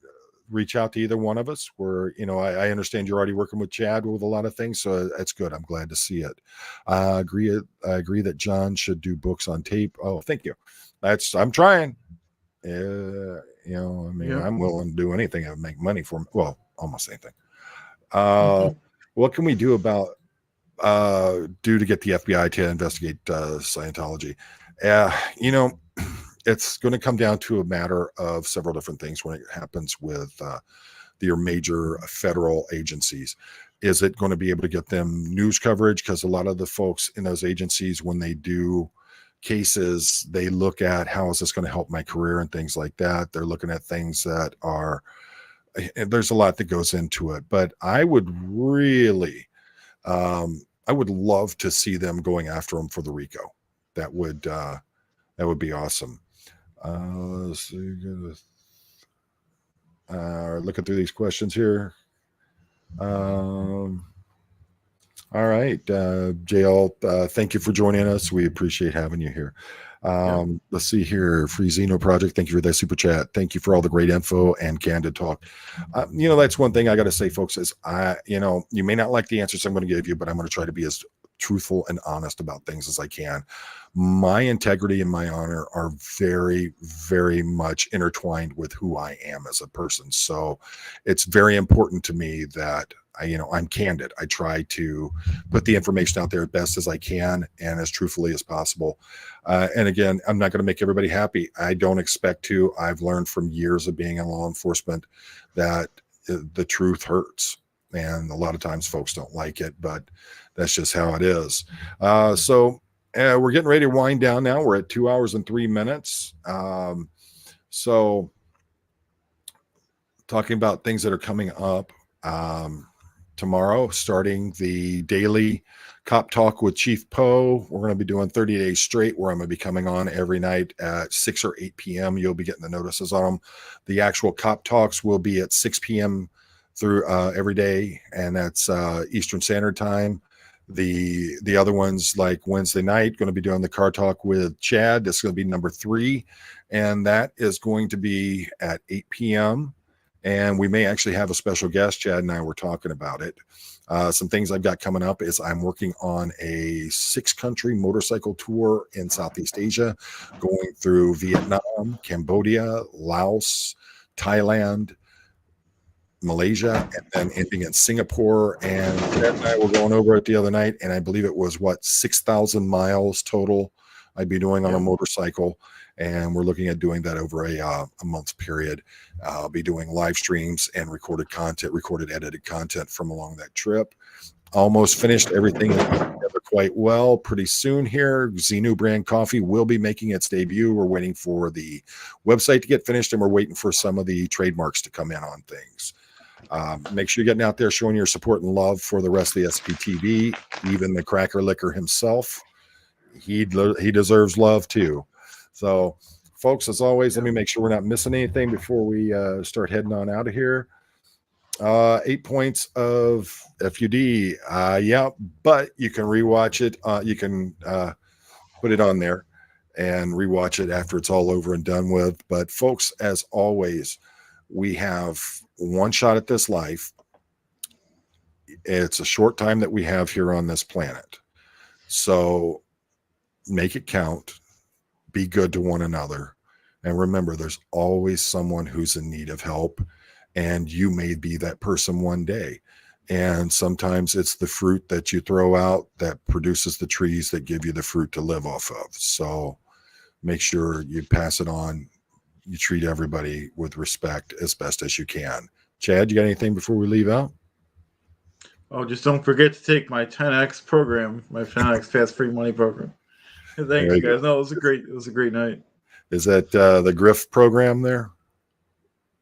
reach out to either one of us. I understand you're already working with Chad with a lot of things, so that's good. I'm glad to see it. I agree that John should do books on tape. Oh, thank you. I'm trying. I'm willing to do anything and make money for, well, almost anything. What can we do about to get the FBI to investigate Scientology? It's going to come down to a matter of several different things when it happens with your major federal agencies. Is it going to be able to get them news coverage? Because a lot of the folks in those agencies, when they do cases, they look at how is this going to help my career and things like that. They're looking at things that are, there's a lot that goes into it, but I would really, I would love to see them going after them for the RICO. That would be awesome. Looking through these questions here. All right, JL, thank you for joining us. We appreciate having you here. Let's see here. Free Xeno Project, thank you for that super chat. Thank you for all the great info and candid talk. That's one thing I got to say, folks, is you may not like the answers I'm going to give you, but I'm going to try to be as truthful and honest about things as I can. My integrity and my honor are very, very much intertwined with who I am as a person. So it's very important to me that I'm candid. I try to put the information out there as best as I can and as truthfully as possible. And again, I'm not going to make everybody happy. I don't expect to. I've learned from years of being in law enforcement that the truth hurts. And a lot of times folks don't like it, but that's just how it is. So we're getting ready to wind down now. We're at 2 hours and 3 minutes. So talking about things that are coming up, tomorrow, starting the daily cop talk with Chief Poe. We're going to be doing 30 days straight where I'm going to be coming on every night at 6 or 8 p.m. You'll be getting the notices on them. The actual cop talks will be at 6 p.m. through every day, and that's Eastern Standard Time. The other ones, like Wednesday night, going to be doing the car talk with Chad. This is going to be number 3, and that is going to be at 8 p.m. And we may actually have a special guest. Chad and I were talking about it. Some things I've got coming up is I'm working on a 6-country motorcycle tour in Southeast Asia, going through Vietnam, Cambodia, Laos, Thailand, Malaysia, and then ending in Singapore. And Chad and I were going over it the other night, and I believe it was 6,000 miles total I'd be doing on a motorcycle. And we're looking at doing that over a month's period. I'll be doing live streams and recorded edited content from along that trip. Almost finished everything together quite well. Pretty soon here, Xenu brand coffee will be making its debut. We're waiting for the website to get finished, and we're waiting for some of the trademarks to come in on things. Make sure you're getting out there showing your support and love for the rest of the SPTV, even the Cracker Licker himself. He deserves love too. So, folks, as always, let me make sure we're not missing anything before we start heading on out of here. 8 points of FUD. Yeah, but you can rewatch it. You can put it on there and rewatch it after it's all over and done with. But, folks, as always, we have one shot at this life. It's a short time that we have here on this planet. So make it count. Be good to one another. And remember, there's always someone who's in need of help. And you may be that person one day. And sometimes it's the fruit that you throw out that produces the trees that give you the fruit to live off of. So make sure you pass it on. You treat everybody with respect as best as you can. Chad, you got anything before we leave out? Oh, just don't forget to take my 10X program, my 10X Fast Free Money program. Thanks, guys. No, it was a great night. Is that the Griff program there?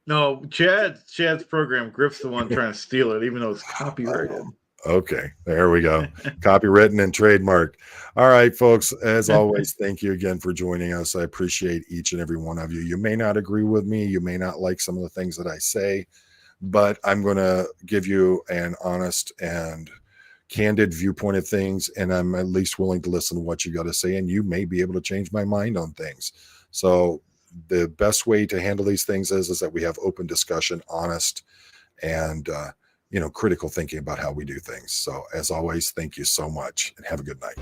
No, Chad's program. Griff's the one trying to steal it, even though it's copyrighted. Okay, there we go. Copywritten and trademarked. All right, folks, as always, thank you again for joining us. I appreciate each and every one of you. You may not agree with me. You may not like some of the things that I say, but I'm going to give you an honest and candid viewpoint of things, and I'm at least willing to listen to what you got to say, and you may be able to change my mind on things. So the best way to handle these things is that we have open discussion, honest, and critical thinking about how we do things. So as always, thank you so much and have a good night.